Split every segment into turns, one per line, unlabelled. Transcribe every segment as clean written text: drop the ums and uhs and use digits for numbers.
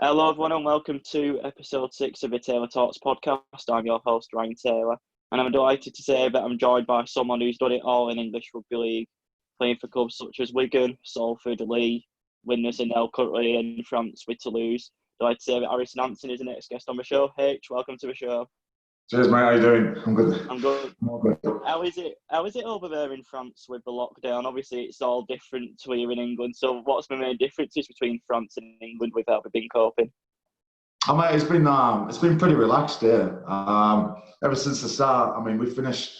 Hello, everyone, and welcome to episode 6 of the Taylor Talks podcast. I'm your host, Ryan Taylor, and I'm delighted to say that I'm joined by someone who's done it all in English Rugby League, playing for clubs such as Wigan, Salford, Leigh, Widnes, and now currently in France with Toulouse. Delighted to say that Harrison Hansen is the next guest on the show. H, welcome to the show.
Cheers, mate. How you doing? I'm good.
I'm good.
I'm all good.
How is it over there in France with the lockdown? Obviously, it's all different to here in England. So, what's the main differences between France and England with how we've been coping?
Oh, mate, it's been pretty relaxed here. Ever since the start. I mean, we finished.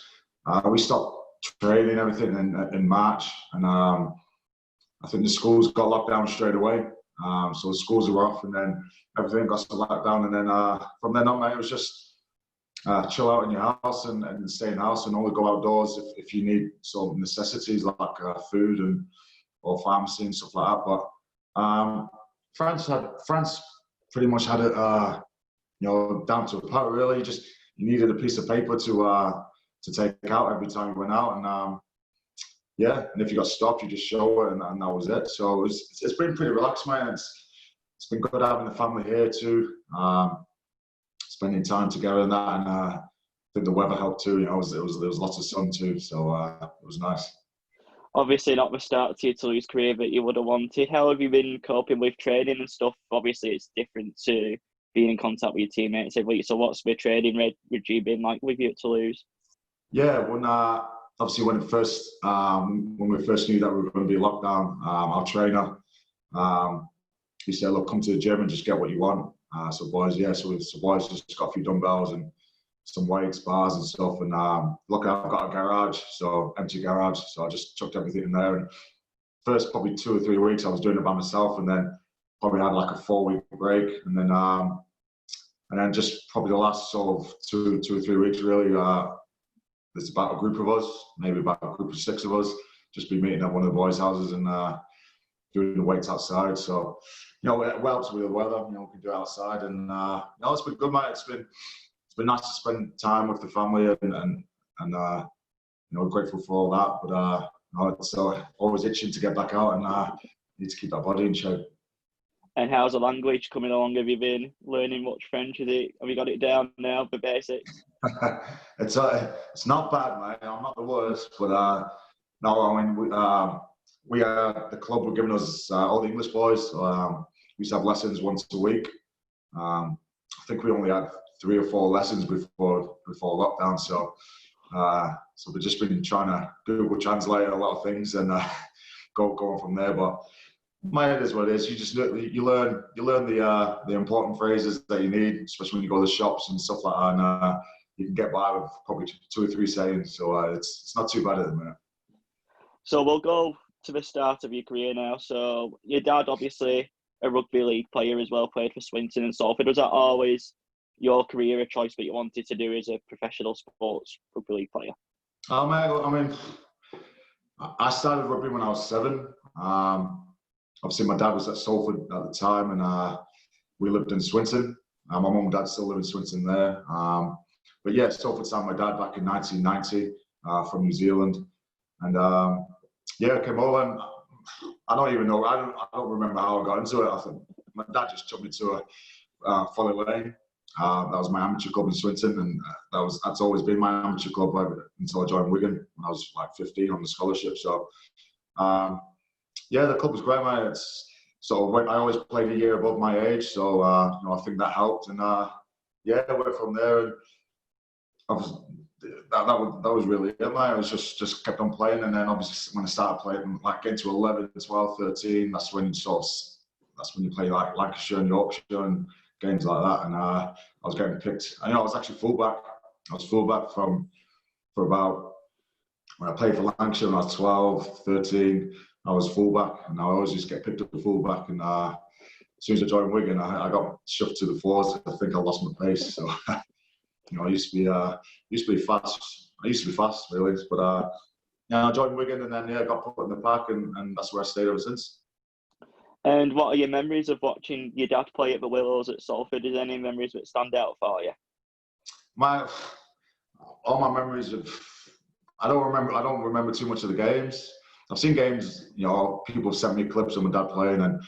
We stopped training everything in March, and I think the schools got locked down straight away. So the schools were off, and then everything got locked down, and then from then on, mate, it was just chill out in your house and stay in the house and only go outdoors if you need some necessities like food or pharmacy and stuff like that. But France pretty much had it down to a part really. Just you needed a piece of paper to take out every time you went out, and and if you got stopped, you just show it, and that was it. So it's been pretty relaxed, man. It's been good having the family here too. Spending time together and that, and I think the weather helped too. There was lots of sun too, so it was nice.
Obviously, not the start to your Toulouse career that you would have wanted. How have you been coping with training and stuff? Obviously, it's different to being in contact with your teammates every week. So, what's the training regime been like with you at Toulouse?
Yeah, obviously when we first knew that we were going to be locked down, our trainer he said, "Look, come to the gym and just get what you want." So boys just got a few dumbbells and some weights, bars and stuff. And look, I've got a garage, so empty garage. So I just chucked everything in there. And first probably 2 or 3 weeks, I was doing it by myself, and then probably had like a 4-week break, and then just probably the last sort of 2 or 3 weeks really. There's about a group of us, maybe about a group of 6 of us, just be meeting at one of the boys' houses and doing the weights outside. So, it helps with the weather. We can do it outside, and it's been good, mate. It's been nice to spend time with the family, and we're grateful for all that. But it's always itching to get back out, and need to keep that body in shape.
And how's the language coming along? Have you been learning much French? Have you got it down now, the basics?
It's not bad, mate. I'm not the worst, but no, I mean the club were giving us all the English boys. We used to have lessons once a week. I think we only had 3 or 4 lessons before lockdown. So we've just been trying to Google Translate a lot of things and going from there. But it is what it is. You learn the important phrases that you need, especially when you go to the shops and stuff like that. And you can get by with probably 2 or 3 sayings. So it's not too bad at the minute.
So we'll go to the start of your career now. So your dad, obviously a rugby league player as well, played for Swinton and Salford. Was that always your career, a choice that you wanted to do as a professional sports rugby league player?
I mean, I started rugby when I was 7. Obviously, my dad was at Salford at the time, and we lived in Swinton. My mum and dad still live in Swinton there. But yeah, Salford signed my dad back in 1990 from New Zealand, and I came over, and I don't even know. I don't remember how I got into it. I think my dad just took me to a Folly Lane. That was my amateur club in Swinton, and that's always been my amateur club until I joined Wigan when I was like 15 on the scholarship. So the club was great, mate. I always played a year above my age, so I think that helped. And I went from there, and that was really it, mate. I was just kept on playing, and then obviously when I started playing, like getting to 11, 12, 13, that's when you play like Lancashire and Yorkshire and games like that. And I was getting picked. I was actually fullback. I was fullback for about, when I played for Lancashire when I was 12, 13. I was fullback, and I always just get picked up the fullback. And as soon as I joined Wigan, I got shoved to the floors. I think I lost my pace. So I used to be fast. I used to be fast, really. But I joined Wigan, and then got put in the pack, and that's where I stayed ever since.
And what are your memories of watching your dad play at the Willows at Salford? Is there any memories that stand out for you?
All my memories of, I don't remember too much of the games. I've seen games, people have sent me clips of my dad playing, and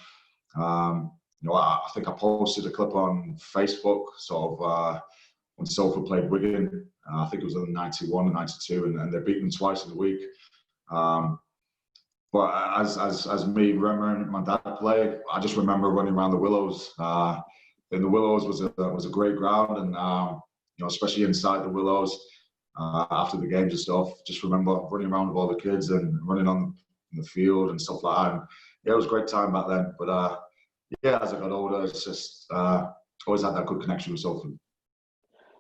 I think I posted a clip on Facebook, sort of when Salford played Wigan. I think it was in '91 and '92, and they beat them twice in the week. But as me remembering my dad play, I just remember running around the Willows. And the Willows was a great ground, and especially inside the Willows after the games and stuff. Just remember running around with all the kids and running on the field and stuff like that. And, yeah, it was a great time back then. But as I got older, it's just always had that good connection with Salford.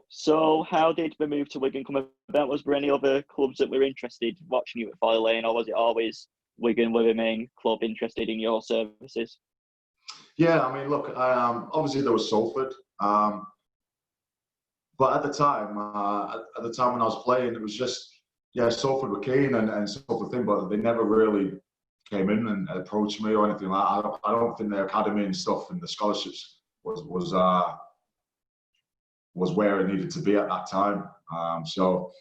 So how did the move to Wigan come about? Was there any other clubs that were interested watching you at Folly Lane, or was it always Wigan were the main club interested in your services?
Yeah, I mean, look, obviously there was Salford, but at the time when I was playing, it was just, Salford were keen and sort of thing, but they never really came in and approached me or anything like that. I don't think the academy and stuff and the scholarships was where it needed to be at that time. So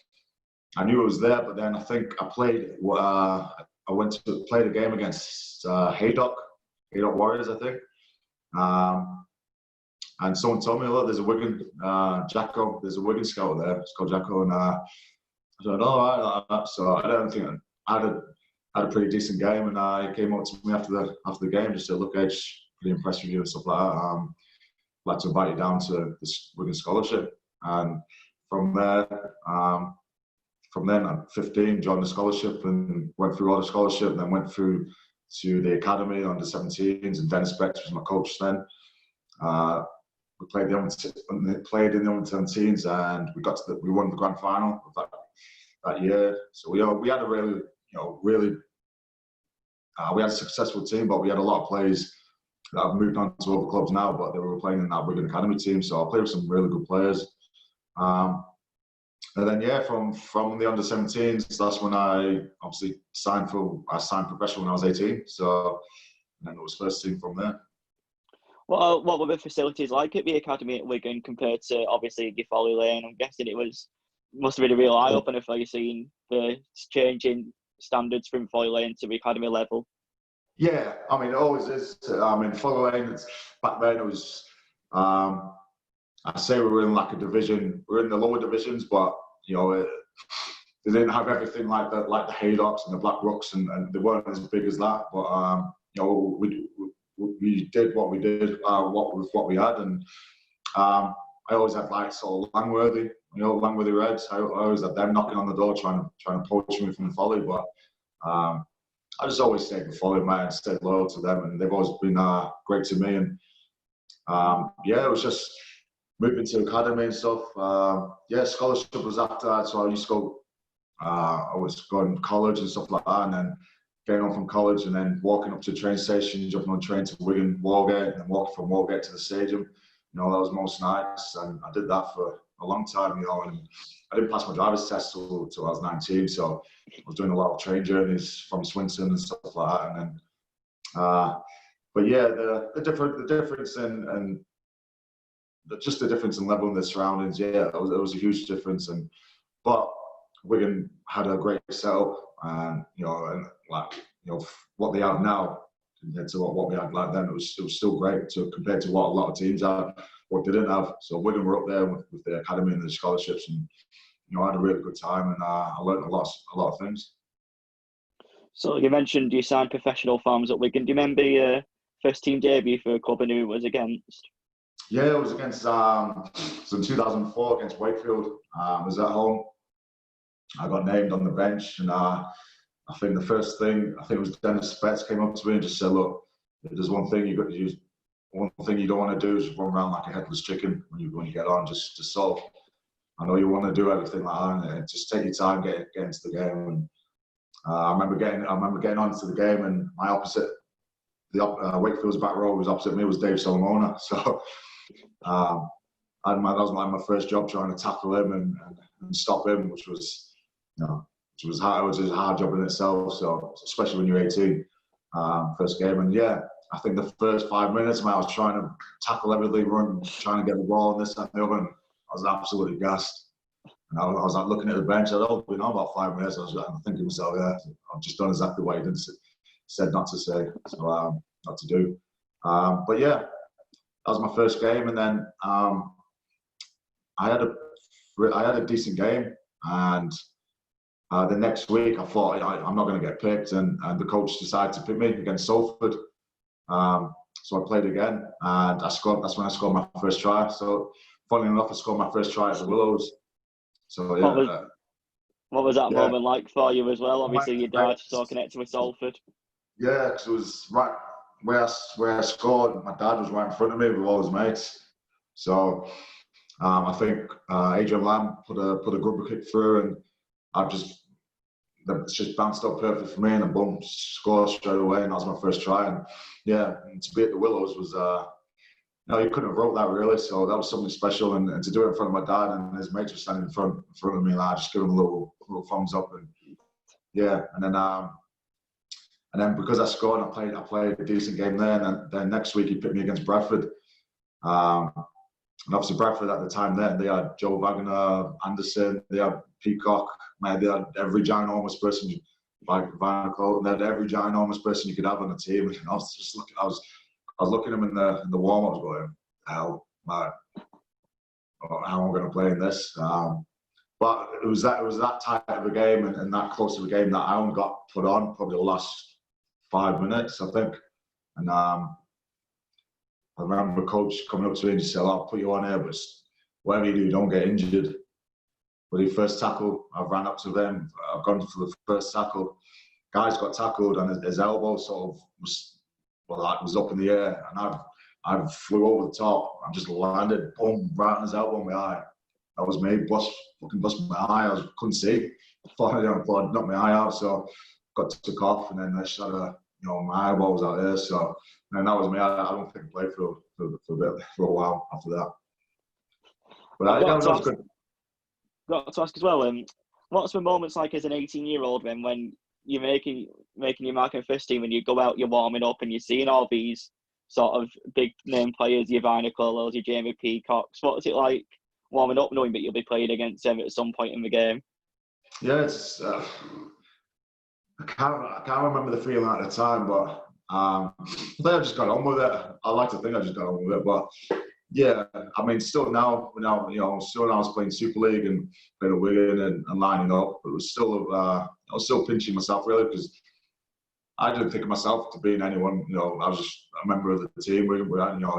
I knew it was there, but then I think I went to play the game against Wigan Warriors, I think. And someone told me, look, there's a Wigan there's a Wigan scout there. It's called Jacko, and I said, all right. So I don't think I had a pretty decent game, and he came up to me after the game, just said, look, Edge, pretty impressed with you and stuff like that. I'd like to invite you down to this Wigan scholarship. And from then at 15, joined the scholarship and went through all the scholarship, and then went through to the academy under 17s, and Dennis Bex was my coach then. We played in the under 17s, and we won the grand final of that year. So we had a really we had a successful team, but we had a lot of players that have moved on to other clubs now, but they were playing in that Wigan academy team. So I played with some really good players. And then from the under 17s, that's when I obviously signed professional when I was 18. So then it was first team from there.
What were the facilities like at the academy at Wigan compared to obviously your Folly Lane? I'm guessing must have been a real eye opener for you seeing the changing standards from Folly Lane to the academy level. Yeah,
I mean, it always is. I mean, Folly Lane, back then it was. I say we were in like a division. We're in the lower divisions, but they didn't have everything like the Haydocks and the Black Rooks, and they weren't as big as that. But we did what we did, what we had, and I always had like sort of Langworthy Reds. I always had them knocking on the door, trying to poach me from the Folly. But I just always stayed with Folly, man, and stayed loyal to them, and they've always been great to me. And it was just moving to academy and stuff. Scholarship was after that, so I used to go. I was going to college and stuff like that, and then getting on from college, and then walking up to the train station, jumping on a train to Wigan Wargate, and then walking from Wargate to the stadium. That was most nights, and I did that for a long time. And I didn't pass my driver's test till I was 19, so I was doing a lot of train journeys from Swinton and stuff like that. And then, the difference in just the difference in level in the surroundings. It was a huge difference. But Wigan had a great setup, and what they have now compared to what we had like then, it was still great compared to what a lot of teams had, what they didn't have. So Wigan were up there with the academy and the scholarships, and I had a really good time, and I learned a lot of things.
So you mentioned you signed professional farms at Wigan. Do you remember your first team debut for a club and who it was against?
Yeah, it was against in 2004 against Wakefield. I was at home. I got named on the bench, and I think the first thing, it was Dennis Betts came up to me and just said, look, there's one thing you don't want to do is run around like a headless chicken when you get on, just so I know you want to do everything like that, and just take your time, get into the game. And I remember getting onto the game, and my opposite, Wakefield's back row was opposite me, was Dave Solomona. So that was my first job, trying to tackle him and stop him, which was hard. It was a hard job in itself. So especially when you're 18, first game, and I think the first 5 minutes, I was trying to tackle everything, run, trying to get the ball, and this and the other. And I was absolutely gassed. And I was like looking at the bench. I'd only been on about 5 minutes. I was thinking to myself, I've just done exactly what he said not to say, so not to do. that was my first game, and then I had a decent game, and the next week I thought I'm not going to get picked, and the coach decided to pick me against Salford. So I played again, and I scored. That's when I scored my first try. So, funnily enough, I scored my first try at the Willows. So yeah.
What was that moment like for you as well? Obviously, your dad so connected with Salford.
Yeah, because it was right where I scored. My dad was right in front of me with all his mates. So I think Adrian Lamb put a good kick through, and it's just bounced up perfect for me, and then boom, scored straight away, and that was my first try. And yeah, and to be at the Willows was you couldn't have wrote that really. So that was something special, and to do it in front of my dad, and his mates were standing in front of me, and I just give him a little thumbs up, and yeah, and then because I scored, I played a decent game there, and then next week he picked me against Bradford. And obviously Bradford at the time then, they had Joe Wagner, Anderson, they had Peacock, man, they had every ginormous person, like Van Cole, they had every ginormous person you could have on the team. And I was just looking, I was looking at them in the warm-ups going, hell, man, how am I going to play in this? But it was that tight of a game and that close of a game that I only got put on probably the last 5 minutes, I think. And I remember the coach coming up to me and he said, I'll put you on here, but whatever you do, don't get injured. But the first tackle, I ran up to them, I've gone for the first tackle. Guys got tackled and his elbow sort of was up in the air, and I flew over the top. I just landed, boom, right on his elbow in my eye. That was me, fucking bust my eye. Couldn't see. Thought I'd knocked my eye out, so got took off, and then I shot my eyeball was out there. So, and that was me. I don't think I played for a while after that. But that was good.
Got to ask as well. What's the moments like as an 18-year-old when you're making your mark in first team and you go out, you're warming up, and you're seeing all these sort of big name players, your Vinocolos, your Jamie Peacocks? What was it like warming up, knowing that you'll be playing against them at some point in the game?
Yeah, it's. I can't remember the feeling at the time, but I think I just got on with it. I like to think I just got on with it, but yeah, I mean, still now, still now I was playing Super League and playing at Wigan and lining up, but it was still, I was still pinching myself really, because I didn't think of myself to being anyone. I was just a member of the team. I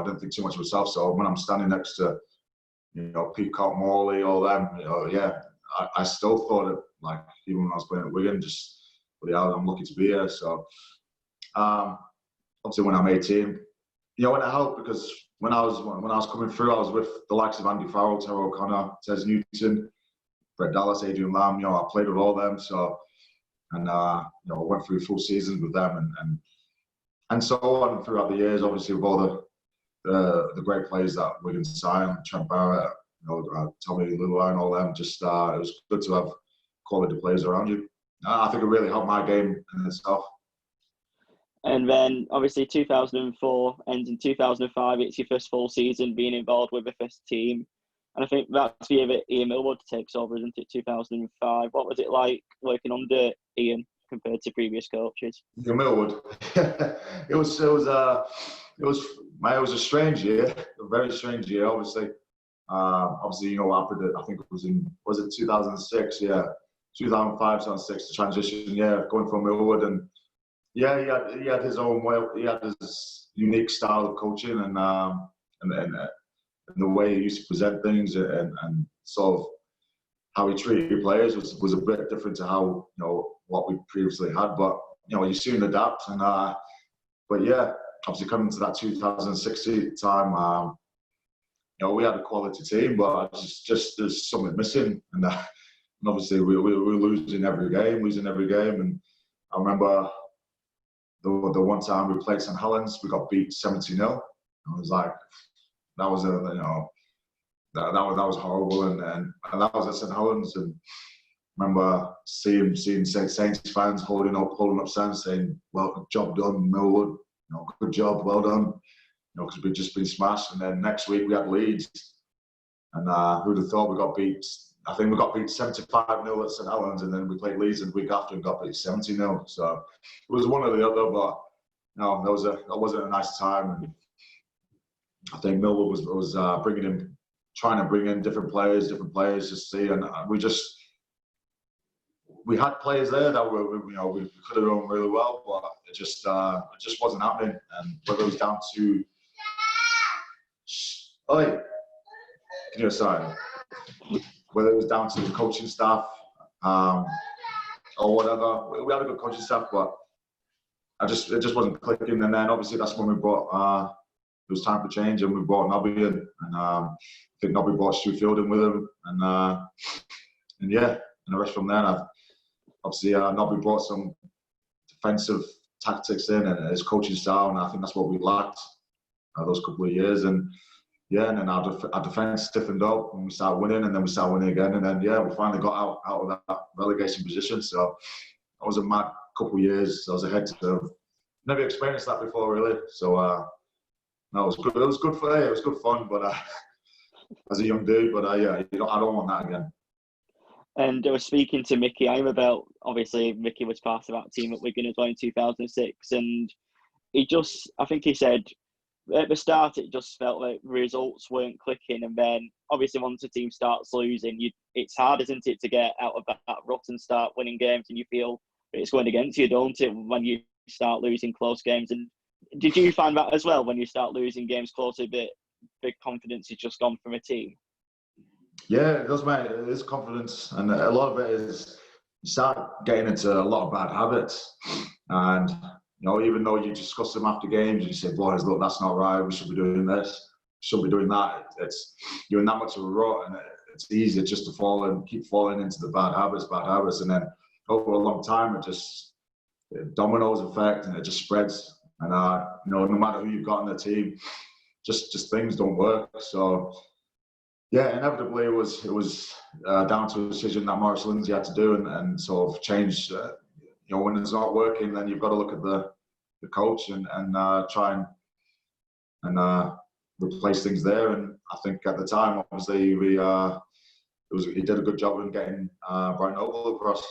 didn't think too much of myself. So when I'm standing next to, Peacock, Morley, all them, I still thought it, like, even when I was playing at Wigan, just, I'm lucky to be here. So obviously when I'm 18, it helped because when I was coming through, I was with the likes of Andy Farrell, Terry O'Connor, Tez Newton, Brett Dallas, Adrian Lamb. I played with all them. So, and I went through full seasons with them and so on throughout the years. Obviously with all the great players that Wigan signed, Trent Barrett, Tommy Lillard, and all them. Just it was good to have quality players around you. I think it really helped my game in itself.
And then, obviously, 2004 ends in 2005. It's your first full season being involved with the first team. And I think that's the year that Ian Millwood takes over, isn't it, 2005? What was it like working under Ian compared to previous coaches?
Ian Millwood. It was a strange year, a very strange year, obviously. Obviously, what happened, I think it was 2006, yeah. 2005, 2006, the transition, going from Millwood, and he had his own way, he had his unique style of coaching, and the way he used to present things, and sort of how he treated players was a bit different to how what we previously had. But you soon adapt, and but yeah, obviously coming to that 2016 time, we had a quality team, but just there's something missing, and obviously we were losing every game, and I remember the one time we played St Helens, we got beat 70-0. I was like, that was that was horrible, and that was at St Helens, and I remember seeing Saints fans holding up signs saying, "Well, job done, Millwood. Good job, well done." Because we'd just been smashed, and then next week we had Leeds, and who'd have thought we got beat? I think we got beat 75-0 at St Helens, and then we played Leeds the week after and got beat 70-0. So it was one or the other, but that wasn't a nice time. I think Millwall was trying to bring in different players to see, and we had players there that we could have done really well, but it just wasn't happening. And whether it was down to whether it was down to the coaching staff or whatever, we had a good coaching staff, but it just wasn't clicking. And then obviously that's when we brought. It was time for change, and we brought Nobby in, and I think Nobby brought Stu Fielding with him, and the rest from there. And obviously, Nobby brought some defensive tactics in and his coaching style, and I think that's what we lacked those couple of years. And then our defence stiffened up, and we started winning, and then we started winning again, and then we finally got out of that relegation position. So that was a mad couple of years. I was ahead to never experienced that before, really. So. No, it was good. It was good for it was good fun, but as a young dude, but I don't want that again.
And I was speaking to Mickey Aim about, obviously Mickey was part of that team at Wigan as well in 2006, and I think he said at the start it just felt like results weren't clicking, and then obviously once the team starts losing, it's hard, isn't it, to get out of that rut and start winning games, and you feel it's going against you, don't it, when you start losing close games. And did you find that as well when you start losing games closer, but the confidence is just gone from a team?
Yeah, it does, mate. It is confidence, and a lot of it is you start getting into a lot of bad habits, and even though you discuss them after games, and you say, "Boys, look, that's not right. We should be doing this. Should be doing that." You're in that much of a rut, and it's easy just to keep falling into the bad habits, and then over a long time, it dominoes effect, and it just spreads. And no matter who you've got on the team, just things don't work. So inevitably it was down to a decision that Maurice Lindsay had to do, and sort of change. When it's not working, then you've got to look at the coach and try and replace things there. And I think at the time, obviously, he did a good job in getting Brian Ogle across.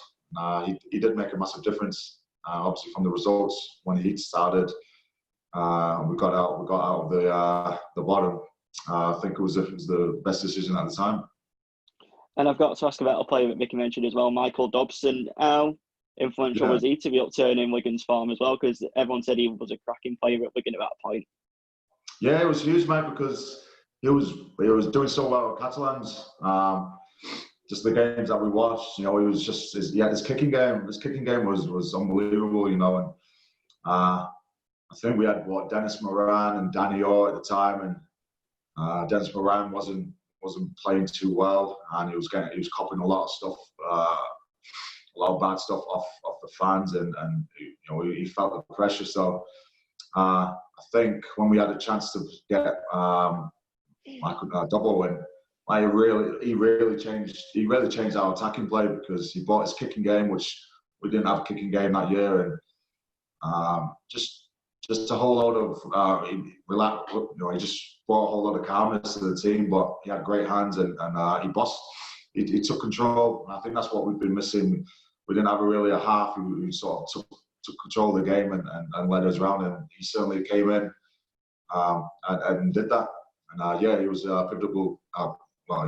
He did make a massive difference. Obviously, from the results when he started, we got out of the bottom. I think it was the best decision at the time. And
I've got to ask about a player that Mickey mentioned as well, Michael Dobson. How influential was he to be upturning Wigan's form as well? Because everyone said he was a cracking player at Wigan at that point.
Yeah, it was huge, mate, because he was doing so well at Catalans. Just the games that we watched, he was just his kicking game. His kicking game was unbelievable, and I think we had Dennis Moran and Danny Orr at the time, and Dennis Moran wasn't playing too well, and he was copping a lot of stuff, a lot of bad stuff off the fans, and he felt the pressure. So I think when we had a chance to get Michael Double in. He really changed our attacking play, because he brought his kicking game, which we didn't have a kicking game that year, and just a whole load of he just brought a whole lot of calmness to the team. But he had great hands, and he took control. And I think that's what we've been missing. We didn't have a half who sort of took control of the game and led us around, and he certainly came in and did that. And he was pivotal.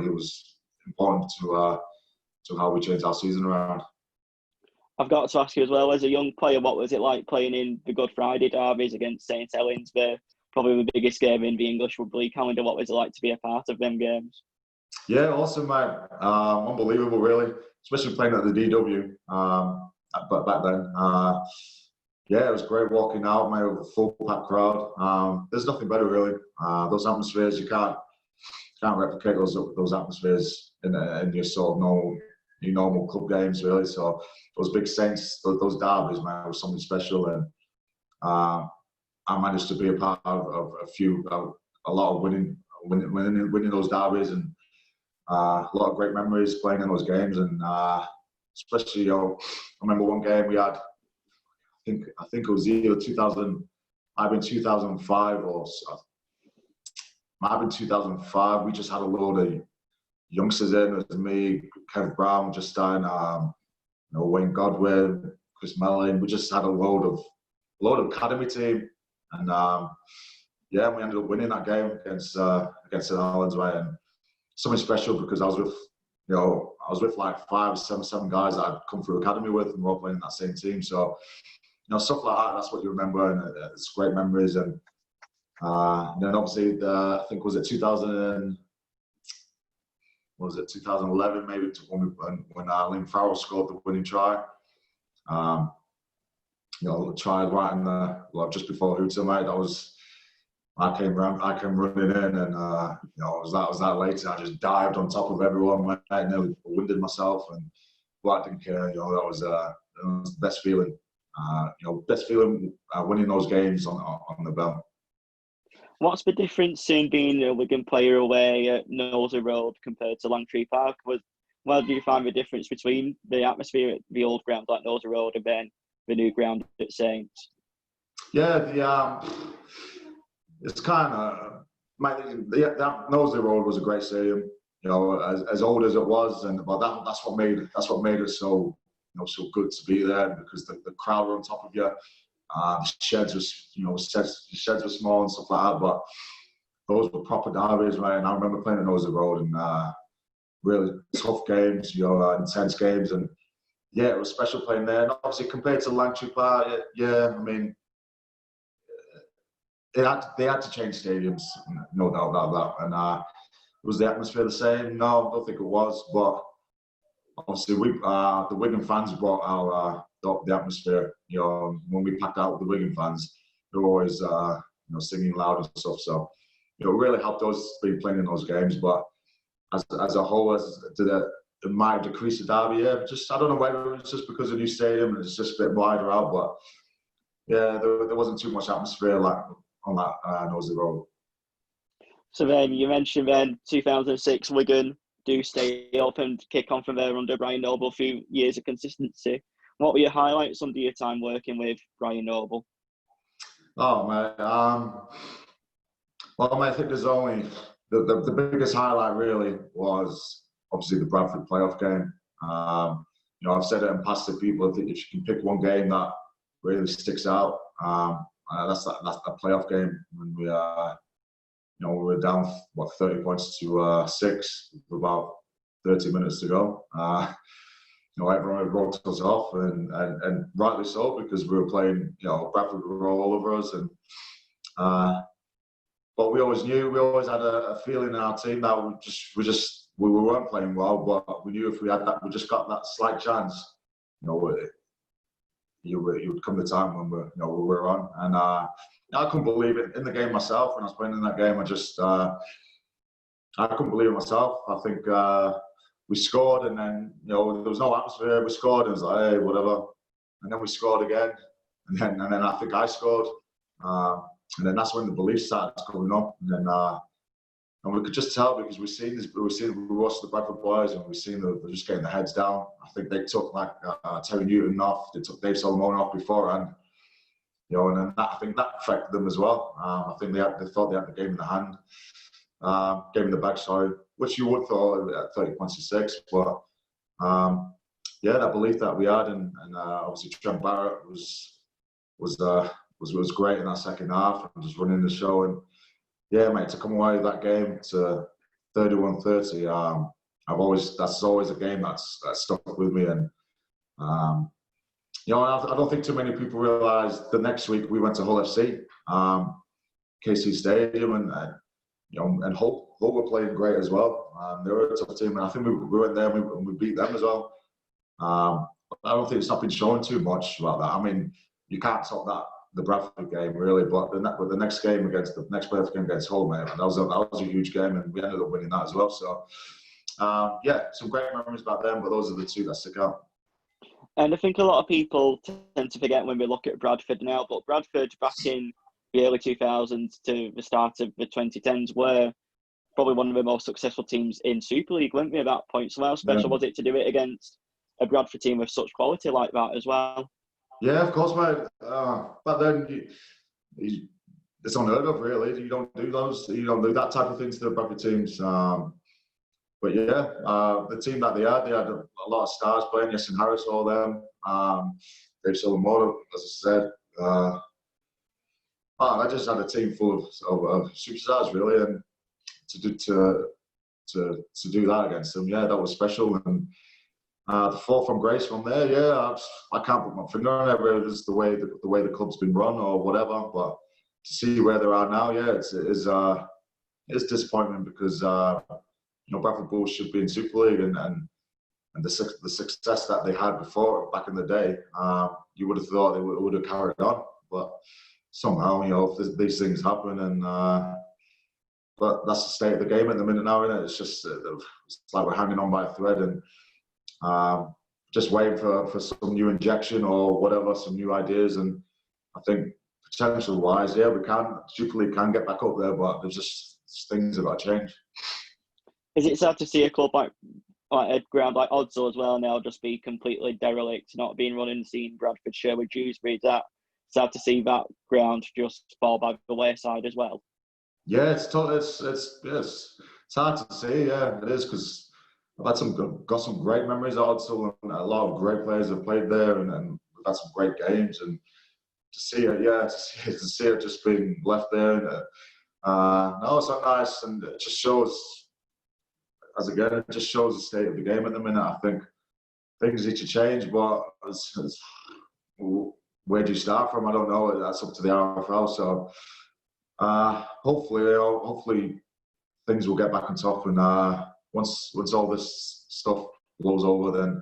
It was important to how we changed our season around.
I've got to ask you as well, as a young player, what was it like playing in the Good Friday derbies against St Helens, probably the biggest game in the English Rugby League calendar? What was it like to be a part of them games?
Yeah, awesome, mate. Unbelievable, really. Especially playing at the DW. But back then, it was great walking out, mate, with a full packed crowd. There's nothing better, really. Those atmospheres, you can't replicate those atmospheres in your sort of normal club games, really. So those big Saints, those derbies, man, was something special, and I managed to be a part of a lot of winning those derbies, and a lot of great memories playing in those games, and especially I remember one game we had. I think it was either 2005 or. Might have been 2005. We just had a load of youngsters in. It was me, Kev Brown, just starting, Wayne Godwin, Chris Mellon. We just had a load of academy team, and yeah, we ended up winning that game against the Netherlands, right? And something special because I was with like 5, 7 guys that I'd come through academy with, and we're all playing in that same team. So, stuff like that, that's what you remember, and it's great memories. And then obviously, I think was it 2011 maybe, when Liam Farrell scored the winning try. Tried right in just before Hooter, mate. I came running in, and was that later. I just dived on top of everyone, mate. I nearly winded myself, but I didn't care. That was the best feeling. Winning those games on the bell.
What's the difference in being a Wigan player away at Knowsley Road compared to Langtree Park? Where do you find the difference between the atmosphere at the old ground like Knowsley Road and then the new ground at Saints?
Yeah, it's kind of that Knowsley Road was a great stadium. As old as it was, but that's what made it so so good to be there, because the crowd were on top of you. The sheds were small and stuff like that, but those were proper derbies, right? And I remember playing at Knowsley Road, and really tough games, intense games, and yeah, it was special playing there. And obviously, compared to Langtree Park, I mean, they had to change stadiums, no doubt about that. And was the atmosphere the same? No, I don't think it was. But obviously, the Wigan fans brought our the atmosphere. When we packed out with the Wigan fans, they were always singing loud and stuff. So it really helped us be playing in those games. But as a whole, it might have decreased the derby. Yeah, I don't know whether it's just because of the new stadium and it's just a bit wider out. But yeah, there wasn't too much atmosphere like on that Knowsley Road.
So then you mentioned then 2006 Wigan do stay up and kick on from there under Brian Noble, a few years of consistency. What were your highlights under your time working with Brian Noble?
Oh, mate. Well, mate, I think there's only the biggest highlight really was obviously the Bradford playoff game. I've said it in past to people. I think if you can pick one game that really sticks out, that's that playoff game when we were down 30 points to 6 with about 30 minutes to go. Everyone wrote us off, and rightly so, because we were playing. Bradford were all over us, and but we always had a feeling in our team that we weren't playing well, but we knew if we had that, we just got that slight chance. You would come the time when we were on, and I couldn't believe it in the game myself. When I was playing in that game, I couldn't believe it myself. I think we scored, and then there was no atmosphere. We scored, and it was like, hey, whatever. And then we scored again, and then I think I scored, and then that's when the belief started coming up, and we could just tell, because we watched the Bradford boys, and we seen they're just getting their heads down. I think they took Terry Newton off, they took Dave Solomon off beforehand, and then I think that affected them as well. I think they thought they had the game in the hand, game in the bag, sorry, which you would thought at 30 points to 6, but that belief that we had, and obviously Trent Barrett was great in that second half, and just running the show. And yeah, mate, to come away with that game to 31-30, that's always a game that's stuck with me. And I don't think too many people realise the next week we went to Hull FC, KC Stadium, and Hull were playing great as well. They were a tough team, and I think we went there and we beat them as well. I don't think it's not been shown too much about that. I mean, you can't top that, the Bradford game, really, but the next game the next playoff game against Hull, mate, that was a huge game, and we ended up winning that as well. So some great memories about them, but those are the two that stick out.
And I think a lot of people tend to forget when we look at Bradford now, but Bradford back in the early 2000s to the start of the 2010s were probably one of the most successful teams in Super League, weren't we, at that point? So how special was it to do it against a Bradford team with such quality like that as well?
Yeah, of course, mate. But then it's unheard of, really. You don't do that type of thing to the Bradford teams. But yeah, the team that they had a lot of stars playing. Harrison Hansen, all them. Dave Solomon, as I said. I just had a team full of superstars really, and to do that against them, yeah, that was special. And the fall from grace from there, yeah, I can't put my finger on it. Whether it's the way the club's been run or whatever, but to see where they are now, yeah, it's disappointing because Bradford Bulls should be in Super League, and the success that they had before back in the day, you would have thought they would have carried on, but somehow these things happen, and but that's the state of the game at the minute now, isn't it? It's just it's like we're hanging on by a thread, and just waiting for some new injection or whatever, some new ideas. And I think potential wise, yeah, Super League can get back up there, but there's just things that got to change.
Is it sad to see a club like a ground like Oddsall as well now just be completely derelict, not being run in the scene Bradfordshire with Dewsbury? Is that sad to see that ground just fall by the wayside as well?
Yeah, it's hard to see. Yeah, it is, because I've had got some great memories at Oddsall, and a lot of great players have played there, and we've had some great games. And to see it just being left there, no, it's not nice, and it just shows. It just shows the state of the game at the minute. I think things need to change, but where do you start from? I don't know. That's up to the RFL. So hopefully things will get back on top, and once all this stuff blows over, then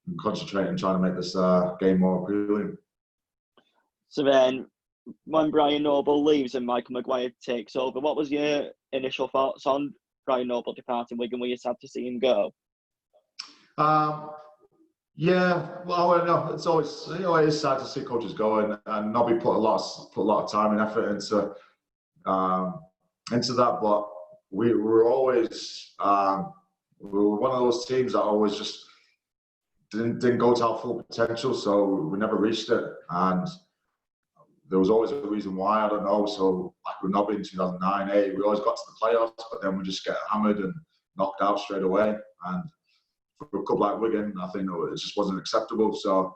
we can concentrate on trying to make this game more appealing.
So then, when Brian Noble leaves and Michael Maguire takes over, what was your initial thoughts on Brian Noble departing Wigan? Were you sad to see him go?
Yeah, well, no, it's always, it is sad to see coaches go, and Nobby put a lot of time and effort into that. But we were always we were one of those teams that always just didn't go to our full potential, so we never reached it, and there was always a reason why. I don't know. So like with Nobby in 2009, we always got to the playoffs, but then we just get hammered and knocked out straight away. And for a club like Wigan, I think it just wasn't acceptable. So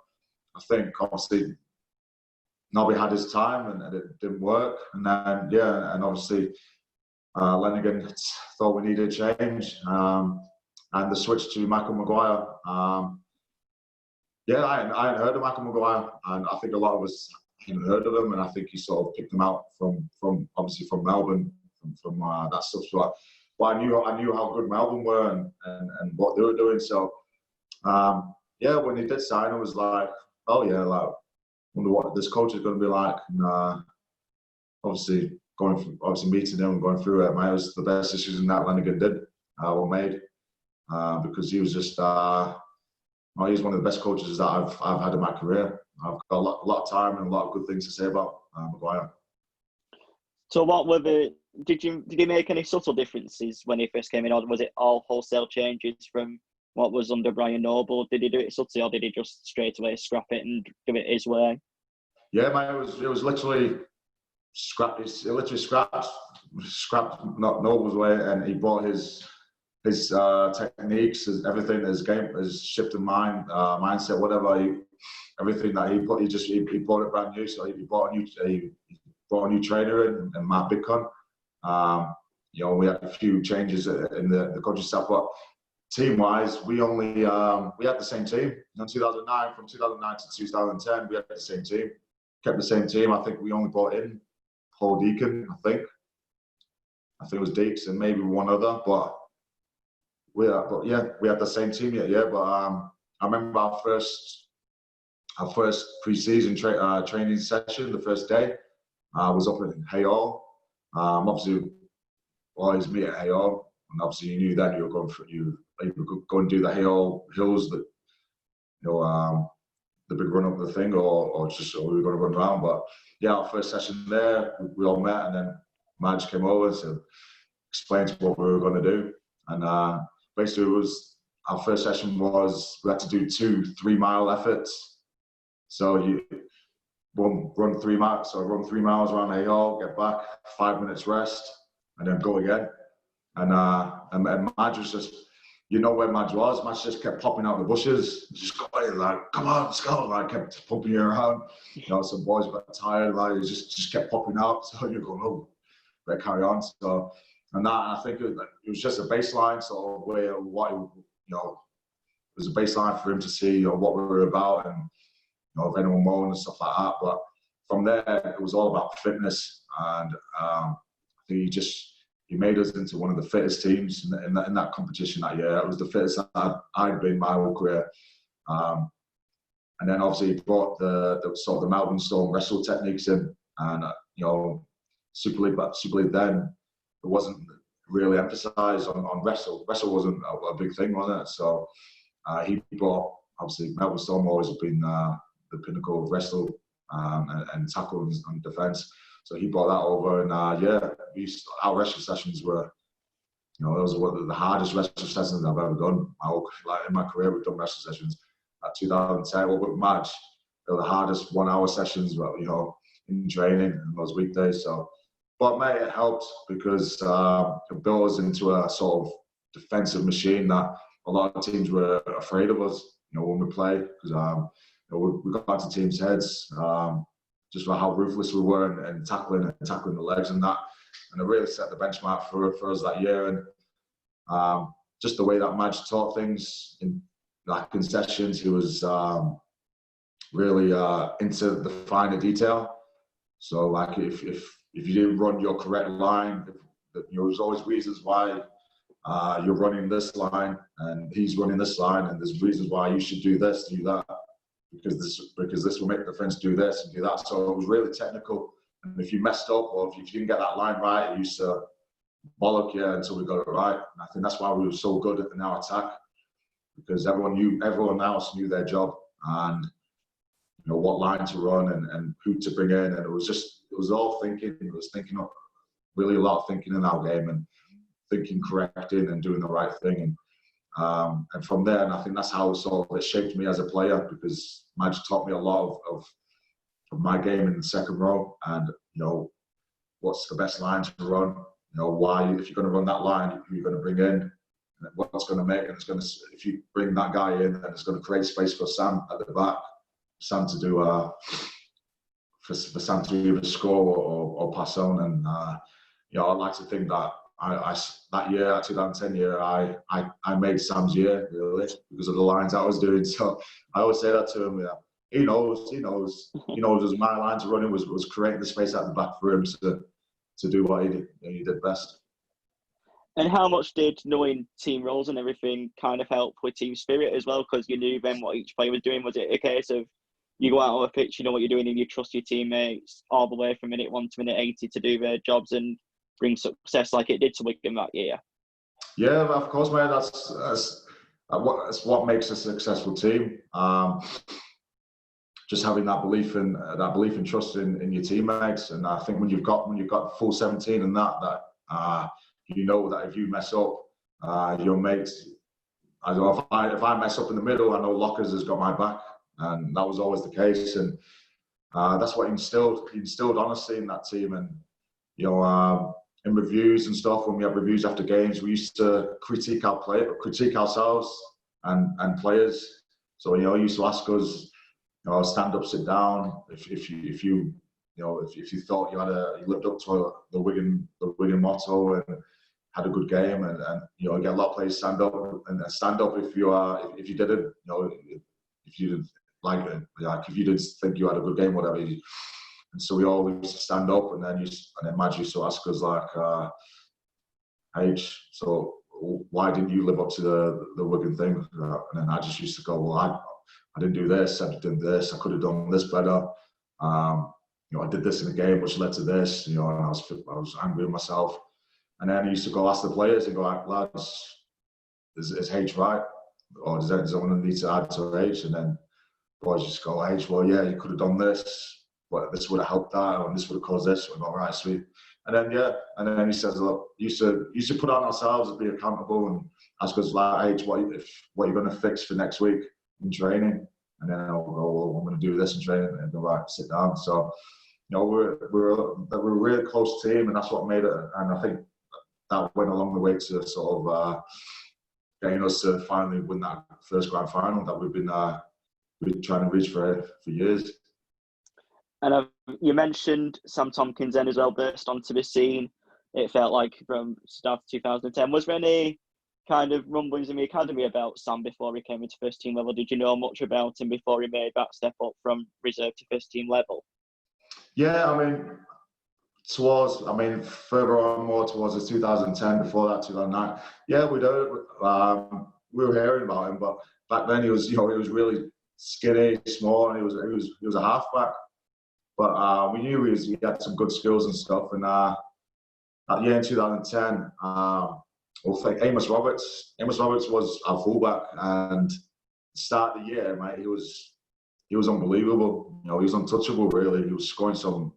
I think obviously Nobby had his time and it didn't work. And then and obviously Lenigan thought we needed a change, and the switch to Michael Maguire. I hadn't heard of Michael Maguire, and I think a lot of us hadn't heard of him, and I think he sort of picked them out from obviously from Melbourne, from that stuff. So I knew how good Melbourne were and what they were doing. So when he did sign, I was like, oh yeah, like wonder what this coach is going to be like. And obviously meeting him and going through it, it was the best decision that Lenigan did or made, because he was just he's one of the best coaches that I've had in my career. I've got a lot of time and a lot of good things to say about Maguire.
So what were did he make any subtle differences when he first came in, or was it all wholesale changes from what was under Brian Noble? Did he do it subtly, or did he just straight away scrap it and do it his way?
Yeah, man, it was literally scrapped. It literally scrapped not Noble's way, and he brought his techniques, everything, his game, his shift in mindset, whatever. Everything that he put, he brought it brand new. So he brought a new trainer in, and Matt Bicon. We had a few changes in the coaching staff, but team-wise, we only we had the same team. In 2009, from 2009 to 2010, we had the same team. Kept the same team. I think we only brought in Paul Deacon. I think it was Deeks and maybe one other, but we had the same team yet. Yeah, but I remember our first pre-season training session, the first day, was up in Hayall. Obviously, always meet at Hayall, and obviously you knew then you were going to do the Hayall Hills, the big run up the thing, or we were going to run around. But yeah, our first session there, we all met, and then Madge came over to explain what we were going to do, and basically our first session was we had to do 2 3-mile efforts. So you run 3 miles. So I run 3 miles around Hayall, get back, 5 minutes rest, and then go again. And Madge was just you know where Madge was. Madge just kept popping out of the bushes, just going like, come on, let's go. Like, kept pumping you around. You know, some boys got tired, like, just kept popping out. So you're going, oh, better carry on. So, and that, I think it was just a baseline sort of way of what, you know, it was a baseline for him to see, you know, what we were about and, you know, if anyone moaned and stuff like that. But from there, it was all about fitness. And I think he made us into one of the fittest teams in that competition that year. It was the fittest I'd been my whole career. And then obviously he brought the sort of the Melbourne Stone wrestle techniques in, and you know, Super League then it wasn't really emphasised on wrestle. Wrestle wasn't a big thing, wasn't it? So he brought, obviously Melbourne Stone always have been the pinnacle of wrestle and tackle and defence. So he brought that over, and our wrestling sessions were, you know, those were one of the hardest wrestling sessions I've ever done. In my career, we've done wrestling sessions. At 2010, well, with Madge, they were the hardest 1 hour sessions, you know, in training and those weekdays. So, but mate, it helped because it built us into a sort of defensive machine that a lot of teams were afraid of us, you know, when we played, because you know, we got into teams' heads. Just for how ruthless we were and tackling the legs and that. And it really set the benchmark for us that year. And just the way that Madge taught things in sessions, he was really into the finer detail. So like if you didn't run your correct line, you know, there's always reasons why you're running this line and he's running this line, and there's reasons why you should do this, do that. Because this will make the friends do this and do that. So it was really technical. And if you messed up or if you didn't get that line right, it used to bollock you until we got it right. And I think that's why we were so good in our attack, because everyone else knew their job and, you know, what line to run and who to bring in. And it was all thinking. It was really a lot of thinking in our game and thinking correcting and doing the right thing. And from there, and I think that's how it shaped me as a player, because Madge taught me a lot of my game in the second row, and, you know, what's the best line to run, you know, why, if you're going to run that line, who you're going to bring in, and what's going to make, and if you bring that guy in, then it's going to create space for Sam at the back, Sam to do for Sam to either score or pass on. And you know, I'd like to think that that year, that 2010 year, I made Sam's year, really, because of the lines I was doing. So I always say that to him. Yeah, he knows as my line to running was creating the space at the back for him to do what he did best.
And how much did knowing team roles and everything kind of help with team spirit as well? Because you knew then what each player was doing. Was it a case of you go out on the pitch, you know what you're doing, and you trust your teammates all the way from minute 1 to minute 80 to do their jobs and bring success like it did to Wigan that year?
Yeah, of course, mate. That's what makes a successful team. Just having that belief and trust in your teammates. And I think when you've got full 17 and that you know that if you mess up, your mates. I don't know, if I mess up in the middle, I know Lockers has got my back, and that was always the case. And that's what he instilled honesty in that team. And, you know, in reviews and stuff, when we have reviews after games, we used to critique ourselves and players. So, you know, he used to ask us, you know, stand up, sit down. If you thought you lived up to the Wigan motto and had a good game, and you know, get a lot of players stand up if you didn't, you know, if you didn't like it, like if you didn't think you had a good game, whatever. And so we all used to stand up, and then Madge used to ask us like, H, so why didn't you live up to the Wigan thing? And then I just used to go, well, I didn't do this, I did this, I could have done this better. You know, I did this in the game, which led to this. You know, and I was angry with myself. And then I used to go ask the players and go, like, lads, is H right? Or does someone need to add to H? And then boys just go, H, well, yeah, you could have done this, but this would have helped that, or this would have caused this. We're all right, sweet. And then he says, look, you should put on ourselves and be accountable and ask us, like, H, what are you going to fix for next week in training? And then I'll go, well, I'm going to do this in training, and go, right, sit down. So, you know, we're a really close team, and that's what made it. And I think that went along the way to sort of getting us to finally win that first grand final that we've been trying to reach for years.
And you mentioned Sam Tompkins then as well burst onto the scene. It felt like from start of 2010. Was there any kind of rumblings in the academy about Sam before he came into first team level? Did you know much about him before he made that step up from reserve to first team level?
Yeah, I mean, further on more towards the 2010, before that 2009. Yeah, we do. We were hearing about him, but back then he was really skinny, small, and he was a halfback. But we knew he had some good skills and stuff. And that year in 2010, we'll think Amos Roberts. Amos Roberts was our fullback, and start of the year, mate, he was unbelievable. He was untouchable. Really, he was scoring some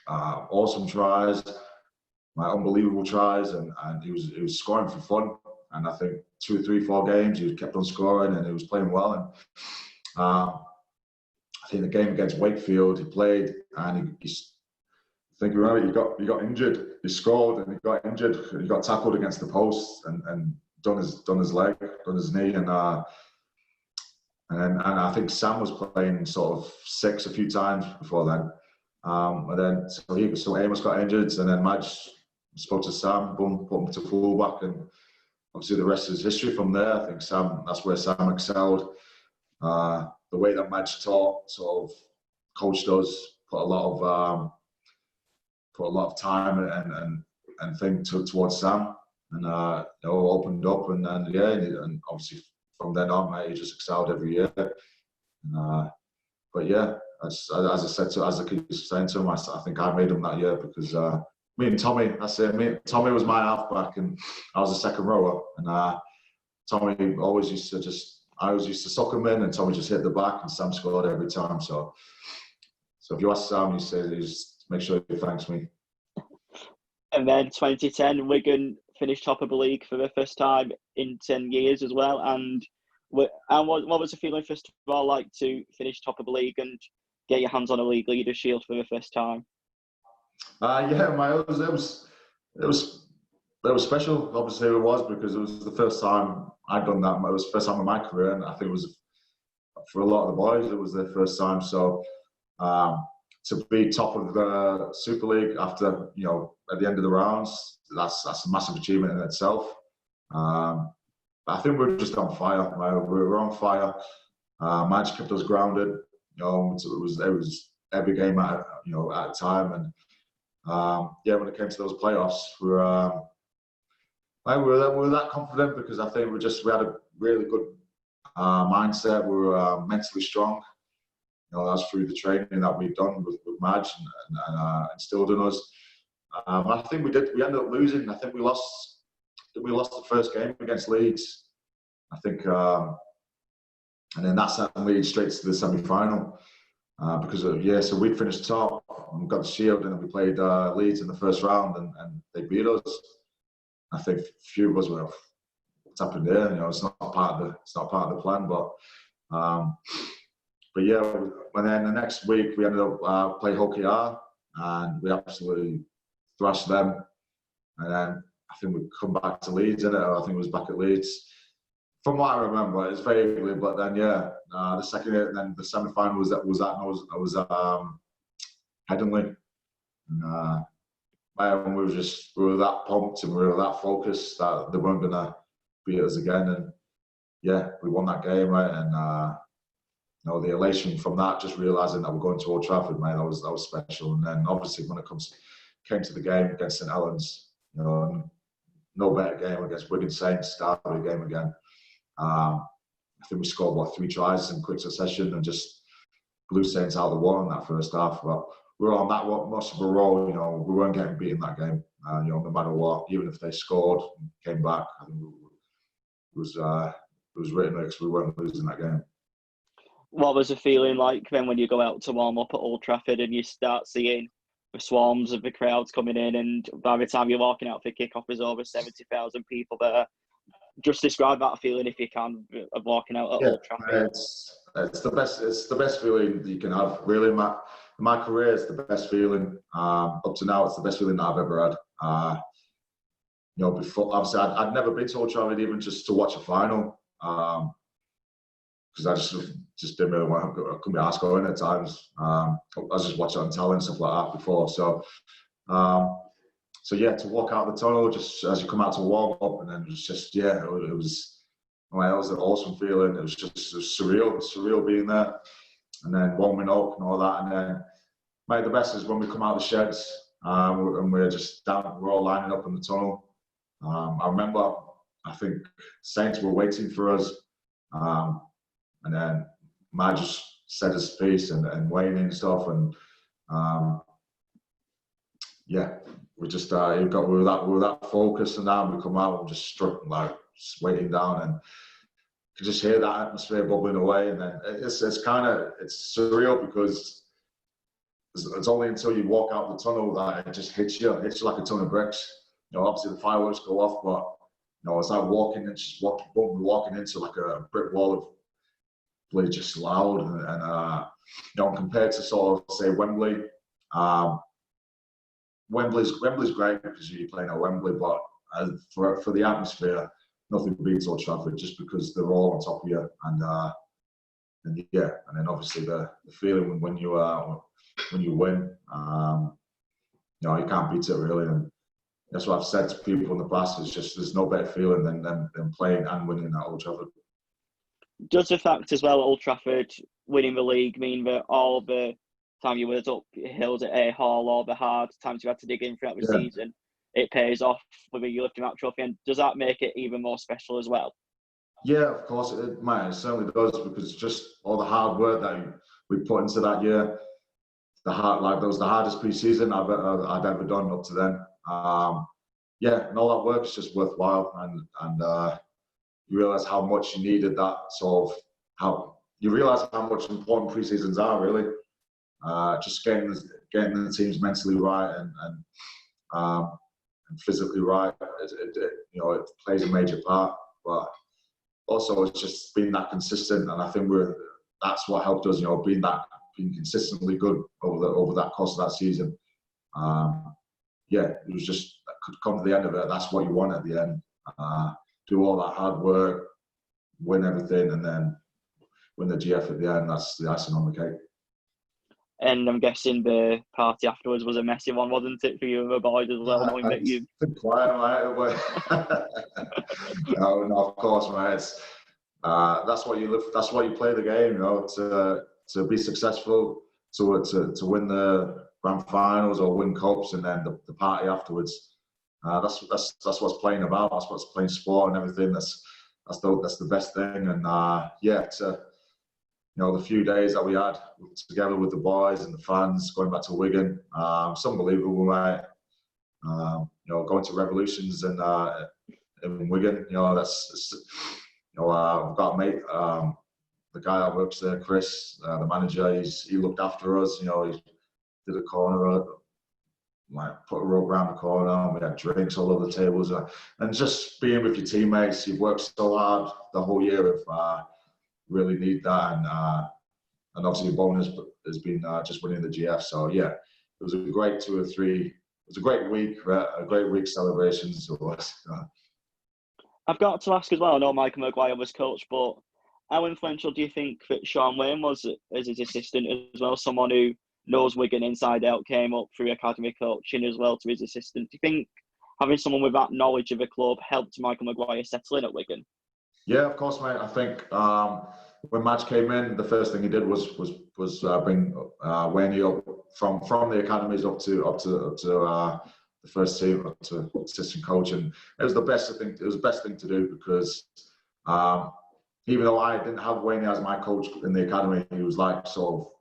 awesome tries, unbelievable tries, and he was scoring for fun. And I think 2, 3, 4 games he kept on scoring, and he was playing well. And I think the game against Wakefield, he played, and he got injured. He scored, and he got injured. He got tackled against the post, and done his leg, done his knee, and I think Sam was playing sort of 6 a few times before then. And then so Amos got injured, and then Madge spoke to Sam, put him to fullback, and obviously the rest is history from there. I think that's where Sam excelled. The way that Madge taught, sort of coached us, put a lot of time and thing towards Sam, and it all opened up, and then and obviously from then on, mate, he just excelled every year. And, but yeah, as I said as I keep saying to him, I think I made him that year because me and Tommy, Tommy was my halfback and I was a second rower, and Tommy I always used to sock him in, and Tommy just hit the back, and Sam scored every time. So if you ask Sam, he just make sure he thanks me.
And then 2010, Wigan finished top of the league for the first time in 10 years as well. And what was the feeling, first of all, like to finish top of the league and get your hands on a league leader shield for the first time?
It was special. Obviously, it was because it was the first time I'd done that. It was the first time in my career, and I think it was for a lot of the boys. It was their first time. So to be top of the Super League after at the end of the rounds, that's a massive achievement in itself. I think we're just on fire. We were on fire. Madge kept us grounded. It was every game at a time, and when it came to those playoffs, we were that confident because I think we had a really good mindset. We were mentally strong. That's through the training that we've done with Madge and instilled in us. I think we ended up losing. I think we lost the first game against Leeds. I think, and then that sent Leeds straight to the semi-final because so we'd finished top and got the shield, and then we played Leeds in the first round, and they beat us. I think a few of us were, what's happened here? It's not part of the plan, but yeah. And then the next week we ended up playing Hokiar, and we absolutely thrashed them. And then I think we come back to Leeds, I think it was back at Leeds. From what I remember, it's vaguely, but then the second year, and then the semi-final was Headingley, and we were that pumped and we were that focused that they weren't gonna beat us again, and we won that game, right? And the elation from that, just realising that we're going to Old Trafford, mate, that was special. And then obviously when it came to the game against St Helens, no better game against Wigan Saints, derby game again. I think we scored 3 tries in quick succession and just blew Saints out of the water in that first half. But we were on that much of a roll. We weren't getting beaten that game. No matter what, even if they scored and came back, I think it was written because we weren't losing that game.
What was the feeling like then when you go out to warm up at Old Trafford and you start seeing the swarms of the crowds coming in, and by the time you're walking out for kick-off, there's over 70,000 people there? Just describe that feeling, if you can, of walking out at Old Trafford.
It's the best feeling you can have, really. In my career, it's the best feeling. Up to now, it's the best feeling that I've ever had. before, obviously, I'd never been to Old Trafford even just to watch a final, because I just didn't really want to, I couldn't be asked going at times. I was just watching on telly and stuff like that before. So yeah, to walk out the tunnel just as you come out to warm up, and then it was just, yeah, it was an awesome feeling. It was surreal being there, and then warming up and all that. And then, mate, the best is when we come out of the sheds, and we're just down, we're all lining up in the tunnel. I remember, I think Saints were waiting for us, and then Matt just said his piece and Wayne and stuff, and yeah, we just we were that focused, and now we come out and just struck, like, just waiting down, and you could just hear that atmosphere bubbling away. And then it's surreal, because it's only until you walk out the tunnel that it just hits you like a ton of bricks. Obviously the fireworks go off, but it's like walking into like a brick wall of bloody just loud, and compared to sort of, say, Wembley. Wembley's great because you're playing at Wembley, but for the atmosphere, nothing beats Old Trafford, just because they're all on top of you, and then obviously the feeling when you win, you can't beat it really. And that's what I've said to people in the past. It's just, there's no better feeling than playing and winning at Old Trafford.
Does the fact as well, Old Trafford winning the league, mean that all the time you were up hills at A Hall, or the hard times you had to dig in throughout the season, it pays off whether you lifting that trophy? And does that make it even more special as well?
Yeah, of course, it certainly does, because just all the hard work that we put into that year, that was the hardest pre-season I'd ever done up to then. And all that work is just worthwhile, and you realise how much you needed that sort of, you realise how much important pre-seasons are, really. Just getting the teams mentally right and physically right, it plays a major part. But also, it's just being that consistent, and I think that's what helped us, being consistently good over that course of that season. It was just, could come to the end of it. That's what you want at the end. Do all that hard work, win everything, and then win the GF at the end. That's the icing on the cake.
And I'm guessing the party afterwards was a messy one, wasn't it, for you and the boys as well? Knowing that you
quiet, mate. No, of course, mate. That's what you live. That's why you play the game, to be successful, to win the grand finals or win cups, and then the party afterwards. That's what's playing about. That's what's playing sport and everything. That's the best thing. And the few days that we had together with the boys and the fans, going back to Wigan, it's unbelievable, mate. Going to Revolutions in Wigan, we've got a mate, the guy that works there, Chris, the manager. He looked after us. He did a corner, put a rope around the corner, and we had drinks all over the tables, and just being with your teammates. You've worked so hard the whole year. Really need that, and obviously the bonus has been just winning the GF. So yeah, it was a great 2 or 3. It was a great week, a great week celebrations. It was.
I've got to ask as well. I know Michael Maguire was coach, but how influential do you think that Sean Wayne was as his assistant as well? Someone who knows Wigan inside out, came up through academy coaching as well to his assistant. Do you think having someone with that knowledge of a club helped Michael Maguire settle in at Wigan? Yeah,
of course, mate. I think when Madge came in, the first thing he did was bring Wayne up from the academies up to the first team, up to assistant coach, and it was the best thing. It was the best thing to do, because even though I didn't have Wayne as my coach in the academy, he was like sort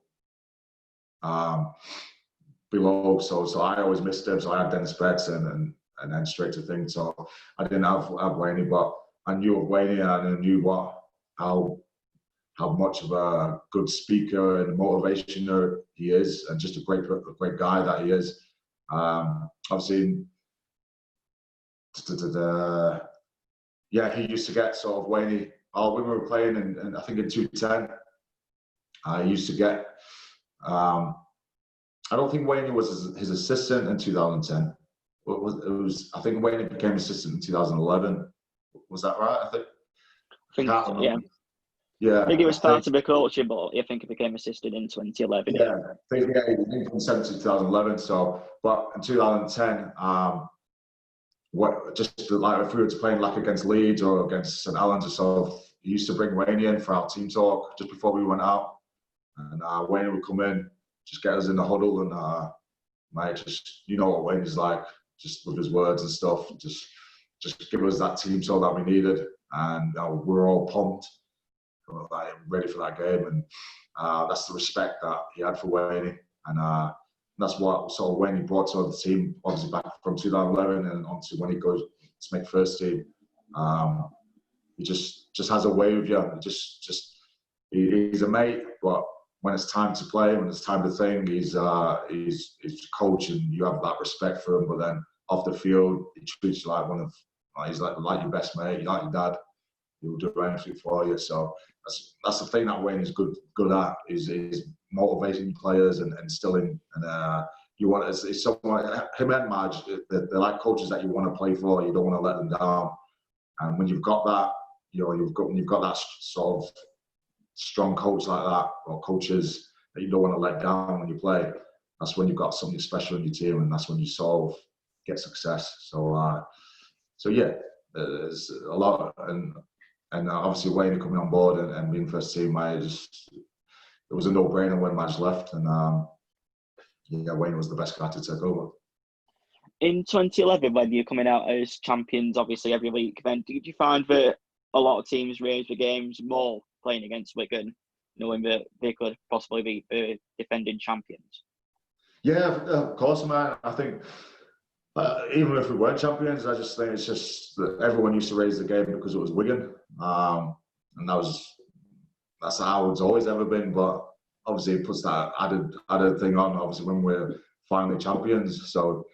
of below. So I always missed him. So I had Dennis Betts and then straight to things. So I didn't have Wayne, but I knew of Wayne, and I knew how much of a good speaker and motivationer he is, and just a great guy that he is. Obviously, he used to get sort of Wayne. When we were playing, and I think in 2010, he used to get. I don't think Wayne was his assistant in 2010. I think Wayne became assistant in 2011. Was that right? I
think
can't
so,
remember.
yeah.
Yeah,
I think he was part of the coaching, but I think he became assistant in 2011.
Yeah, I think he did from 2011. So, but in 2010, just like if we were playing like against Leeds or against St Helens or so, he used to bring Wayne in for our team talk just before we went out, and Wayne would come in, just get us in the huddle, and mate, just you know what Wayne is like, just with his words and stuff, just give us that team talk that we needed, and we're all pumped, like ready for that game, and that's the respect that he had for Wayne, and that's what sort of Wayne brought to the team, obviously back from 2011 and on to when he goes to make first team. He just has a way with you. He's a mate, but when it's time to play, when it's time to think, he's coach, and you have that respect for him. But then off the field, he treats you like he's like your best mate, like your dad. He will do anything for you. So that's the thing that Wayne is good at, is motivating players and instilling. And you want it's someone, him and Madge, they're like coaches that you want to play for. You don't want to let them down. And when you've got that, you've got that sort of strong coach like that, or coaches that you don't want to let down when you play, that's when you've got something special in your team, and that's when you sort of get success. So yeah, there's a lot, and obviously Wayne coming on board and being first team, it was a no-brainer when Madge left, and Wayne was the best guy to take over.
In 2011, when you're coming out as champions, obviously every week, then did you find that a lot of teams raised the games more playing against Wigan, knowing that they could possibly be the defending champions?
Yeah, of course, man. I think even if we weren't champions, I just think it's just that everyone used to raise the game because it was Wigan, and that's how it's always ever been. But obviously, it puts that added thing on. Obviously, when we're finally champions, so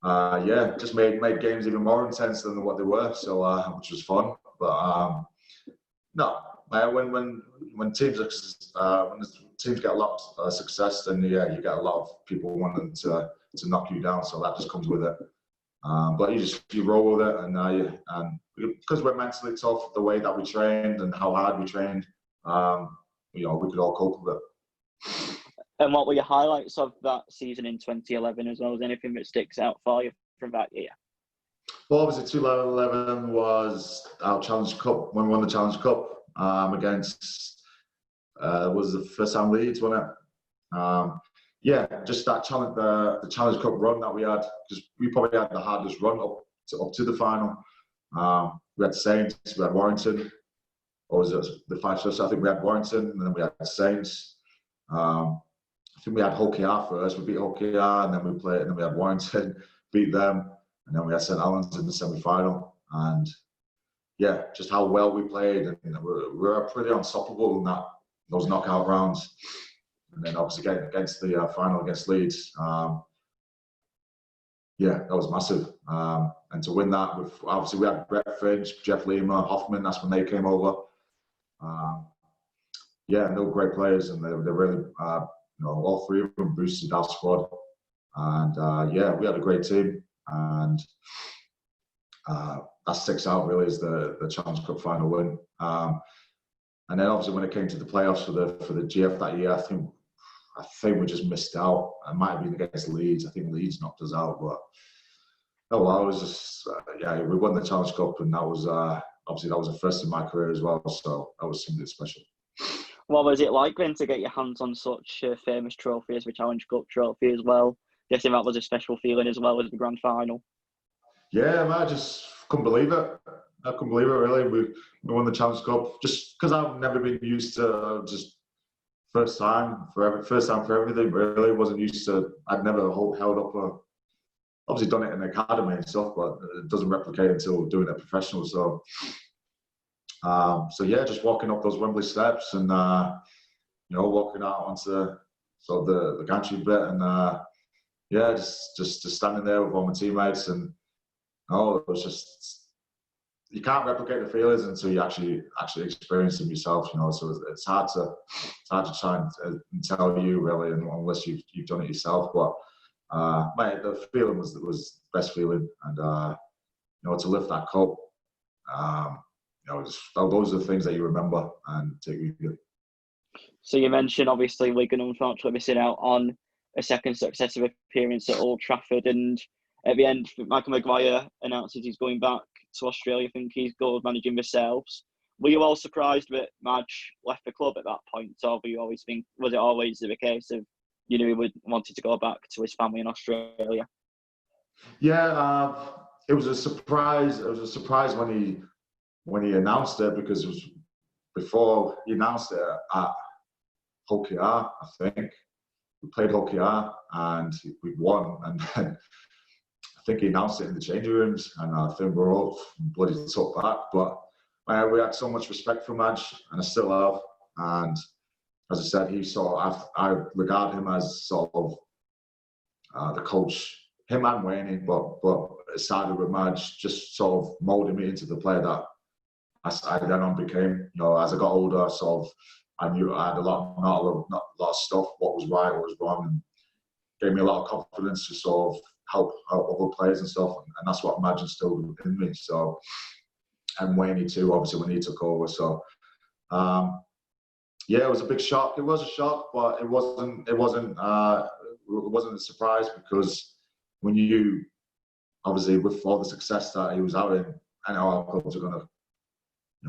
just made games even more intense than what they were. So which was fun. But no, when teams get a lot of success, then you get a lot of people wanting to knock you down. So that just comes with it. But you roll with it, and because we're mentally tough, the way that we trained and how hard we trained, we could all cope with it.
And what were your highlights of that season in 2011 as well? As anything that sticks out for you from that year?
Well, obviously 2011 was our Challenge Cup, when we won the Challenge Cup against was the first time Leeds, wasn't it? Just that challenge, the Challenge Cup run that we had, because we probably had the hardest run up to the final. We had Saints, we had Warrington, or was it the five first? I think we had Warrington, and then we had Saints. I think we had Hull KR first. We beat Hull KR, and then we played, and then we had Warrington, beat them, and then we had St Helens in the semi-final. And just how well we played, and we were pretty unstoppable in those knockout rounds. And then obviously getting against the final against Leeds, that was massive. And to win that, obviously we had Brett Finch, Jeff Lima, Hoffman. That's when they came over. And they were great players, and they really, all three of them boosted our squad. And we had a great team, and that sticks out really as the Challenge Cup final win. And then obviously when it came to the playoffs for the GF that year, I think we just missed out. It might have been against Leeds. I think Leeds knocked us out, but it was just we won the Challenge Cup, and that was obviously that was the first in my career as well. So that was something special.
What was it like then to get your hands on such a famous trophy as the Challenge Cup trophy as well? Guessing that was a special feeling as well as the grand final.
Yeah, man, I just couldn't believe it. I couldn't believe it, really. We won the Challenge Cup just because I've never been used to just first time for everything, really. Wasn't used to, I'd never held up obviously done it in the academy and stuff, but it doesn't replicate until doing it professional. So just walking up those Wembley steps and, walking out onto sort of the gantry bit and, just standing there with all my teammates and, it was just, you can't replicate the feelings until you actually experience them yourself, so it's hard to try and tell you really, unless you've done it yourself. But mate, the feeling was the best feeling, and to lift that cup, those are the things that you remember and take with you.
So you mentioned obviously Wigan unfortunately missing out on a second successive appearance at Old Trafford, and at the end, Michael Maguire announces he's going back to Australia. I think he's goal managing themselves. Were you all surprised that Madge left the club at that point, or was it always the case of he wanted to go back to his family in Australia?
Yeah, it was a surprise. It was a surprise when he announced it, because it was before he announced it at Hokiar, I think. We played Hokiar and we won, and then I think he announced it in the changing rooms, and I think we're all bloody took back. But we had so much respect for Madge, and I still have. And as I said, I regard him as sort of the coach, him and Wayne, but it started with Madge, just sort of moulding me into the player that I then on became. As I got older, sort of, I knew I had not a lot of stuff, what was right, what was wrong, and gave me a lot of confidence to sort of help other players and stuff, and that's what Madge instilled in me. So, and Wayne too, obviously, when he took over. So, it was a big shock. It was a shock, but it wasn't a surprise, because when you, obviously, with all the success that he was having, I know our clubs are going to,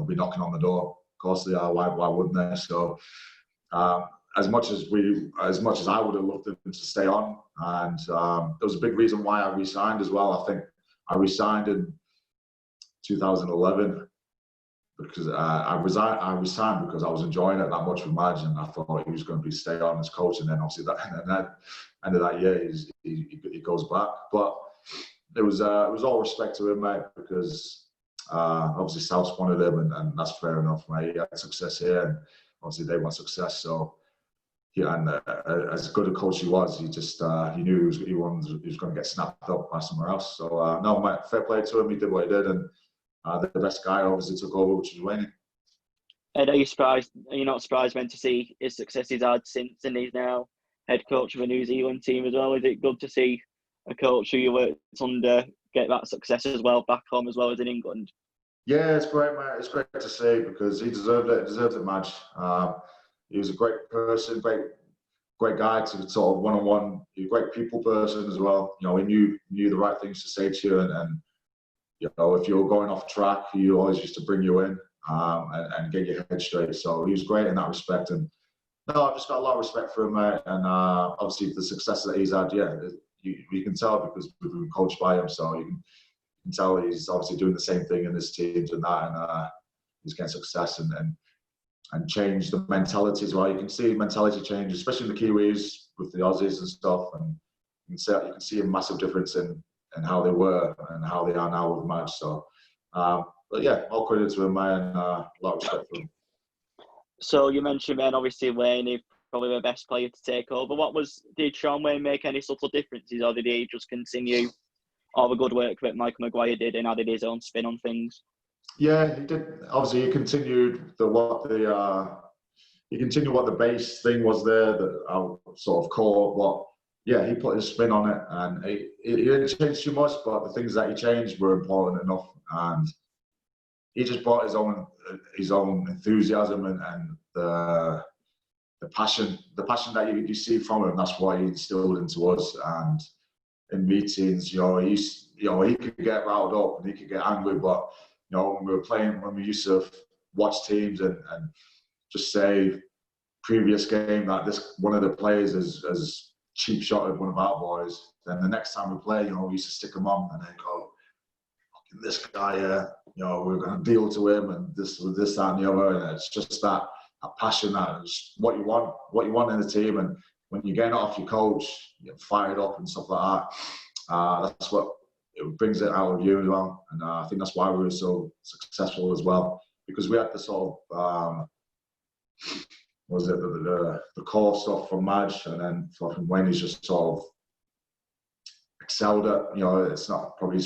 be knocking on the door. Of course they are. Why wouldn't they? So, as much as I would have loved him to stay on, and there was a big reason why I resigned as well. I think I resigned in 2011 because I resigned because I was enjoying it that much with Madge, and I thought he was going to stay on as coach, and then obviously end of that year he goes back. But it was all respect to him, mate, because obviously South wanted him, and that's fair enough, mate. He had success here, and obviously they want success. So and as good a coach he was, he just he knew he was going to get snapped up by somewhere else. So no, mate, fair play to him. He did what he did, and the best guy obviously took over, which was Wayne.
And are you not surprised then to see his success he's had since, and he's now head coach of a New Zealand team as well? Is it good to see a coach who you worked under get that success as well back home as well as in England?
Yeah, it's great, mate. It's great to see, because he deserved it. He deserved it, Madge. He was a great person, great guy to sort of one-on-one. He was a great people person as well. He knew the right things to say to you, and if you were going off track, he always used to bring you in and get your head straight. So he was great in that respect. And no, I've just got a lot of respect for him, mate. And obviously the success that he's had, you can tell, because we've been coached by him. So you can tell he's obviously doing the same thing in his teams and that, and he's getting success and change the mentality as well. You can see mentality change, especially in the Kiwis with the Aussies and stuff, and you can see a massive difference in how they were and how they are now with Madge. So, but yeah, all credit to him, man, and a lot of respect for him.
So you mentioned, man, obviously Wayne is probably the best player to take over. Did Sean Wayne make any subtle differences, or did he just continue all the good work that Michael Maguire did and added his own spin on things?
Yeah, he did. Obviously, he continued what the base thing was there that I sort of called. But yeah, he put his spin on it, and he didn't change too much. But the things that he changed were important enough, and he just brought his own enthusiasm and the passion that you see from him. That's what he instilled into us. And in meetings, he could get riled up and he could get angry, but when we used to watch teams and just say previous game that one of the players has cheap shotted one of our boys, then the next time we play, we used to stick him on and then go, this guy, we're going to deal to him and this, that, and the other. And it's just that passion, that is what you want in the team. And when you're getting it off your coach, you're fired up and stuff like that. That's what it brings it out of you as well. And I think that's why we were so successful as well, because we had the sort of the core stuff from Madge, and then from Wayne, he's just sort of excelled at. It's not probably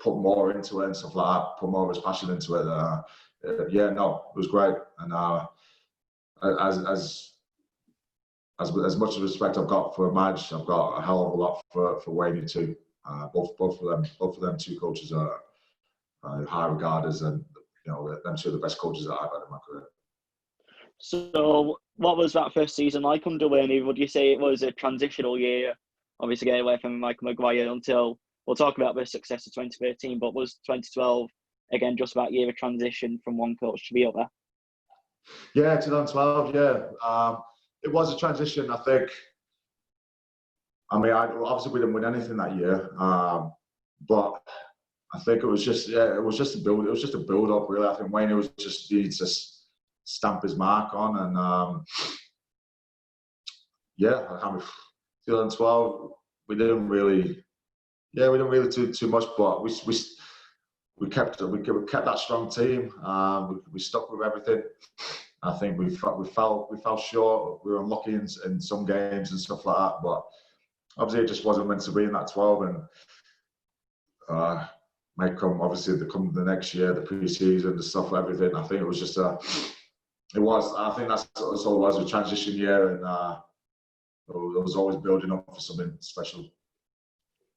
put more into it and stuff like that, put more of his passion into it. It was great. And as as much respect I've got for Madge, I've got a hell of a lot for Wayne too. Both of them two coaches are high regarders, and them two are the best coaches that I've had in my career.
So, what was that first season like under Wayne? Would you say it was a transitional year? Obviously, getting away from Michael Maguire until we'll talk about the success of 2013, but was 2012 again just about year of transition from one coach to the other?
Yeah, 2012. Yeah, it was a transition. I think. I mean, obviously we didn't win anything that year, but I think it was just a build. It was just a build up, really. I think Wayne was just needed to stamp his mark on, and 2012 we didn't really do too much, but we kept that strong team. We stuck with everything. I think we fell short. We were unlucky in some games and stuff like that, but obviously it just wasn't meant to be in that 12. And might come obviously the next year, the pre-season, the stuff, everything. I think it was just I think that's all it was, a transition year, and it was always building up for something special.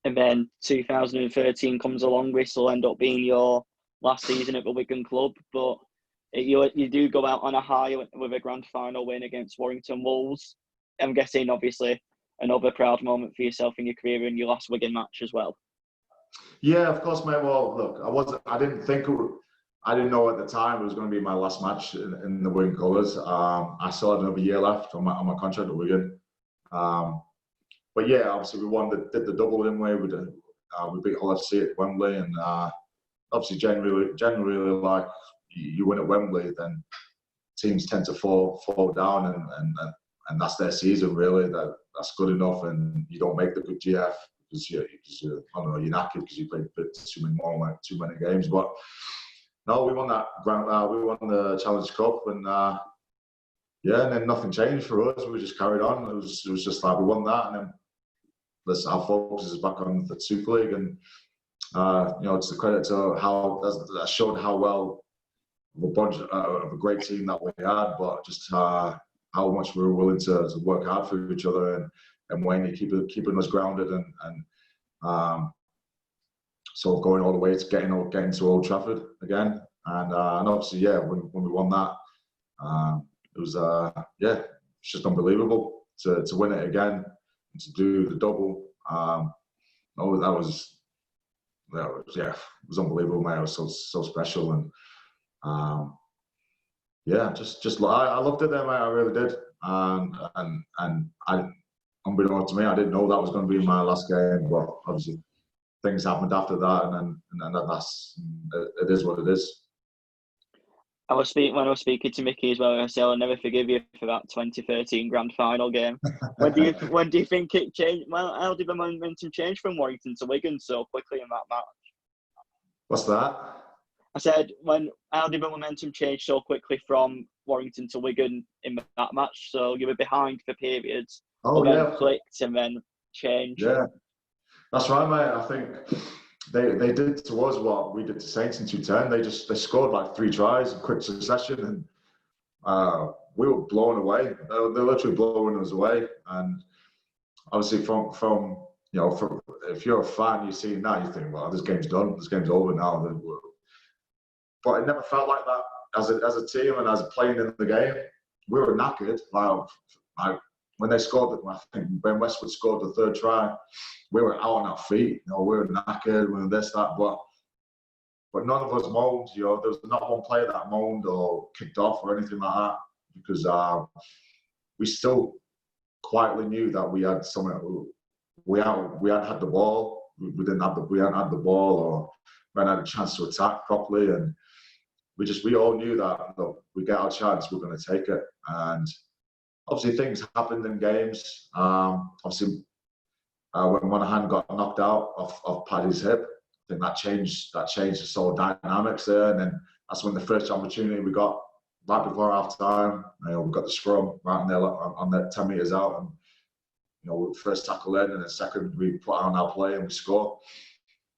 And then 2013 comes along. This will end up being your last season at the Wigan club, but you do go out on a high with a grand final win against Warrington Wolves. I'm guessing, obviously, another proud moment for yourself in your career in your last Wigan match as well.
Yeah, of course, mate. Well, look, I didn't know at the time it was going to be my last match in the Wigan colours. I still had another year left on my contract at Wigan. But yeah, obviously we did the double, didn't we? We beat Hull FC at Wembley, and obviously generally like you win at Wembley, then teams tend to fall down, and that's their season really. That's good enough, and you don't make the good GF because you're knackered because you played too many games. But no, we won that we won the Challenge Cup, and and then nothing changed for us. We just carried on. It was just like we won that, and then our focus is back on the Super League, and it's a credit to how that showed how well of a great team that we had, but just how much we were willing to work hard for each other, and Wayne keeping us grounded, and sort of going all the way to getting to Old Trafford again, and obviously when we won that, it was it's just unbelievable to win it again and to do the double. It was unbelievable, mate. It was so special, and I loved it there, mate. I really did, and unbeknownst to me, I didn't know that was going to be my last game, but obviously things happened after that, and it is what it is.
When I was speaking to Mickey as well, I said I'll never forgive you for that 2013 grand final game. When do you think it changed? Well, how did the momentum change from Warrington to Wigan so quickly in that match?
What's that?
I said, how did the momentum change so quickly from Warrington to Wigan in that match? So you were behind for periods, then clicked and then changed. Yeah,
that's right, mate. I think they did to us what we did to Saints in 2010. They scored like 3 tries in quick succession, and we were blown away. They were literally blowing us away. And obviously, from if you're a fan, you see that, you think, well, this game's done. This game's over now. But it never felt like that as a team and as playing in the game. We were knackered. Like when they scored, I think Ben Westwood scored the 3rd try. We were out on our feet. We were knackered. We were this, that, but none of us moaned. There was not one player that moaned or kicked off or anything like that, because we still quietly knew that we had something. We hadn't had the ball. We hadn't had the ball, or we hadn't had a chance to attack properly, and we all knew that, look, we get our chance, we're going to take it. And obviously things happened in games. Obviously, when Monahan got knocked out off Paddy's hip, I think that changed the sort of dynamics there. And then that's when the first opportunity we got right before half time. We got the scrum right on there on the 10 metres out, and first tackle in, and then second we put on our play and we score.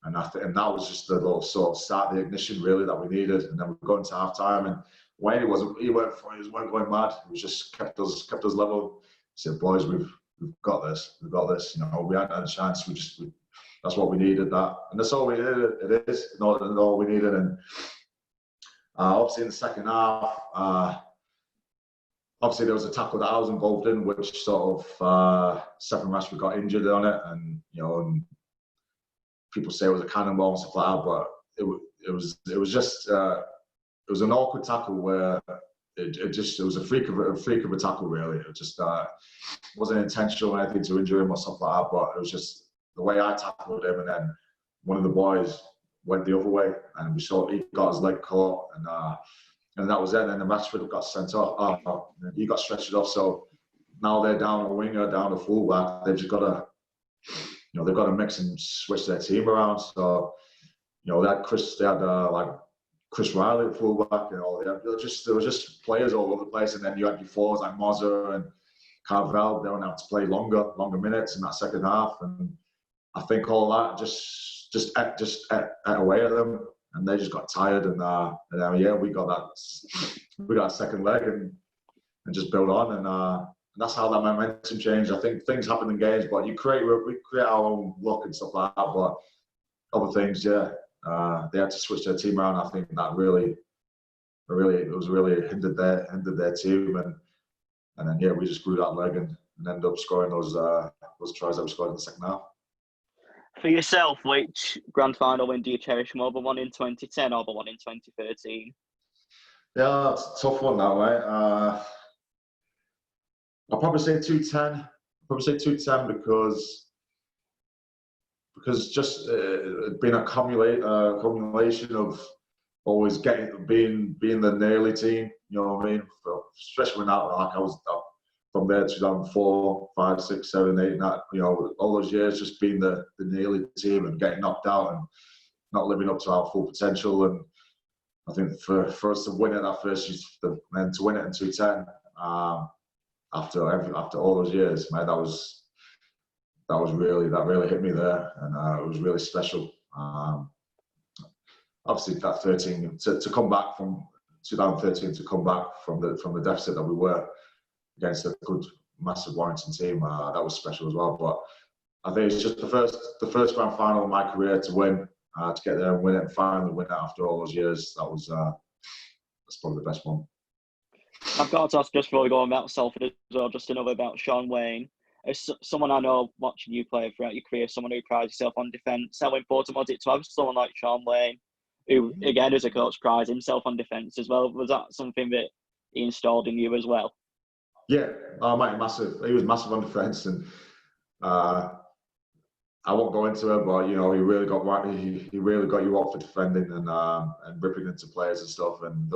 And that was just the little sort of start, the ignition really that we needed. And then we go into half time, and Wayne he weren't going mad. He was just kept us level, said, boys, we've got this. We've got this. You know, we hadn't had a chance. That's what we needed. And that's all we needed. It is all we needed. And obviously in the second half, obviously there was a tackle that I was involved in, which sort of Stephen Rashford got injured on it, and you know, and people say it was a cannonball and stuff like that, but it was just it was an awkward tackle where it was a freak of a tackle, really. It just wasn't intentional or anything to injure him or stuff like that, but it was just the way I tackled him, and then one of the boys went the other way, and we saw he got his leg caught, and that was it. And then the Rashford got sent off. He got stretched off. So now they're down a winger, down a fullback. They've just got to, you know, they've got to mix and switch their team around. So, you know, they had like Chris Riley at fullback, you know, there was just players all over the place, and then you had your forwards like Mozza and Carvel. They were now to play longer minutes in that second half, and I think all that just ate away at them, and they just got tired, and yeah, we got a second leg and just build on, and that's how that momentum changed. I think things happen in games, but we create our own luck and stuff like that, but other things, yeah. They had to switch their team around. I think that really hindered their team, and then yeah, we just grew that leg and ended up scoring those tries that we scored in the second half.
For yourself, which grand final win do you cherish more, the one in 2010 or the one in 2013?
Yeah, it's a tough one that way. I'll probably say 210. Because just being a accumulation of always being the nearly team, you know what I mean? Especially when I was from there 2004, 5, 6, 7, 8, that, you know, all those years just being the nearly team and getting knocked out and not living up to our full potential. And I think for us to win it that first year, and to win it in 210 after all those years, man, that really hit me there, and it was really special. Obviously, that 13 to come back from 2013 to come back from the deficit that we were against a good, massive Warrington team, that was special as well. But I think it's just the first grand final of my career to win, to get there and win it, and finally win it after all those years. That's probably the best one.
I've got to ask, just before we go on about Salford as well, just another about Shaun Wane. As someone I know watching you play throughout your career, someone who prides himself on defence, how important was it to have someone like Shaun Wane, who, again, as a coach, prides himself on defence as well? Was that something that he installed in you as well?
Yeah, mate, massive. He was massive on defence, and I won't go into it, but you know, he really got you up for defending and ripping into players and stuff, and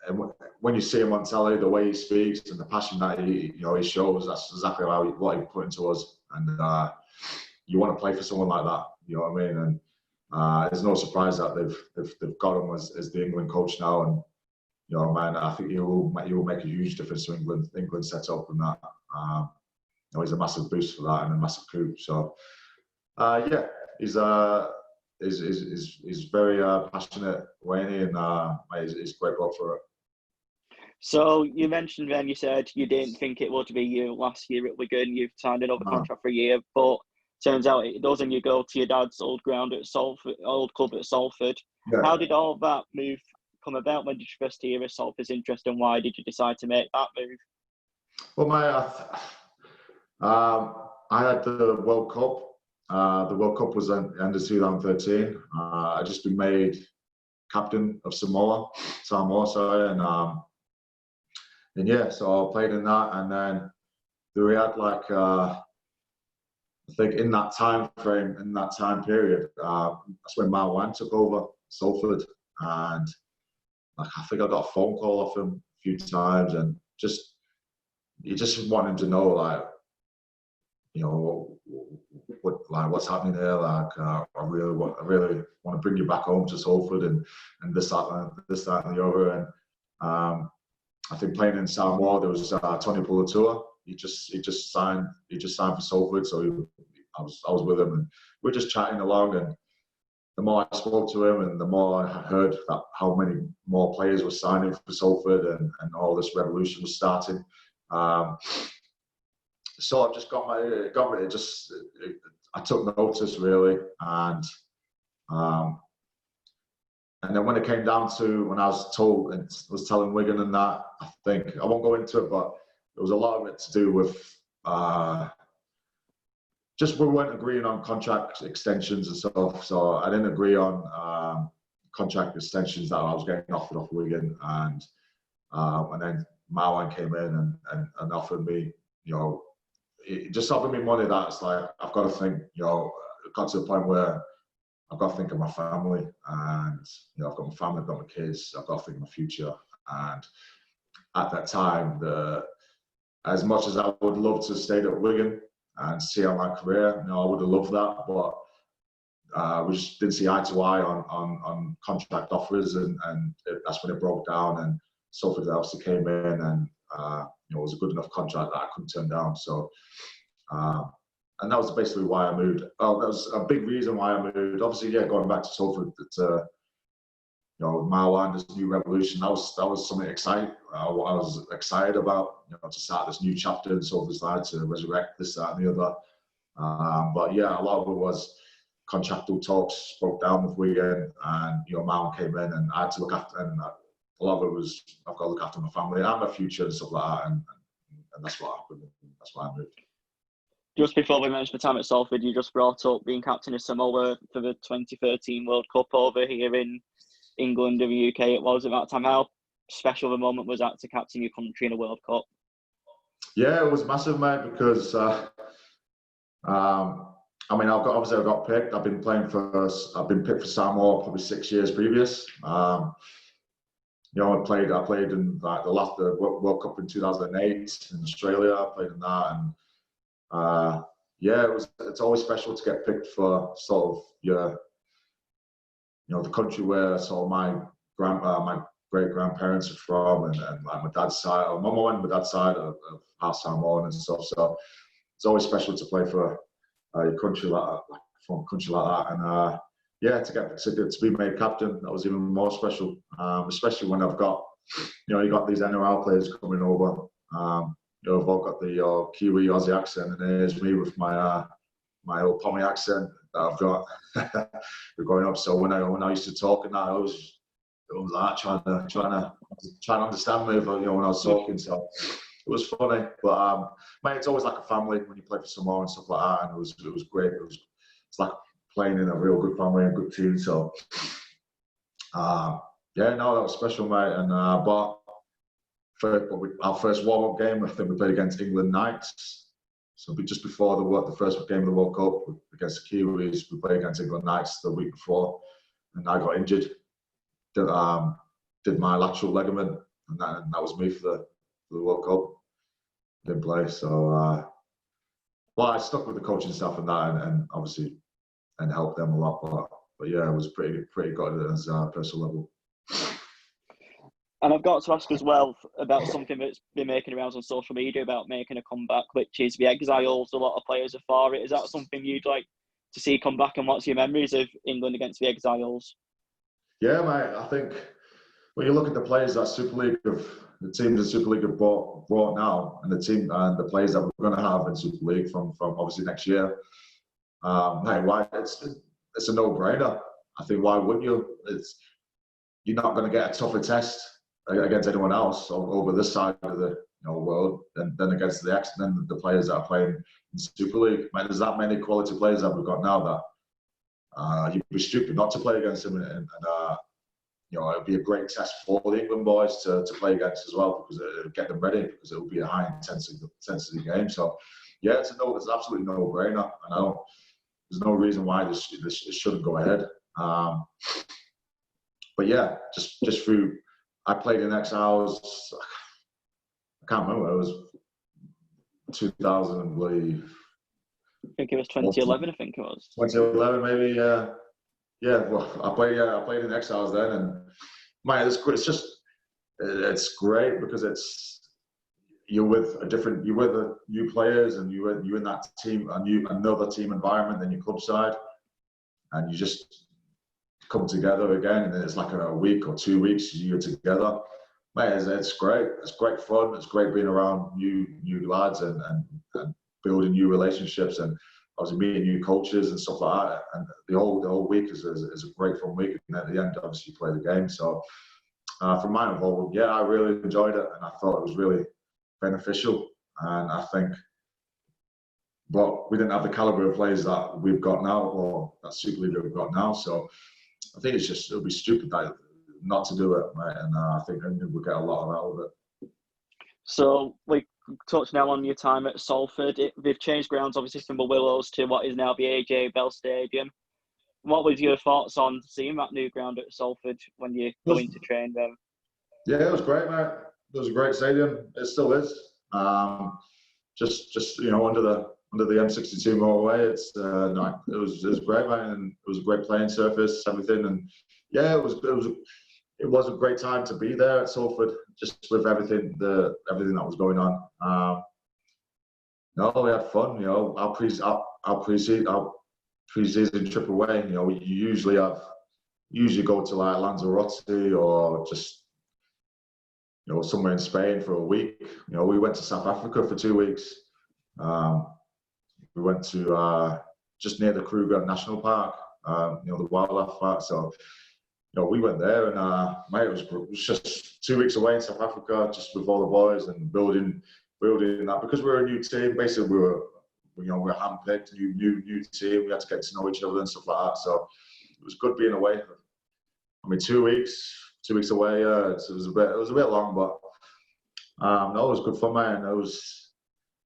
and when you see him on telly, the way he speaks and the passion that he shows, that's exactly what he put into us. And you want to play for someone like that, you know what I mean? And it's no surprise that they've got him as the England coach now. And you know, man, I think he will make a huge difference to England set up, and that. You know, he's a massive boost for that and a massive coup. So yeah, he's very passionate, Wayne, and he's great bloke for it.
So you mentioned then, you said you didn't think it would be you last year at Wigan. You've signed another contract for a year, but turns out it doesn't. You go to your dad's old ground at Salford, old club at Salford. Yeah. How did all that move come about? When did you first hear of Salford's interest, and why did you decide to make that move?
Well, I had the World Cup. The World Cup was at the end of 2013. I'd just been made captain of Samoa, and yeah, so I played in that, and then we had I think in that time period, that's when Mal Wan took over Salford, and I think I got a phone call off him a few times, and you just want him to know, you know, what's happening there. I really want to bring you back home to Salford, and this, that, and the other. And I think playing in Samoa, there was Tony Pulatua. He just signed for Salford, so I was with him, and we're just chatting along. And the more I spoke to him, and the more I heard that how many more players were signing for Salford, and all this revolution was starting. Um, so I just I took notice really, and then when it came down to when I was told and was telling Wigan and that, I think I won't go into it, but there was a lot of it to do with just we weren't agreeing on contract extensions and stuff. So I didn't agree on contract extensions that I was getting offered off Wigan, and then Marwan came in and offered me, just offered me money that's like I've got to think, it got to the point where I've got to think of my family, and I've got my family, I've got my kids, I've got to think of my future. And at that time, as much as I would love to stay at Wigan and see out my career, I would have loved that, but we just didn't see eye to eye on contract offers, and that's when it broke down. And Salford obviously came in, and it was a good enough contract that I couldn't turn down. So. And that was basically why I moved. Oh, that was a big reason why I moved. Obviously, going back to Salford, Marwan, this new revolution, that was something exciting. I was excited about, to start this new chapter in Salford's life, to resurrect this, that, and the other. But yeah, a lot of it was contractual talks broke down with Wigan, and Marwan came in, and I had to look after. And a lot of it was I've got to look after my family and my future and stuff like that, and that's what happened. That's why I moved.
Just before we mention the time at Salford, you just brought up being captain of Samoa for the 2013 World Cup over here in England and the UK. It was at that time. How special of a moment was that to captain your country in a World Cup?
Yeah, it was massive, mate, because I got picked. I've been picked for Samoa probably 6 years previous. I played in like the World Cup in 2008 in Australia. I played in that, and it's always special to get picked for sort of the country where sort of my great grandparents are from, and like my dad's side, or my mum and my dad's side of half Samoan and stuff. So it's always special to play for your country like that, from a country like that, and to be made captain, that was even more special, especially when I've got you got these NRL players coming over. I've all got the Kiwi Aussie accent, and there's me with my old Pommy accent that I've got growing up. So when I used to talk and that, I was like trying to understand me, when I was talking. So it was funny, but mate, it's always like a family when you play for Samoa and stuff like that, and it was great. It's like playing in a real good family and good team. So that was special, mate. And but. Our first warm-up game, I think we played against England Knights. So just before the first game of the World Cup against the Kiwis, we played against England Knights the week before, and I got injured. Did my lateral ligament, and that was me for the World Cup. Didn't play, so I stuck with the coaching staff and that, and obviously and helped them a lot. But yeah, it was pretty good as a personal level.
And I've got to ask as well about something that's been making rounds on social media about making a comeback, which is the Exiles. A lot of players are for it. Is that something you'd like to see come back, and what's your memories of England against the Exiles?
Yeah, mate, I think when you look at the players that the team that Super League have brought now, and the team and the players that we're going to have in Super League from obviously next year, why it's a no-brainer. I think why wouldn't you? You're not going to get a tougher test against anyone else over this side of the world than against the players that are playing in Super League. Man, there's that many quality players that we've got now that you'd be stupid not to play against them, and it'd be a great test for the England boys to play against as well, because it'll get them ready, because it'll be a high intensity game. So yeah, it's absolutely no brainer, and there's no reason why this shouldn't go ahead. But yeah, just through. I played in Exiles. I can't remember. It was 2000, I believe.
I think it was 2011. I think it was
2011, maybe. Yeah. Well, I played in Exiles then, and man, it's great because you're with new players, and you're in that team, another team environment than your club side, and you just come together again, and then it's like a week or 2 weeks you're together, Mate, it's great. It's great fun. It's great being around new lads and building new relationships and obviously meeting new coaches and stuff like that. And the whole week is a great fun week. And at the end, obviously, you play the game. So from my involvement, yeah, I really enjoyed it, and I thought it was really beneficial. And I think, but we didn't have the caliber of players that we've got now, or that Super League that we've got now. So I think it'll be stupid not to do it, mate. And I think we'll get a lot out of it.
So we touched now on your time at Salford. They've changed grounds, obviously, from the Willows to what is now the AJ Bell Stadium. What was your thoughts on seeing that new ground at Salford when you go in to train them?
Yeah, it was great, mate. It was a great stadium. It still is. Just under the M62 motorway, it was great, mate, and it was a great playing surface, everything, and yeah, it was a great time to be there at Salford, just with everything that was going on. No, we had fun. Our pre-season trip away. We usually go to like Lanzarote or just somewhere in Spain for a week. We went to South Africa for 2 weeks. We went to just near the Kruger National Park, the wildlife park. So, we went there, and mate, it was just 2 weeks away in South Africa, just with all the boys and building that, because we're a new team. Basically, we're handpicked, new team. We had to get to know each other and stuff like that. So it was good being away. I mean, 2 weeks away. It was a bit long, but no, it was good fun, man. It was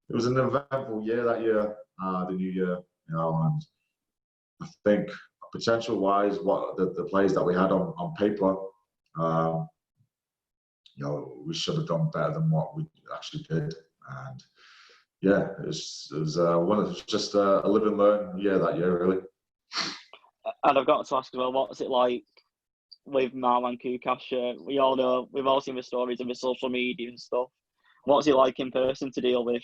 an eventful year that year, the new year, and I think potential-wise, what the players that we had on paper, we should have done better than what we actually did. And yeah, it was just a live and learn year that year, really.
And I've got to ask as well, what's it like with Marwan Kukasha? We've all seen the stories of his social media and stuff. What's he like in person to deal with?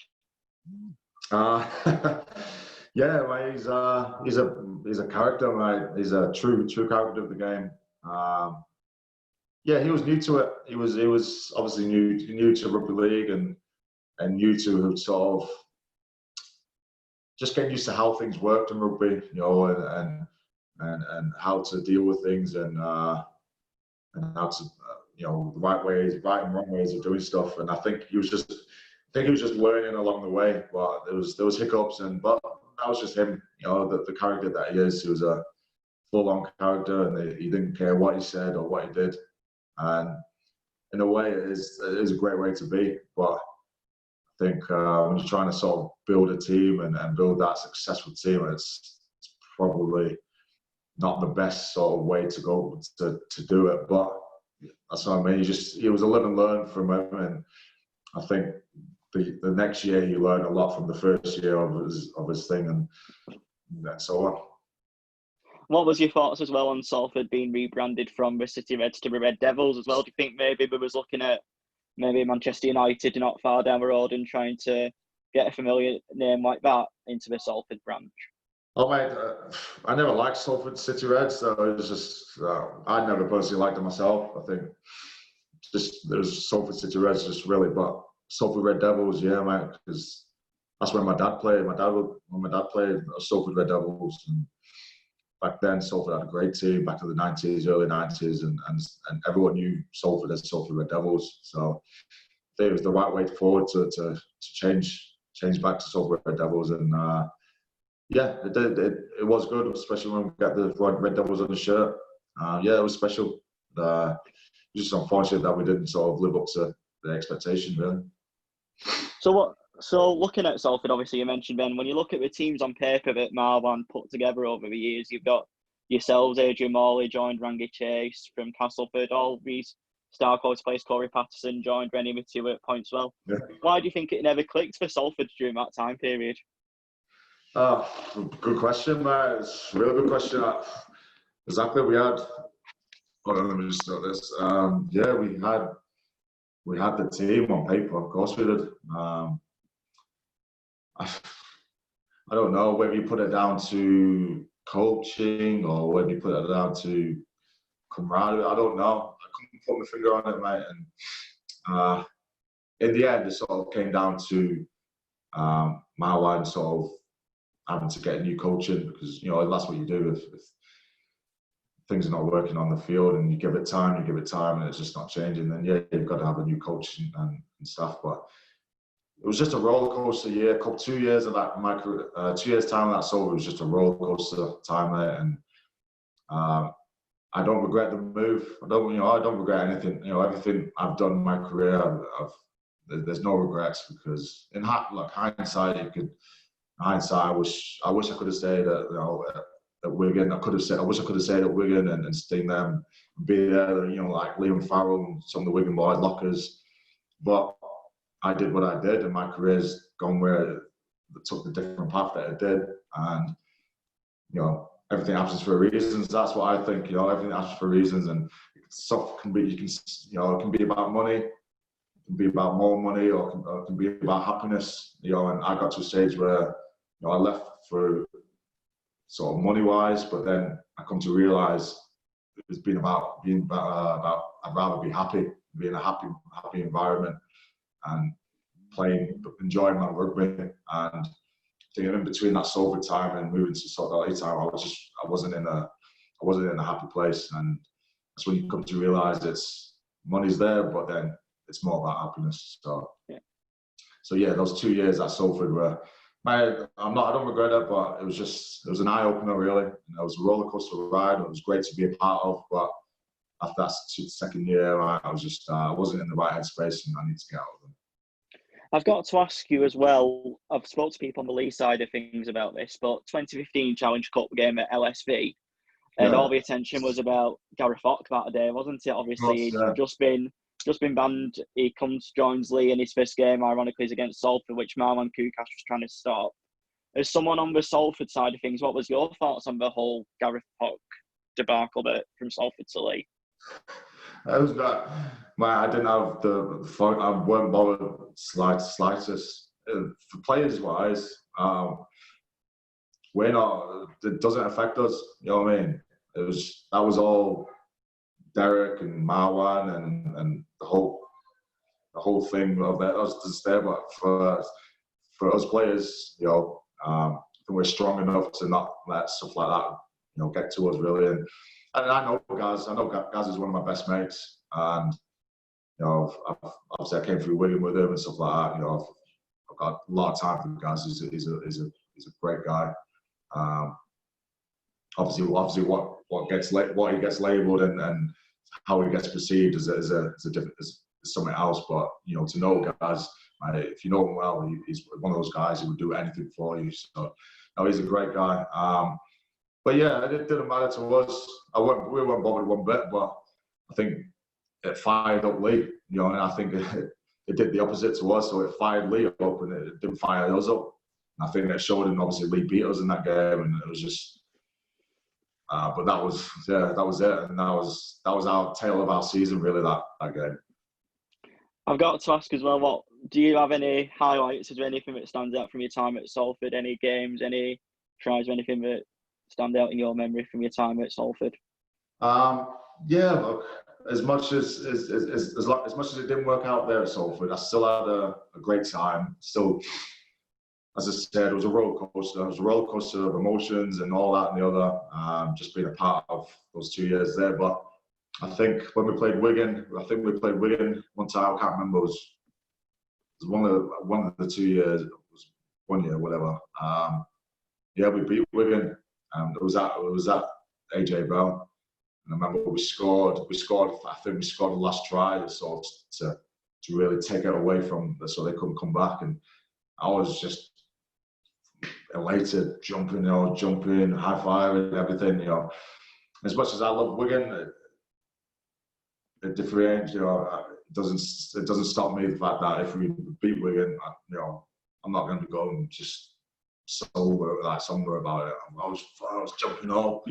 Yeah, well, he's a character, mate. He's a true character of the game. Yeah, he was new to it. He was obviously new to rugby league and new to sort of just getting used to how things worked in rugby, and how to deal with things and how to the right and wrong ways of doing stuff. And I think he was just learning along the way. But there was hiccups, but that was just him. The character that he is. He was a full-on character, and he didn't care what he said or what he did. And in a way, it is a great way to be. But I think when you're trying to sort of build a team and build that successful team, it's probably not the best sort of way to go to do it. But that's what I mean. It was a live and learn from him, and I think the next year he learned a lot from the first year of his thing, and so on.
What was your thoughts as well on Salford being rebranded from the City Reds to the Red Devils as well? Do you think maybe we was looking at maybe Manchester United not far down the road and trying to get a familiar name like that into the Salford branch?
Oh, mate, I never liked Salford City Reds, so it was just I never personally liked them myself. I think there's Salford City Reds just really, but Salford Red Devils, yeah, mate, because that's when my dad played. When my dad played Salford Red Devils, and back then Salford had a great team back in the 90s, early 90s, and everyone knew Salford as Salford Red Devils. So I think it was the right way forward to change back to Salford Red Devils, and yeah, it was good, especially when we got the Red Devils on the shirt. Yeah, it was special. Just unfortunate that we didn't sort of live up to the expectation, really.
So looking at Salford, obviously you mentioned, Ben, when you look at the teams on paper that Marwan put together over the years, you've got yourselves, Adrian Morley joined Rangi Chase from Castleford, all these star coach players, Corey Patterson joined Rennie Matthew at points. Well, yeah. Why do you think it never clicked for Salford during that time period?
Good question, mate. It's a really good question. Exactly, we had. Hold on, let me just start this. Yeah, we had the team on paper. Of course, we did. I don't know whether you put it down to coaching or whether you put it down to camaraderie. I don't know. I couldn't put my finger on it, mate. And in the end, it sort of came down to Marwan sort of having to get a new coach in, because that's what you do if things are not working on the field, and you give it time, and it's just not changing. Then you've got to have a new coach and stuff. But it was just a roller coaster year. 2 years of that, my career, 2 years time that Salford was just a roller coaster time there, and I don't regret the move. I don't regret anything. Everything I've done in my career, there's no regrets, because in hindsight, I wish I could have stayed at Wigan. I wish I could have stayed at Wigan and sting them, and be there. Like Liam Farrell and some of the Wigan boys lockers. But I did what I did, and my career's gone where it took the different path that it did. And everything happens for reasons. That's what I think. Everything happens for reasons, and stuff can be. It can be about money, it can be about more money, or it can be about happiness. And I got to a stage where I left for sort of money-wise, but then I come to realise it's been about I'd rather be happy, be in a happy environment, and enjoying my rugby. And in between that Salford time and moving to sort of LA time, I wasn't in a happy place. And that's when you come to realise money's there, but then it's more about happiness. So those 2 years at Salford were. I don't regret it, but it was an eye opener, really. It was a roller coaster ride. It was great to be a part of, but after that second year, I wasn't in the right headspace, and I need to get out of them.
I've got to ask you as well, I've spoken to people on the Leigh side of things about this, but 2015 Challenge Cup game at LSV, and all the attention was about Gareth Fock that day, wasn't it? Obviously, he'd just been banned. He joins Leigh in his first game, ironically, is against Salford, which Marwan Kukash was trying to stop. As someone on the Salford side of things, what was your thoughts on the whole Gareth Fock debacle from Salford to Leigh?
I didn't have I weren't bothered slightest. For players wise, it doesn't affect us. You know what I mean? That was all Derek and Marwan and the whole thing of that. Us just there, but for us players, I think we're strong enough to not let stuff like that, get to us really. And I know Gaz. Gaz is one of my best mates, and obviously I came through Wigan with him and stuff like that. I've got a lot of time for Gaz. He's a great guy. Obviously, what he gets labelled and how he gets perceived is something else. But to know Gaz, if you know him well, he's one of those guys who would do anything for you. So he's a great guy. But yeah, it didn't matter to us. We weren't bothered one bit, but I think it fired up Leigh, and I think it did the opposite to us. So it fired Leigh up, and it didn't fire us up. And I think that showed, and obviously Leigh beat us in that game, and it was just. But that was it, and that was our tale of our season, really. That game.
I've got to ask as well. Do you have any highlights? Is there anything that stands out from your time at Salford? Any games, any tries, or anything that stand out in your memory from your time at Salford?
Yeah, look, as much as it didn't work out there at Salford, I still had a great time. Still, as I said, it was a roller coaster. It was a roller coaster of emotions and all that and the other. Just being a part of those 2 years there. But I think when we played Wigan, one time. I can't remember. It was one of the 2 years. It was 1 year, whatever. We beat Wigan. It was at AJ Brown, and I remember we scored. I think we scored the last try, so to really take it away from, so they couldn't come back. And I was just elated, jumping, high fiving, everything. As much as I love Wigan, it differentiates. It doesn't stop me the fact that if we beat Wigan, I'm not going to go and just somewhere about it. I was jumping up.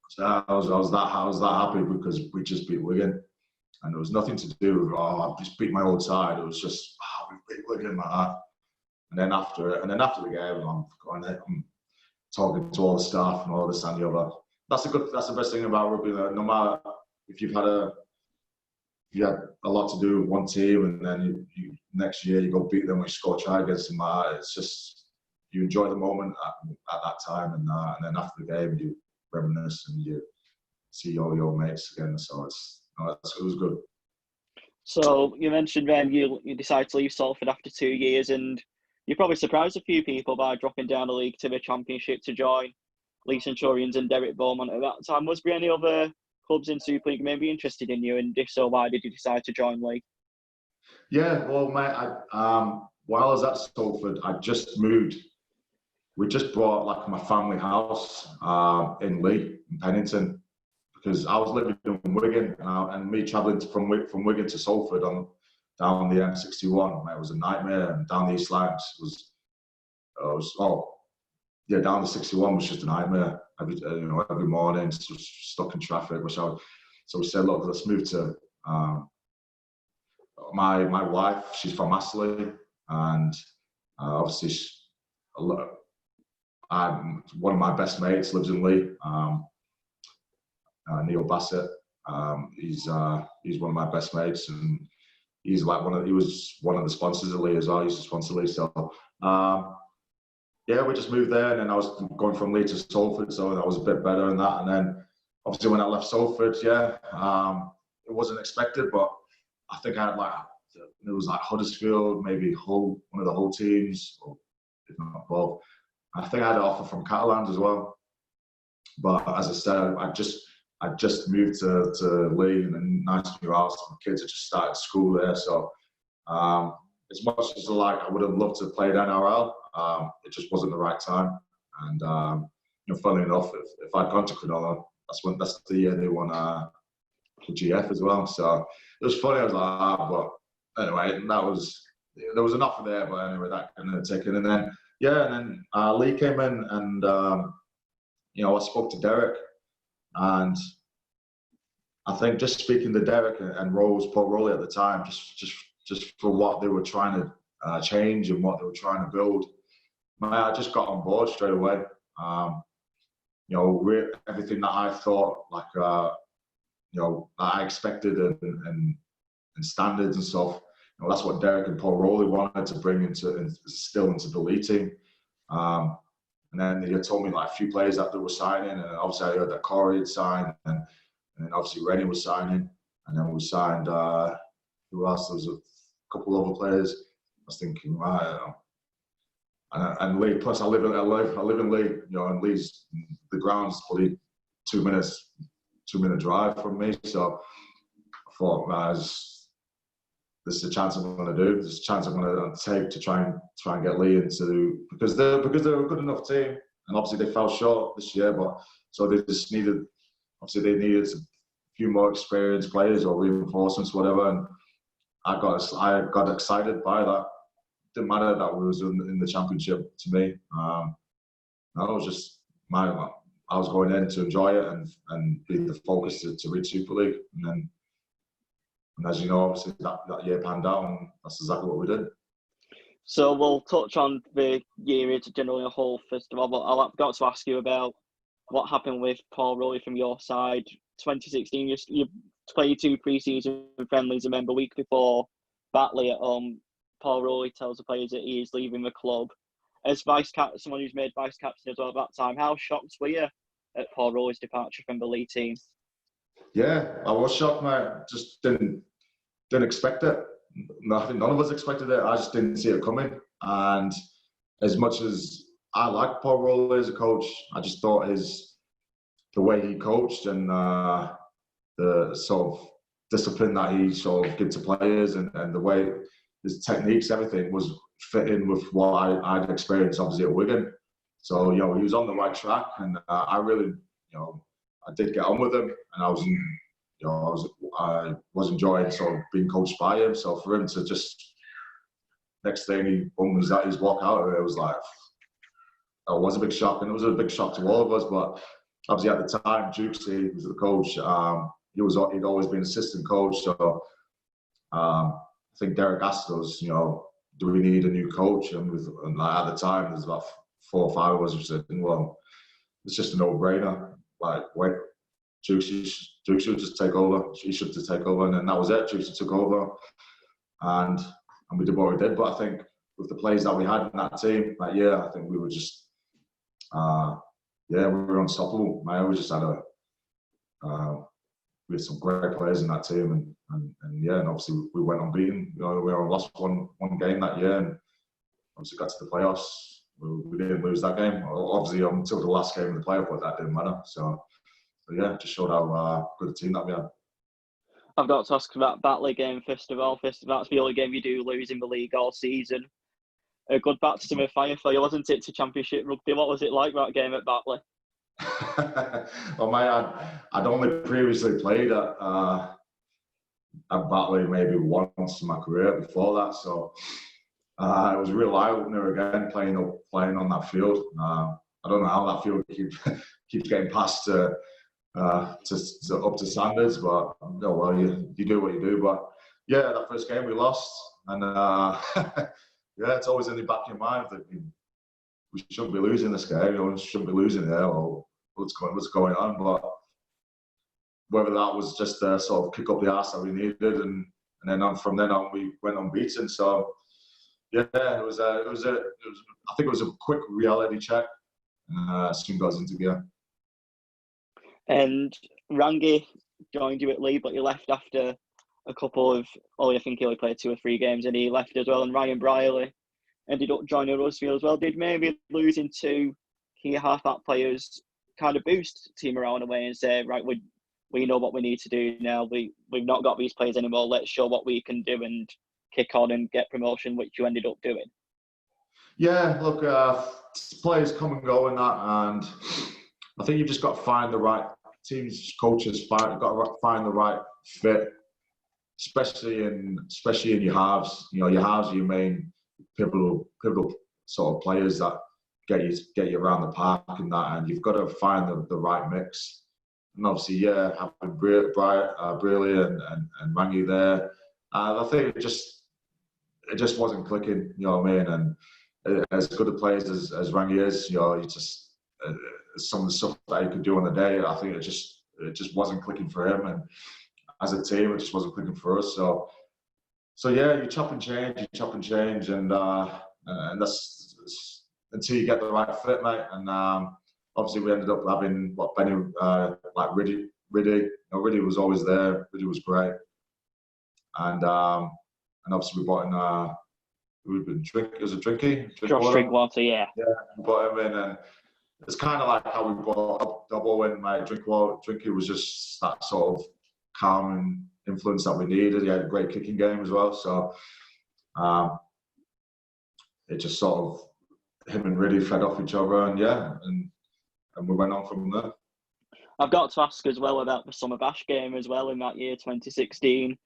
So I was that happy because we just beat Wigan, and there was nothing to do with I've just beat my old side. It was just we beat Wigan like that. And then after the game, I'm talking to all the staff and all this and the other. That's the best thing about rugby. That no matter if you've had you had a lot to do with one team, and then you next year you go beat them, you score a try against them. It's just you enjoy the moment at that time, and then after the game you reminisce and you see all your mates again. So it was good.
So you mentioned then you decided to leave Salford after 2 years, and you probably surprised a few people by dropping down the league to the Championship to join Leigh Centurions and Derek Beaumont at that time. Was there any other clubs in Super League maybe interested in you, and if so, why did you decide to join Leigh?
Yeah, well, mate, while I was at Salford, I just moved. We just bought like my family house in Leigh, in Pennington, because I was living in Wigan, and me travelling from Wigan to Salford down the M61, mate, it was a nightmare, and down the East Lancs down the 61 was just a nightmare. Every morning, just stuck in traffic. So we said, look, let's move to my wife. She's from Astley, and obviously one of my best mates lives in Leigh. Neil Bassett. He's one of my best mates, and he was one of the sponsors of Leigh as well. He used to sponsor Leigh, so. Yeah, we just moved there, and then I was going from Leigh to Salford, so that was a bit better than that. And then, obviously, when I left Salford, it wasn't expected, but I think I had it was like Huddersfield, maybe Hull, one of the Hull teams, or if not both. I think I had an offer from Catalans as well. But as I said, I just moved to Leigh, and then nice new house. My kids had just started school there, so as much as I would have loved to play at NRL. It just wasn't the right time, and funnily enough, if I'd gone to Cronulla, that's the year they won the GF as well. So it was funny. I was like, but anyway, there was an offer there, but anyway, that couldn't take it. And then Leigh came in, and I spoke to Derek, and I think just speaking to Derek and Paul Rowley at the time, just for what they were trying to change and what they were trying to build. I just got on board straight away. Everything that I thought, that I expected and standards and stuff. That's what Derek and Paul Rowley wanted to bring into the Leigh team. And then they told me a few players that they were signing, and obviously I heard that Corey had signed, and then obviously Rennie was signing, and then we signed. Who else? There was a couple of other players. I was thinking, right. And Leigh, plus I live in Leigh, and Leigh's, the ground's probably 2 minute drive from me. So I thought, this is a chance I'm going to do. This is a chance I'm going to take to try and get Leigh into, because they're a good enough team, and obviously they fell short this year, but so they just needed a few more experienced players or reinforcements, whatever, and I got excited by that. Didn't matter that we was in the Championship to me. I was going in to enjoy it and be the focus to reach Super League. And as you know, obviously that year panned out, and that's exactly what we did.
So we'll touch on the year generally a whole first of all, but I've got to ask you about what happened with Paul Rowley from your side. 2016, you played 2 pre-season friendlies. I remember a week before Batley at home, Paul Rowley tells the players that he is leaving the club. As someone who's made vice captain as well at that time, how shocked were you at Paul Rowley's departure from the Leigh team?
Yeah, I was shocked, mate. Just didn't expect it. I think none of us expected it. I just didn't see it coming. And as much as I like Paul Rowley as a coach, I just thought the way he coached and the sort of discipline that he sort of gave to players and the way his techniques, everything was fitting with what I'd experienced obviously at Wigan. So, he was on the right track, and I really, I did get on with him, and I was enjoying sort of being coached by him. So for him to just, next thing he was at his walk out, it was like, it was a big shock, and it was a big shock to all of us. But obviously at the time, Dukesy was the coach. He'd always been assistant coach. So I think Derek asked us, do we need a new coach? And at the time, there's about 4 or 5 of us who said, well, it's just a no-brainer. Dukesy Duke should just take over. He should just take over, and then that was it. Duke took over, and we did what we did. But I think with the players that we had in that team that year, I think we were just, we were unstoppable. We just had we had some great players in that team, and obviously we went unbeaten. We only lost one game that year, and obviously got to the playoffs. We didn't lose that game. Obviously until the last game of the playoff, but that didn't matter. So it just showed how good a team that we had.
I've got to ask about Batley game first of all. That's the only game you do lose in the league all season. A good baptism of fire for you, wasn't it, to Championship rugby? What was it like, that game at Batley?
Well, mate, I'd only previously played at Batley maybe once in my career before that, so it was a real eye-opener again, playing on that field. I don't know how that field keeps getting passed up to standards, but you do what you do. But yeah, that first game we lost, and it's always in the back of your mind that we shouldn't be losing this game. We shouldn't be losing there, or what's going on. But whether that was just a sort of kick up the arse that we needed, and then from then on we went unbeaten. So yeah, it was. I think it was a quick reality check, and soon got into gear.
And Rangi joined you at Leigh, but he left after a couple of, I think he only played 2 or 3 games, and he left as well. And Ryan Brierley ended up joining Rusfield as well. Did maybe losing 2 key half-back players kind of boost the team around away and say, right, we know what we need to do now. We've not got these players anymore. Let's show what we can do and kick on and get promotion, which you ended up doing?
Yeah, look, players come and go in that, and I think you've just got to find the right teams, coaches. You've got to find the right fit, especially in your halves. Your halves are your main pivotal sort of players that get you around the park and that, and you've got to find the right mix. And obviously, having Brearley and Rangi there, I think it just wasn't clicking. You know what I mean? And as good a players as Rangi is, you just some of the stuff that he could do on the day, I think it just wasn't clicking for him, and as a team, it just wasn't clicking for us. So yeah, you chop and change, and that's until you get the right fit, mate. And obviously, we ended up having Benny, like Riddy. Riddy was always there. Riddy was great, and obviously we brought in. We've been Drinkwater.
Drinkwater, yeah.
Yeah, we brought him in, and it's kind of like how we brought up Dobbo in. Like Drinky was just that sort of calming influence that we needed. He had a great kicking game as well, so it just sort of him and Riddy fed off each other, and we went on from there.
I've got to ask as well about the Summer Bash game as well in that year, 2016.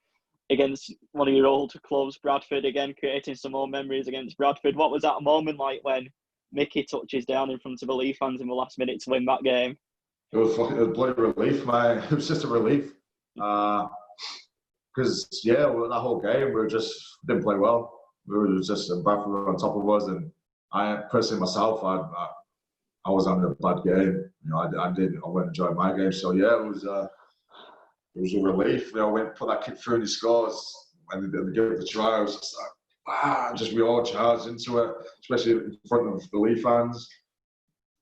Against one of your old clubs, Bradford, again, creating some more memories against Bradford. What was that moment like when Mickey touches down in front of the Leigh fans in the last minute to win that game?
It was bloody relief, man. It was just a relief. Because, that whole game, we didn't play well. We were just, Bradford were on top of us. And I, personally, myself, I was having a bad game. I went enjoy my game. So, it was a relief. Went put that kick through and he scores. And they gave it the try. I was just like, we all charged into it, especially in front of the Leigh fans.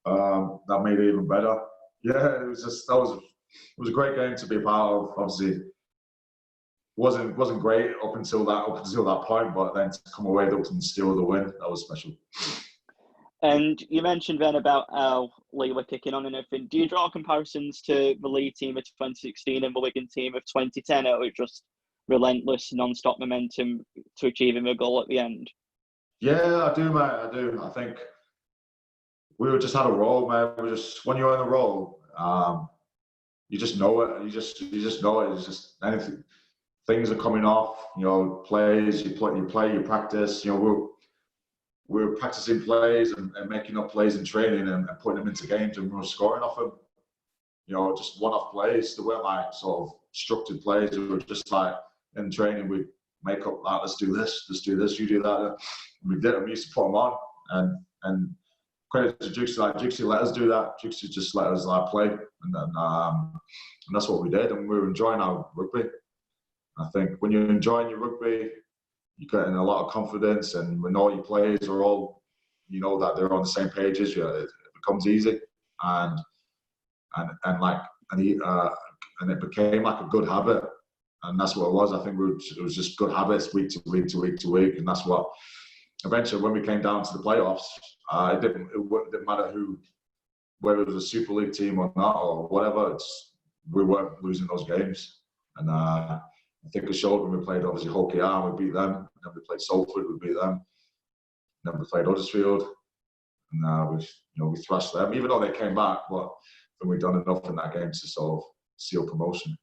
That made it even better. Yeah, it was a great game to be a part of. Obviously, wasn't great up until that point, but then to come away and steal the win, that was special.
And you mentioned then about how Leigh were kicking on and everything. Do you draw comparisons to the Leigh team of 2016 and the Wigan team of 2010, or was just relentless, non-stop momentum to achieving a goal at the end?
Yeah, I do, mate. I do. I think we just had a roll, man. When you're on a roll, you just know it. You just know it. It's just anything. Things are coming off. Plays. You play. You practice. We're practicing plays and making up plays in training and putting them into games, and we were scoring off them. Just one-off plays. They weren't like sort of structured plays. They were just like in training, we'd make up let's do this, you do that. And we did it. We used to put them on, and credit to Juicy. Like Juicy let us do that. Juicy just let us play, and that's what we did, and we were enjoying our rugby. I think when you're enjoying your rugby, you're getting a lot of confidence, and when all your players are all, you know, that they're on the same page as you, it becomes easy, and it became like a good habit, and that's what it was. I think it was just good habits, week to week to week to week, and that's what eventually, when we came down to the playoffs, it didn't matter whether it was a Super League team or not or whatever. We weren't losing those games, and I think it showed when we played obviously Hull KR, we beat them. Then we played Salford, we beat them. Then we played Huddersfield, and we thrashed them. Even though they came back, but then we'd done enough in that game to sort of seal promotion.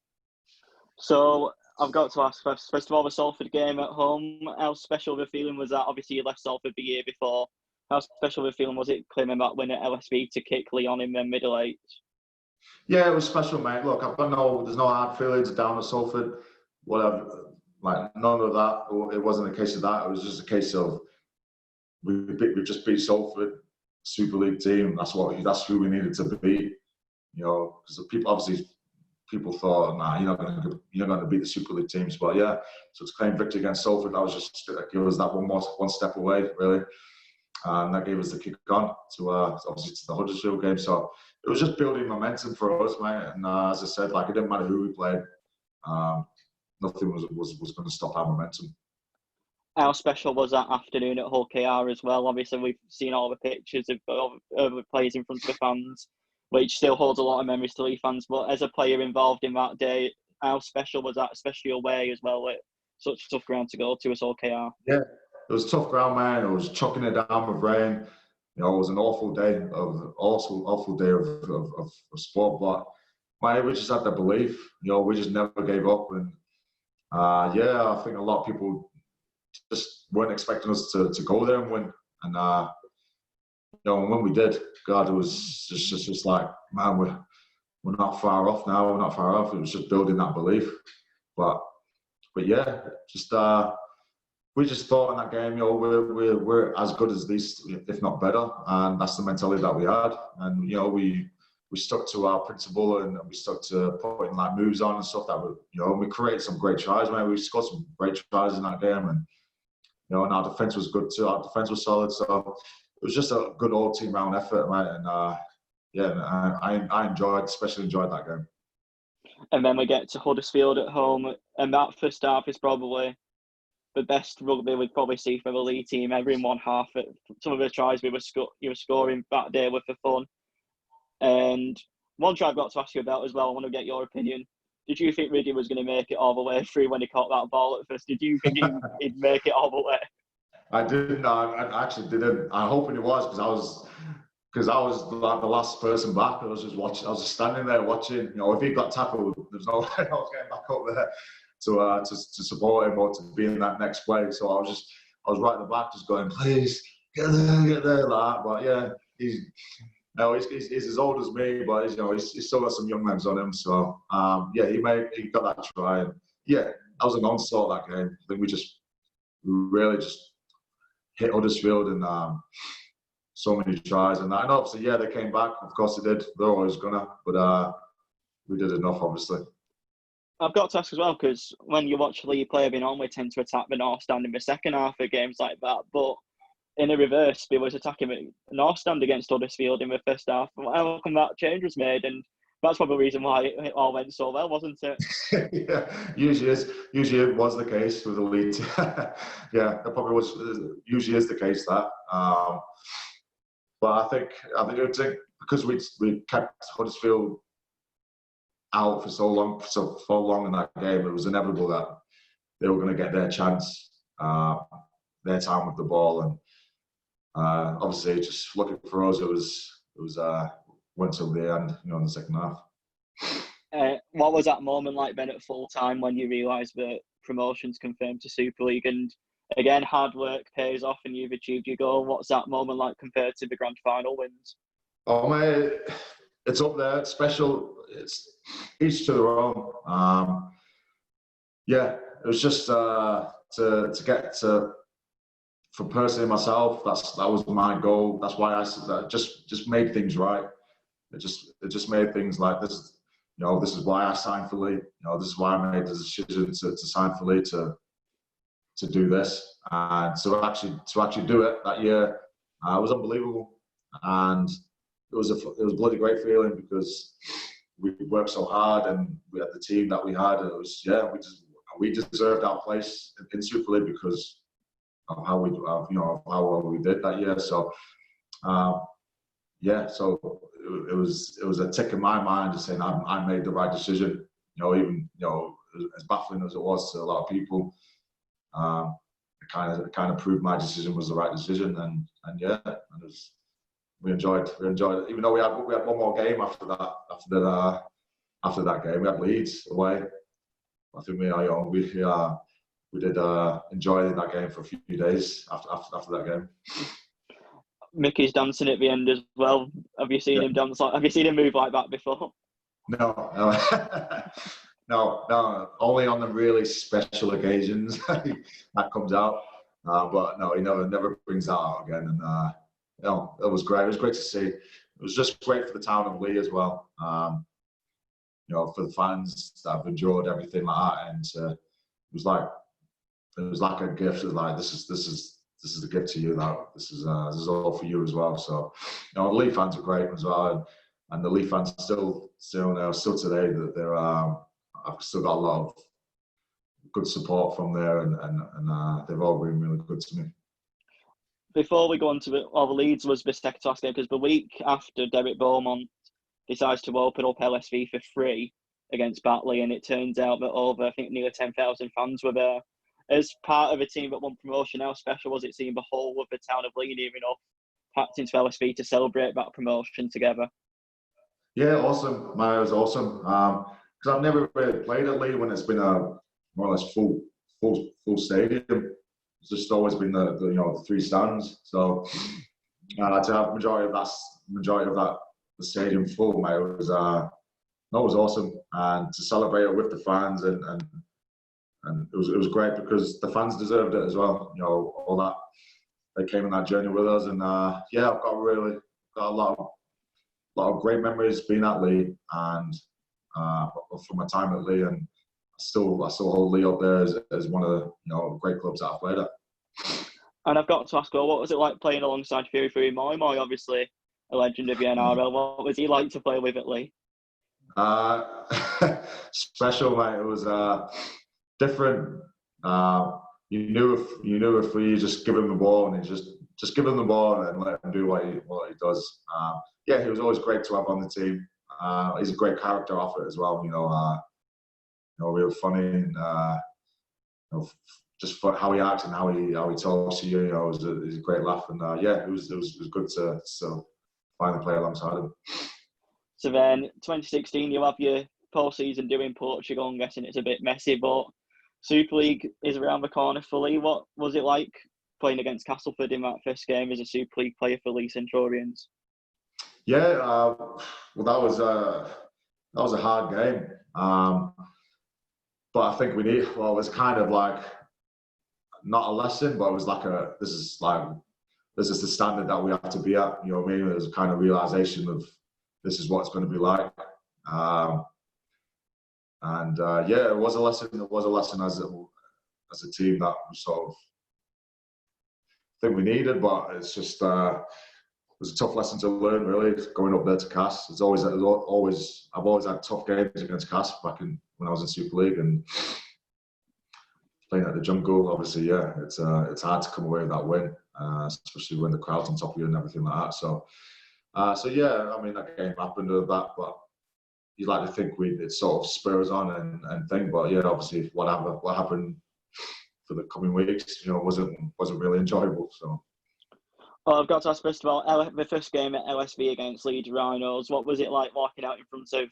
So I've got to ask first of all, the Salford game at home, how special of a feeling was that? Obviously, you left Salford the year before. How special of a feeling was it claiming that win at LSV to kick Leon in the middle eight?
Yeah, it was special, mate. Look, there's no hard feelings down at Salford, whatever. Like, none of that. It wasn't a case of that. It was just a case of we just beat Salford, Super League team. That's who we needed to beat. You know, because people thought, nah, you're not going to beat the Super League teams. But yeah, so to claim victory against Salford, that was just it was that one step away, really, and that gave us the kick on to obviously to the Huddersfield game. So it was just building momentum for us, mate. And as I said, like, it didn't matter who we played, nothing was going to stop our momentum.
How special was that afternoon at Hull KR as well? Obviously, we've seen all the pictures of the players in front of the fans, which still holds a lot of memories to Leigh fans. But as a player involved in that day, how special was that, especially away as well, with such a tough ground to go to as Hull KR?
Yeah, it was tough ground, man. It was chucking it down with rain. You know, it was an awful day of sport. But man, we just had the belief. You know, we just never gave up. And yeah, I think a lot of people just weren't expecting us to go there and win. And you know, when we did, God, it was just like, man, we're not far off now. We're not far off. It was just building that belief. But yeah, just we just thought in that game, you know, we're as good as these, if not better, and that's the mentality that we had. And you know, we stuck to our principle, and we stuck to putting like moves on and stuff that we created some great tries, man. We scored some great tries in that game, and you know, and our defense was good too. Our defense was solid, so it was just a good all team round effort, mate. And yeah, I especially enjoyed that game.
And then we get to Huddersfield at home, and that first half is probably the best rugby we'd probably see for the Leigh team. Every in one half, some of the tries you were scoring that day were for fun. And one try I've got to ask you about as well, I want to get your opinion. Did you think Ridley was going to make it all the way through when he caught that ball at first? Did you think he'd make it all the way?
I didn't. I actually didn't. I hoping it was because I was like the last person back. I was just watching. I was just standing there watching. You know, if he got tackled, there's no way I was getting back up there to support him or to be in that next play. So I was right at the back, just going, please get there, like that. But yeah, he's as old as me, but he's still got some young legs on him. So yeah, he got that try. And yeah, that was an onslaught that game. I think we really just hit Huddersfield and so many tries and that. And obviously, yeah, they came back. Of course they did. They're always gonna. But we did enough, obviously.
I've got to ask as well, because when you watch Leigh play, we normally tend to attack the North Stand in the second half of games like that. But in the reverse, we was attacking the North Stand against Huddersfield in the first half. How come that change was made? And that's probably the reason why it all went so well, wasn't it?
Yeah, usually it was the case with the Leigh. Yeah, it probably was. Usually is the case that. But I think because we kept Huddersfield out for so long in that game, it was inevitable that they were going to get their chance, their time with the ball, and obviously just looking for us, it was went till the end, in the second half.
What was that moment like then at full time when you realised that promotion's confirmed to Super League? And again, hard work pays off and you've achieved your goal. What's that moment like compared to the grand final wins?
Oh, mate, it's up there. It's special. It's each to their own. Yeah, it was just to get to for personally myself, that was my goal. That's why I said that just made things right. It just made things like this. This is why I signed for Leigh. This is why I made the decision to sign for Leigh to do this. And to actually do it that year was unbelievable. And it was a bloody great feeling because we worked so hard and we had the team that we had. And it was we deserved our place in Super League because of how well we did that year. So so it was a tick in my mind just saying I made the right decision. Even as baffling as it was to a lot of people, it kind of proved my decision was the right decision. And we enjoyed it. Even though we had one more game after that game, we had Leeds away. I think we did enjoy that game for a few days after that game.
Mickey's dancing at the end as well. Have you seen him dance? Have you seen him move like that before?
No. No. Only on the really special occasions that comes out. But no, he never brings that out again. And it was great. It was great to see. It was just great for the town of Leigh as well. For the fans that have enjoyed everything like that, and it was like a gift. It was like this is a gift to you. That this is all for you as well. So, the Leigh fans are great as well, and the Leigh fans still today that they're I've still got a lot of good support from there, and they've all been really good to me.
Before we go on to the Leeds was the second to last game, because the week after Derek Beaumont decides to open up LSV for free against Batley, and it turns out that nearly 10,000 fans were there. As part of a team that won promotion, how special was it seeing the whole of the town of Leigh near enough packed into LSV to celebrate that promotion together? Yeah,
awesome. Man, it was awesome. Because I've never really played at Leigh when it's been a more or less full stadium. It's just always been the three stands. So to have majority of that the stadium full, mate, it was awesome. And to celebrate it with the fans and it was great because the fans deserved it as well. All that they came on that journey with us, and I've got a lot of great memories being at Leigh and from my time at Leigh, and I still hold Leigh up there as one of the great clubs that I've played at.
And I've got to ask, what was it like playing alongside Fury Moy, obviously a legend of the NRL? What was he like to play with at Leigh?
Special, mate. It was different. You knew if we just give him the ball and he just give him the ball and let him do what he does. He was always great to have on the team. He's a great character off it as well. Real funny and just for how he acts and how he talks to you. It was a great laugh, and it was good to finally play alongside him.
So then, 2016, you have your post-season doing Portugal. I'm guessing it's a bit messy, but Super League is around the corner for Leigh. What was it like playing against Castleford in that first game as a Super League player for Leigh Centurions?
Well, that was a hard game, but I think it was kind of like not a lesson, but it was like this is the standard that we have to be at. You know what I mean? There's a kind of realization of this is what it's going to be like. It was a lesson. It was a lesson as a team that we sort of think we needed, but it's just it was a tough lesson to learn. Really, going up there to Cass. I've always had tough games against Cass back when I was in Super League and playing at the Jungle. Obviously, it's hard to come away with that win, especially when the crowd's on top of you and everything like that. So I mean, that game happened with that, but you'd like to think it sort of spurs on and thing. But obviously, what happened for the coming weeks, wasn't really enjoyable. So.
Well, I've got to ask first of all, the first game at LSV against Leeds Rhinos. What was it like walking out in front of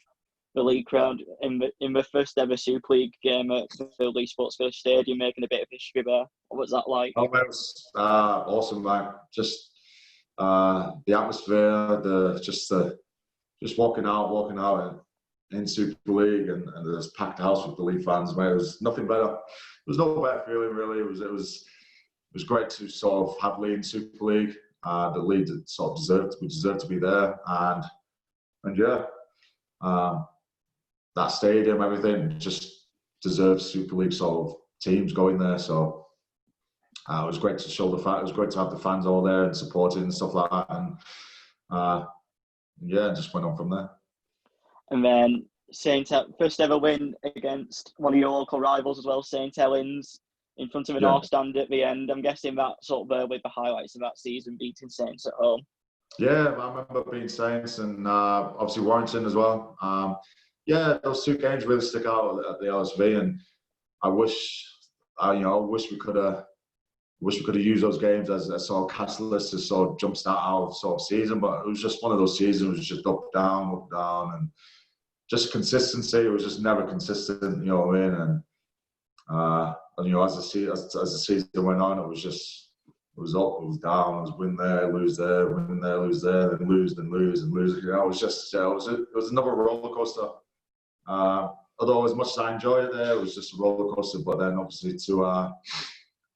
the League crowd in the first ever Super League game at the Leigh Sports Village Stadium, making a bit of history there? What was that like?
Oh, it was awesome, man. Just the atmosphere, just walking out in Super League and there's packed house with the Leigh fans, mate. It was nothing better. There was no better feeling, really. It was great to sort of have Leigh in Super League. The Leigh sort of deserved to be there, and yeah, that stadium, everything just deserves Super League sort of teams going there. So it was great to show the fact. It was great to have the fans all there and supporting and stuff like that, and yeah, just went on from there.
And then first ever win against one of your local rivals as well, St Helens, in front of an North stand at the end. I'm guessing that sort of with the highlights of that season, beating Saints at home.
Yeah, I remember beating Saints and obviously Warrington as well. Yeah, those two games really stick out at the LSV, and I wish we could have used those games as a sort of catalyst to sort of jumpstart our sort of season. But it was just one of those seasons. It was just up, down, and just consistency. It was just never consistent. You know what I mean? And as the season went on, it was up, it was down, it was win there, lose there, win there, lose there, then lose, and lose. You know, it was just it was another roller coaster. Although as much as I enjoyed it there, it was just a roller coaster. But then obviously to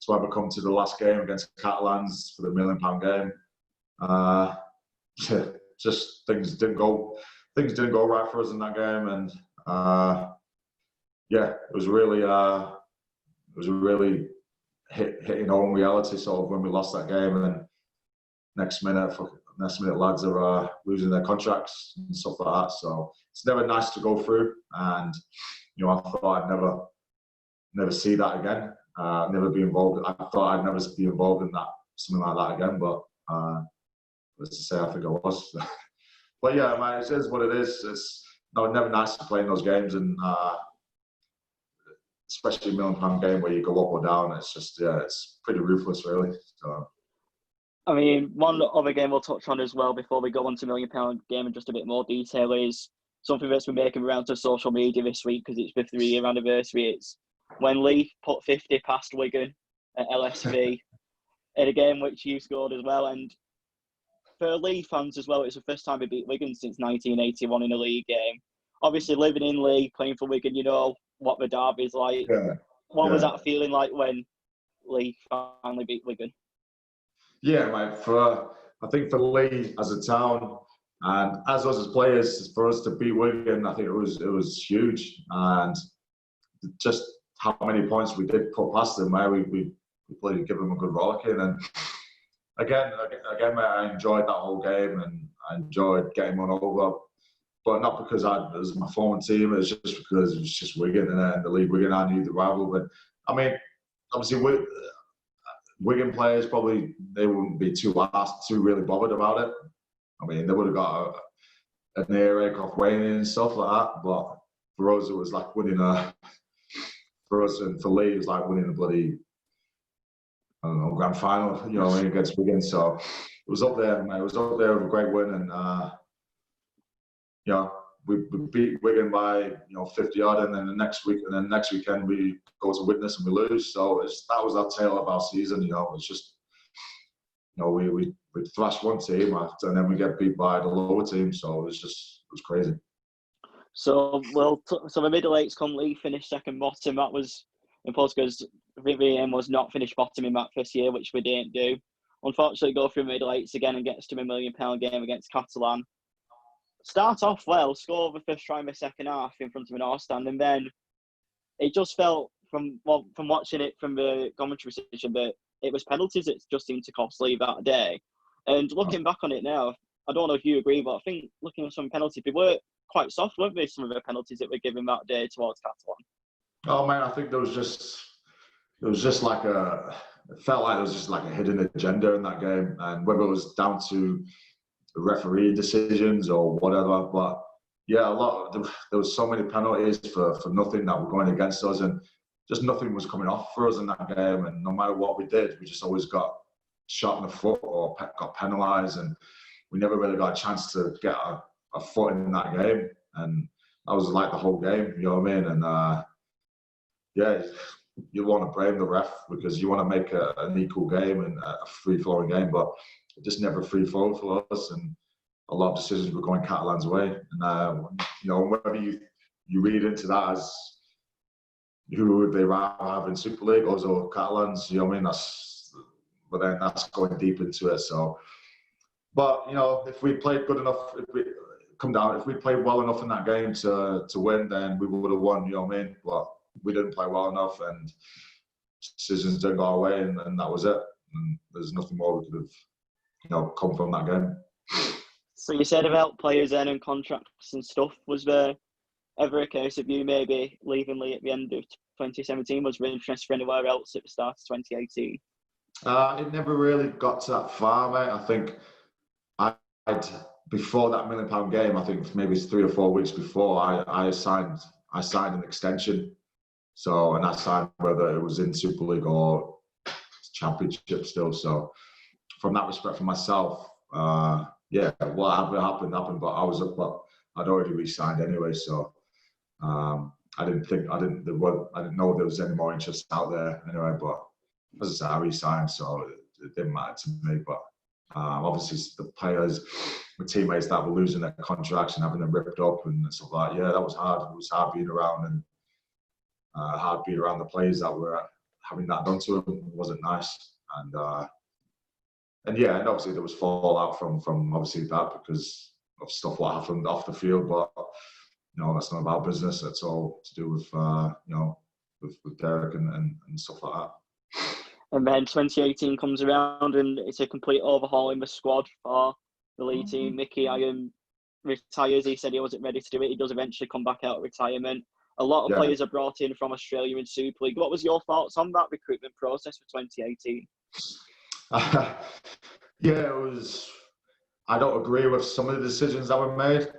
ever come to the last game against Catalans for the £1 million game, just things didn't go right for us in that game, and yeah, it was really hitting home reality sort of when we lost that game, and then next minute lads are losing their contracts and stuff like that. So it's never nice to go through, and you know, I thought I'd never see that again. Never be involved. I thought I'd never be involved in something like that again. But let's just say I think I was. But yeah, man, it is what it is. It's never nice to play in those games, and especially a £1 million game where you go up or down. It's just it's pretty ruthless, really. So.
I mean, one other game we'll touch on as well before we go on to £1 million game in just a bit more detail is something that's been making around to social media this week because it's the 3-year anniversary. It's when Leigh put 50 past Wigan at LSV in a game which you scored as well. And for Leigh fans as well, it's the first time we beat Wigan since 1981 in a league game. Obviously, living in Leigh, playing for Wigan, you know what the derby's like.
Yeah.
What was that feeling like when Leigh finally beat Wigan?
Yeah, mate. I think for Leigh as a town and as us as players, for us to beat Wigan, I think it was huge, and just how many points we did put past them, where we played, give them a good rollicking, and again, mate, I enjoyed that whole game, and I enjoyed getting one over. But not because it was my former team, it's just because it was just Wigan and the league Wigan. I knew the rival, but I mean, obviously, Wigan players probably they wouldn't be too really bothered about it. I mean, they would have got an earache off Wayne and stuff like that. But for us, it was like winning for us and for Leigh, it was like winning a bloody, I don't know, grand final, you know, against Wigan. So it was up there, mate. It was up there with a great win, and you know, we beat Wigan by 50 odd, and then next weekend we go to Widnes and we lose. So that was our tale of our season. You know, it's just we thrashed one team and then we get beat by the lower team. So it was crazy.
So so the middle eights come, Leigh finished second bottom. That was impossible because the aim was not finish bottom in that first year, which we didn't do. Unfortunately, go through middle eights again and gets to the £1 million game against Catalan. Start off well, score the first try in the second half in front of an North stand, and then it just felt from watching it from the commentary session that it was penalties that just seemed to cost Leigh that day. And looking back on it now, I don't know if you agree, but I think looking at some penalties, they were quite soft, weren't they? Some of the penalties that were given that day towards Catalan.
Oh man, I think it was just like it felt like there was just like a hidden agenda in that game, and whether it was down to the referee decisions or whatever, but yeah, there was so many penalties for nothing that were going against us, and just nothing was coming off for us in that game. And no matter what we did, we just always got shot in the foot or got penalised, and we never really got a chance to get a foot in that game. And that was like the whole game, you know what I mean? And yeah, you want to blame the ref because you want to make an equal game and a free-flowing game, but it just never free-flowed for us, and a lot of decisions were going Catalan's way. And whether you read into that as who would they rather have in Super League, us or Catalans, you know what I mean? but then that's going deep into it. So, but you know, if we played good enough, if we played well enough in that game to win, then we would have won. You know what I mean? But we didn't play well enough, and decisions didn't go our way, and that was it. And there's nothing more we could have, you know, come from that game.
So you said about players earning contracts and stuff. Was there ever a case of you maybe leaving Leigh at the end of 2017? Was there interest for anywhere else at the start of 2018?
It never really got to that far, mate. I think before that £1 million game, I think maybe 3 or 4 weeks before, I signed an extension. So, and I signed whether it was in Super League or Championship still. So, from that respect, for myself, yeah, what happened. But I'd already re-signed anyway. So, I didn't know there was any more interest out there anyway. But as I said, I re-signed, so it didn't matter to me. But obviously, the players, the teammates that were losing their contracts and having them ripped up and stuff like that, yeah, that was hard. It was hard being around and hard being around the players that were having that done to them. It wasn't nice. And yeah, and obviously there was fallout from obviously that because of stuff what happened off the field. But you know, that's none of our business. That's all to do with you know, with Derek and stuff like that.
And then 2018 comes around and it's a complete overhaul in the squad for the Leigh team. Mickey Iron retires. He said he wasn't ready to do it. He does eventually come back out of retirement. A lot of players are brought in from Australia in Super League. What was your thoughts on that recruitment process for 2018?
Yeah, it was. I don't agree with some of the decisions that were made.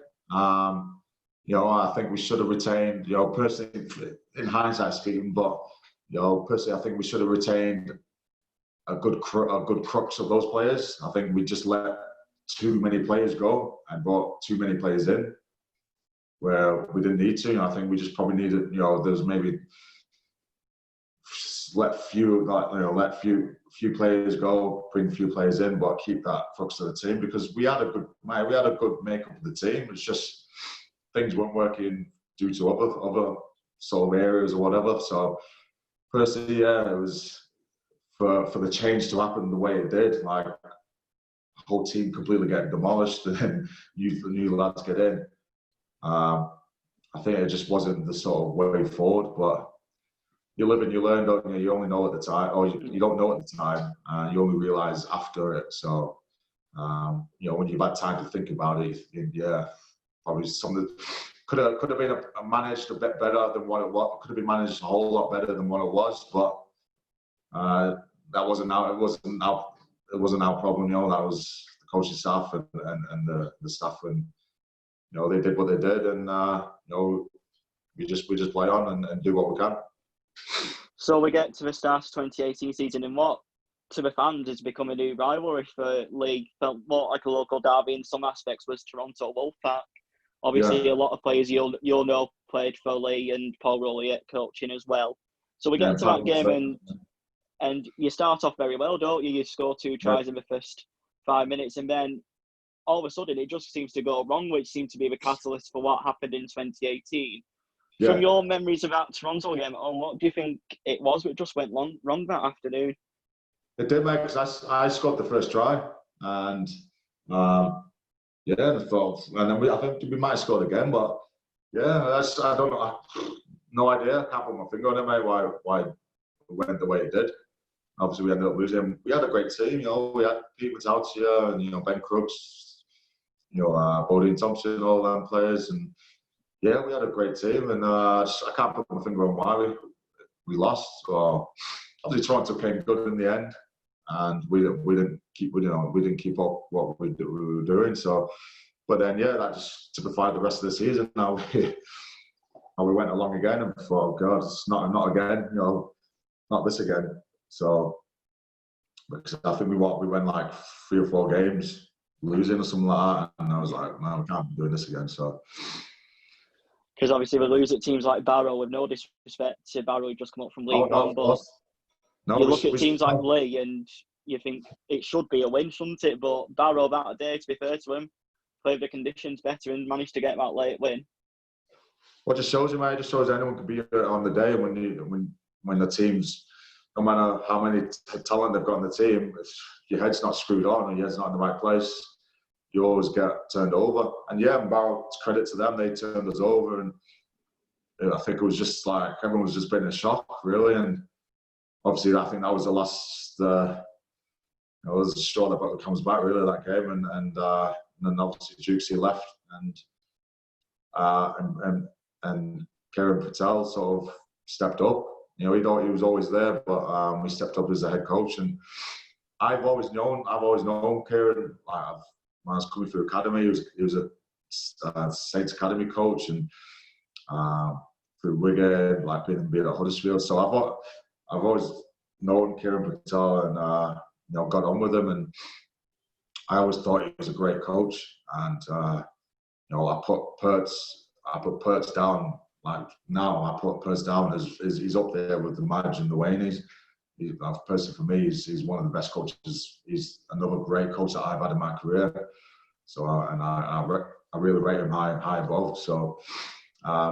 You know, I think we should have retained, you know, personally, in hindsight speaking, but, you know, personally, I think we should have retained a good crux of those players. I think we just let too many players go and brought too many players in where we didn't need to. I think we just probably needed, you know, there's maybe let few players go, bring few players in, but keep that crux of the team because we had a good makeup of the team. It's just things weren't working due to other sort of areas or whatever. So personally, yeah, it was for the change to happen the way it did, like the whole team completely getting demolished and then new lads get in. I think it just wasn't the sort of way forward, but you live and you learn, don't you? You only know at the time, or you don't know at the time, you only realise after it. So, you know, when you've had time to think about it, you think, yeah, probably something could have been managed a bit better than what it was. Could have been managed a whole lot better than what it was, but that wasn't our problem. You know, that was the coaching staff and the staff, and you know, they did what they did, and you know, we just play on and do what we can.
So we get to the start of 2018 season, and what to the fans has become a new rivalry for Leigh. Felt more like a local derby in some aspects was Toronto Wolfpack. Obviously, a lot of players you'll know played for Leigh, and Paul Rowley coaching as well. So we get to that game, and you start off very well, don't you? You score 2 tries in the first 5 minutes, and then all of a sudden it just seems to go wrong, which seemed to be the catalyst for what happened in 2018. Yeah. From your memories of that Toronto game, what do you think it was that just went wrong that afternoon?
It did, mate, because I scored the first try, and yeah, I thought, and then I think we might have scored again, but yeah, I don't know, no idea. I can't put my finger on it, mate. Why it went the way it did. Obviously, we ended up losing. We had a great team, you know. We had Pete Without and you know Ben Crooks, you know, Bodie and Thompson, all them players, and yeah, we had a great team, and I can't put my finger on why we lost. So obviously Toronto came good in the end, and we didn't keep up what we were doing. So, but then yeah, that just typified the rest of the season. Now we went along again and thought, oh God, it's not again, you know, not this again. So because I think we went like 3 or 4 games losing or something like that, and I was like, no, we can't be doing this again. So.
Because obviously we lose at teams like Barrow, with no disrespect to Barrow, who just come up from League One, but you look at teams like Leigh and you think it should be a win, shouldn't it? But Barrow that day, to be fair to him, played the conditions better and managed to get that late win.
What just shows you, mate, it just shows anyone can be on the day when the team's no matter how many talent they've got on the team, if your head's not screwed on and your head's not in the right place, you always get turned over. And yeah, about credit to them, they turned us over, and I think it was just like everyone was just been in shock, really. And obviously, I think that was the last. It was the straw that comes back, really, that game. And then obviously Juicy left, and Kieran Patel sort of stepped up. You know, he was always there, but he stepped up as the head coach. And I've always known Kieran. Like, when I was coming through academy, he was a Saints Academy coach, and through Wigan, like being at Huddersfield. So I've always known Kieran Patel, and got on with him, and I always thought he was a great coach. And I put Pertz down. Like now, I put Pertz down as he's up there with the Madge and the Wayneys. Personally, for me, he's one of the best coaches. He's another great coach that I've had in my career. So, I really rate him high above. So,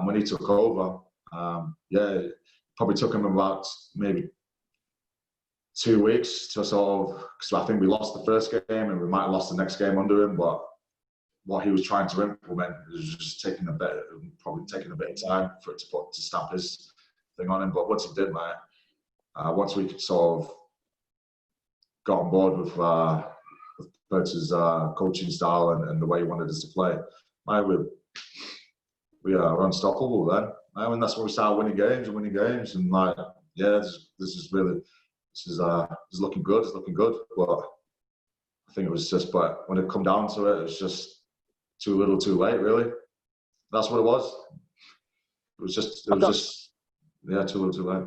when he took over, it probably took him about maybe 2 weeks to sort of, because I think we lost the first game and we might have lost the next game under him, but what he was trying to implement was just probably taking a bit of time for it to stamp his thing on him. But once he did, mate, once we could sort of got on board with Pertz's coaching style and the way he wanted us to play, mate, we are unstoppable then. And that's when we started winning games, and like, yeah, this is looking good. It's looking good, but I think it was just. But when it come down to it, it's just too little, too late. Really, that's what it was. It was just too little, too late.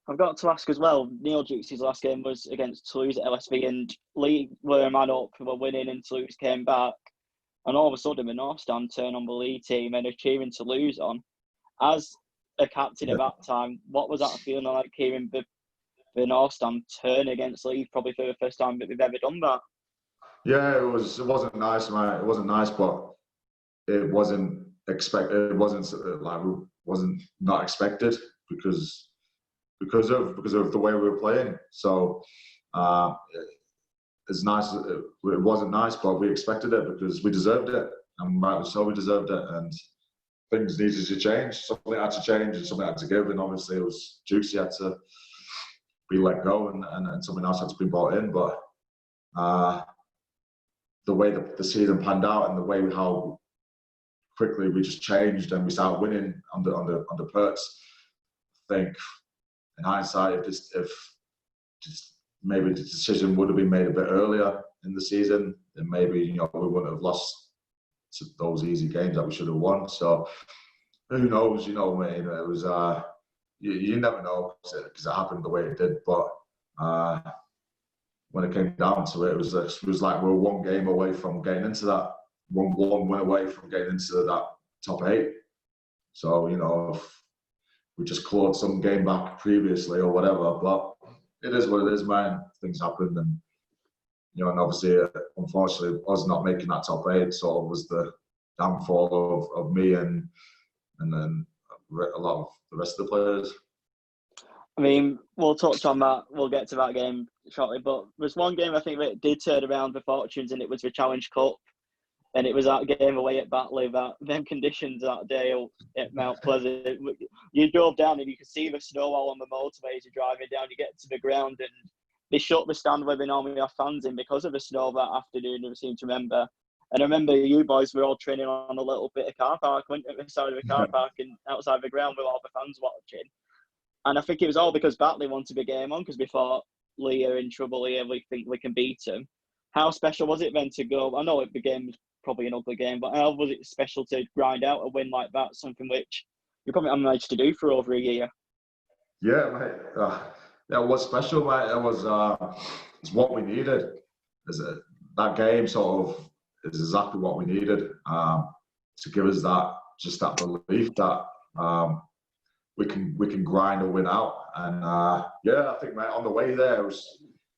I've got to ask as well. Neil Juicy's last game was against Toulouse at LSV, and Leigh were a man up, were winning, and Toulouse came back, and all of a sudden the North Stand turned on the Leigh team and are cheering to lose on. As a captain at that time, what was that feeling like, hearing the North Stand turn against Leigh, probably for the first time that we've ever done that?
Yeah, it wasn't nice, mate. It wasn't nice, but it wasn't expected. It wasn't not expected because of the way we were playing. So it's nice. It wasn't nice, but we expected it because we deserved it, and rightly so, we deserved it. And things needed to change. Something had to change, and something had to give. And obviously, it was Juicy had to be let go, and something else had to be brought in. But the way the season panned out, and the way how quickly we just changed and we started winning under Pertz, I think in hindsight, if maybe the decision would have been made a bit earlier in the season, then maybe we wouldn't have lost to those easy games that we should have won. So who knows? It was you never know because it happened the way it did. But when it came down to it, it was like we're one game away from getting into that, one win away from getting into that top 8. So if we just clawed some game back previously or whatever, but it is what it is, man. Things happen, and and obviously, unfortunately, us not making that top 8 sort of was the downfall of me and then a lot of the rest of the players.
I mean, we'll touch on that. We'll get to that game shortly. But there's one game I think that did turn around the fortunes, and it was the Challenge Cup. And it was that game away at Batley, them conditions that day at Mount Pleasant. You drove down and you could see the snow all on the motorway as you're driving down. You get to the ground and they shut the stand where they normally have fans in because of the snow that afternoon, I seem to remember. And I remember you boys were all training on a little bit of car park, went at the side of the car park and outside the ground with all the fans watching. And I think it was all because Batley wanted the game on, because we thought, Leigh are in trouble here, we think we can beat them. How special was it then to go? I know the game was probably an ugly game, but how was it special to grind out a win like that, something which you probably haven't managed to do for over a year?
Yeah, mate. That was special, mate. It was it's what we needed. That game sort of is exactly what we needed to give us that belief that we can grind and win out. And I think, mate, on the way there,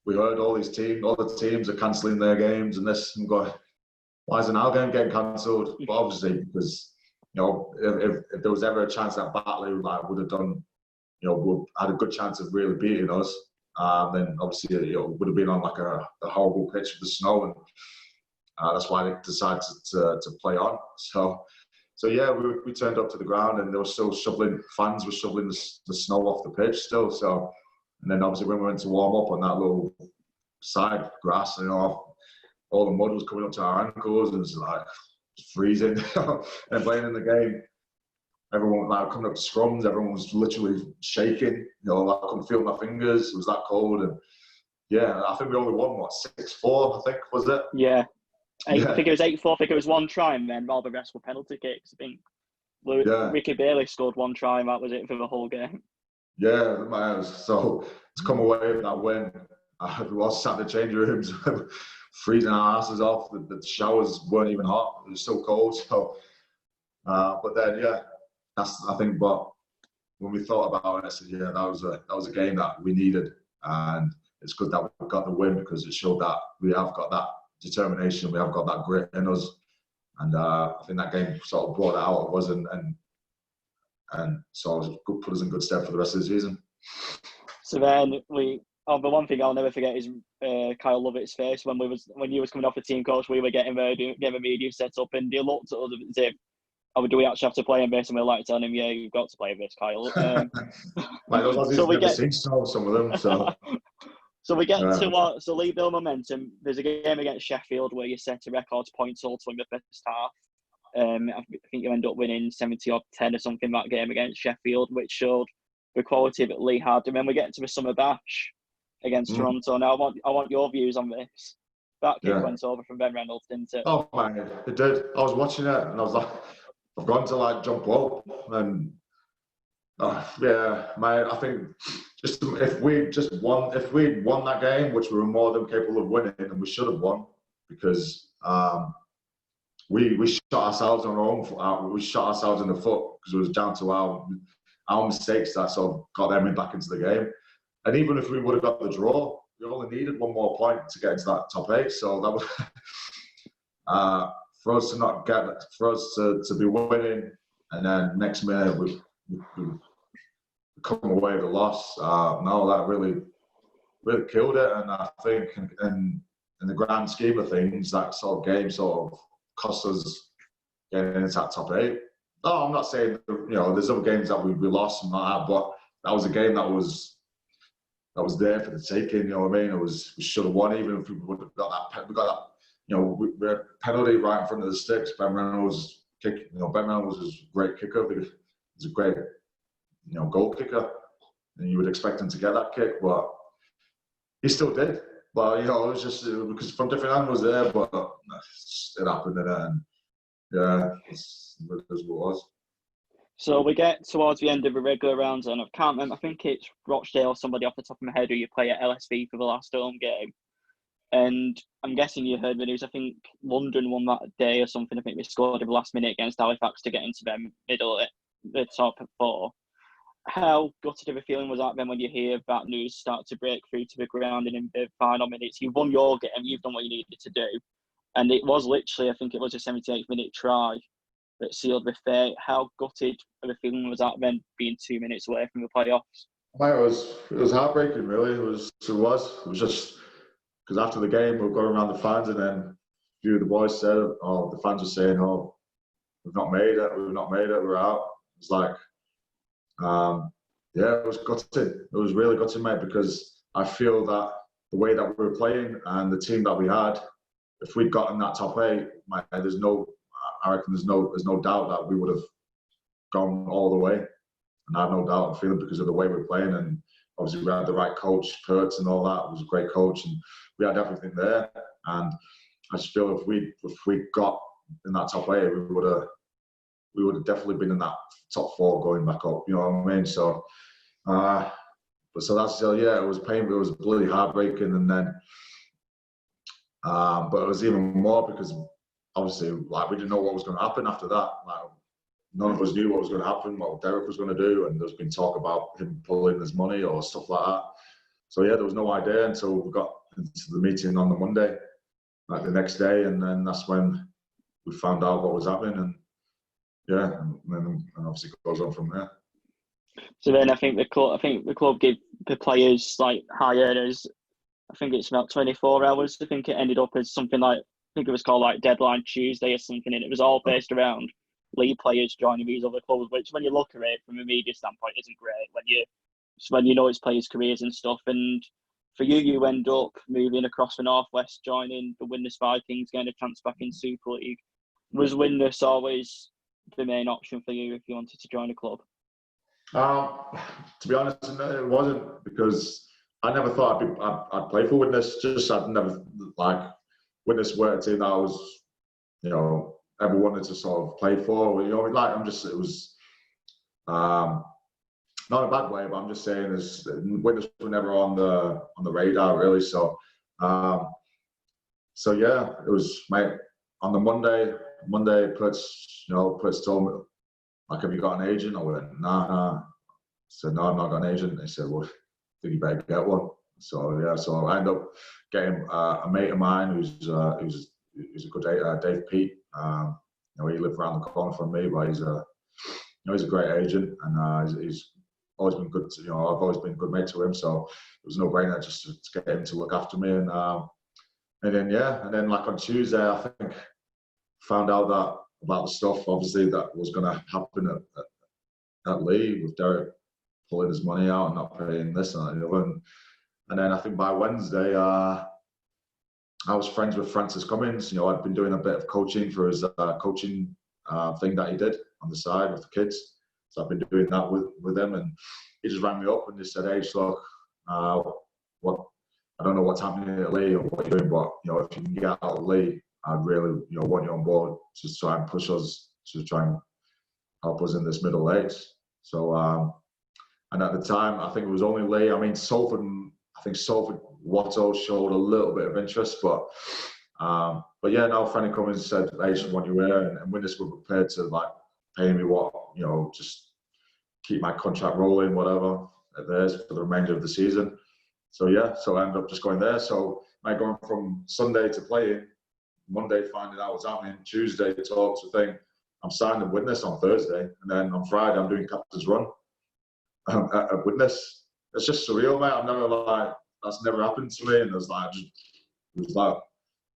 we heard all the teams are cancelling their games and this, and going, why isn't our game getting cancelled? But obviously, because if there was ever a chance that Batley would have done had a good chance of really beating us. Then obviously it would have been on like a horrible pitch with the snow, and that's why they decided to play on. So yeah, we turned up to the ground, and they were still fans were shoveling the snow off the pitch still. So, and then obviously when we went to warm up on that little side grass, all the mud was coming up to our ankles, and it was like freezing. And playing in the game, everyone like coming up to scrums, everyone was literally shaking. I couldn't feel my fingers. It was that cold, and yeah, I think we only won 6-4. I think was it?
Yeah. I think it was 8-4. I think it was one try, and then all the rest were penalty kicks. I think Ricky Bailey scored one try, and that was it for the whole game.
Yeah, so to come away with that win, we was sat in the changing rooms, freezing our asses off. The showers weren't even hot; it was so cold. So, but then I think. But when we thought about it, I said, that was a game that we needed, and it's good that we got the win because it showed that we have got that determination, we have got that grit in us, and I think that game sort of brought it out of us, and so it put us in good stead for the rest of the season. So then
the one thing I'll never forget is Kyle Lovett's face when he was coming off the team coach. We were getting the media set up, and he looked at us and said, do we actually have to play him this? And we're like telling him, yeah, you've got to play this, Kyle.
So we never seen some of them. So.
So we get to so Leigh build momentum. There's a game against Sheffield where you set a record point total in the first half. I think you end up winning 70-10 or something that game against Sheffield, which showed the quality that Leigh had. And then we get to the summer bash against Toronto. Now I want your views on this. That kick went over from Ben Reynolds, didn't it?
Oh man, it did. I was watching it and I was like, I've gone to like jump up and. I think if we'd won that game, which we were more than capable of winning, and we should have won, because we shot ourselves on our own foot. We shot ourselves in the foot because it was down to our mistakes that sort of got them back into the game. And even if we would have got the draw, we only needed one more point to get into that top 8. So that was for us to be winning, and then next minute we come away with a loss. That really killed it, and I think in the grand scheme of things, that sort of game sort of cost us getting into that top 8. No, I'm not saying there's other games that we lost and like that, but that was a game that was there for the taking. You know what I mean? We should have won, even if we would have got that. We got that. We had a penalty right in front of the sticks. Ben Reynolds kick. Ben Reynolds was a great kicker. He's a great goal kicker, and you would expect him to get that kick, but he still did. But it was just because from different angles there, but it happened, and it's what it was.
So we get towards the end of the regular rounds, and I can't remember. I think it's Rochdale or somebody off the top of my head who you play at LSV for the last home game. And I'm guessing you heard the news. I think London won that day or something. I think they scored at the last minute against Halifax to get into the top 4. How gutted of a feeling was that then when you hear that news start to break through to the ground, and in the final minutes you've won your game, you've done what you needed to do, and it was literally, I think it was a 78th minute try that sealed the fate. How gutted of a feeling was that then, being 2 minutes away from the playoffs?
It was heartbreaking, really. It was just because after the game we were going around the fans, and then a few of the boys said, the fans were saying, we've not made it, we're out. It was like, it was gutted. It was really gutted, mate, because I feel that the way that we were playing and the team that we had, if we'd gotten that top 8, I reckon there's no doubt that we would have gone all the way. And I have no doubt in feeling because of the way we're playing, and obviously we had the right coach, Kurtz, and all that. It was a great coach, and we had everything there. And I just feel if we got in that top 8, we would have definitely been in that top 4 going back up. You know what I mean? So, but that's it was painful. It was bloody heartbreaking, and then, but it was even more because obviously, we didn't know what was going to happen after that. None of us knew what was going to happen, what Derek was going to do, and there's been talk about him pulling his money or stuff like that. So there was no idea until we got into the meeting on the Monday, the next day, and then that's when we found out what was happening, and and obviously it goes on from there.
So then I think the club give the players like high earners. I think it's about 24 hours. I think it ended up as something like, I think it was called like Deadline Tuesday or something, and it was all based around League players joining these other clubs, which when you look at it from a media standpoint isn't great when you know it's players' careers and stuff. And for you, you end up moving across the Northwest, joining the Widnes Vikings, getting a chance back in Super League. Was Widnes always the main option for you if you wanted to join a club?
To be honest, no, it wasn't, because I never thought I'd play for Widnes. Just I'd never Widnes weren't a team that I was, ever wanted to sort of play for. It was not in a bad way, but I'm just saying Widnes were never on the radar really. So yeah, it was on the Monday. Puts told me, like, have you got an agent? I went, nah. I said, no, I've not got an agent. They said, well, I think you better get one. So yeah, so I ended up getting a mate of mine who's a good Dave Pete. He lived around the corner from me, but he's a great agent, and he's always been good. I've always been a good mate to him, so it was no brainer just to get him to look after me. And then like on Tuesday, I think found out about the stuff obviously that was going to happen at Leigh, with Derek pulling his money out and not paying this and that. And then I think by Wednesday, I was friends with Francis Cummins. I'd been doing a bit of coaching for his coaching thing that he did on the side with the kids. So I've been doing that with him, and he just rang me up and just said, "Hey, look, I don't know what's happening at Leigh or what you're doing, but if you can get out of Leigh, I'd really want you on board to try and push us to try and help us in this middle age." So and at the time, I think it was only Leigh. I mean, Salford Watto showed a little bit of interest, but yeah, no, Franny Cummins said, "I just want you here," and Widnes were prepared to pay me what, just keep my contract rolling, whatever at theirs for the remainder of the season. So yeah, so I ended up just going there. So going from Sunday to playing, Monday finding out what's happening, Tuesday talks the thing. I'm signing Widnes on Thursday, and then on Friday I'm doing captain's run at Widnes. It's just surreal, mate. I've never that's never happened to me, and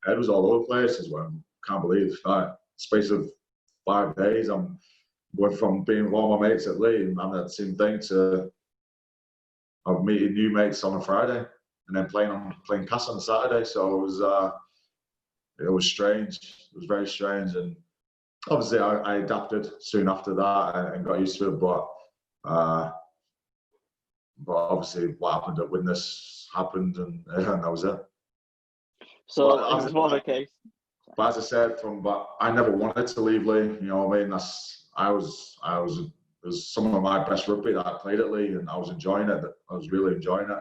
head was all over the place as well. Can't believe space of 5 days I'm going from being with all my mates at Leigh and having that same thing to meeting new mates on a Friday and then playing Cass on a Saturday. So it was strange. It was very strange, and obviously I adapted soon after that and got used to it. But obviously what happened at Widnes happened, and that was it.
So it was more of a case.
But as I said, I never wanted to leave Leigh. You know what I mean? It was some of my best rugby that I played at Leigh, and I was enjoying it. I was really enjoying it,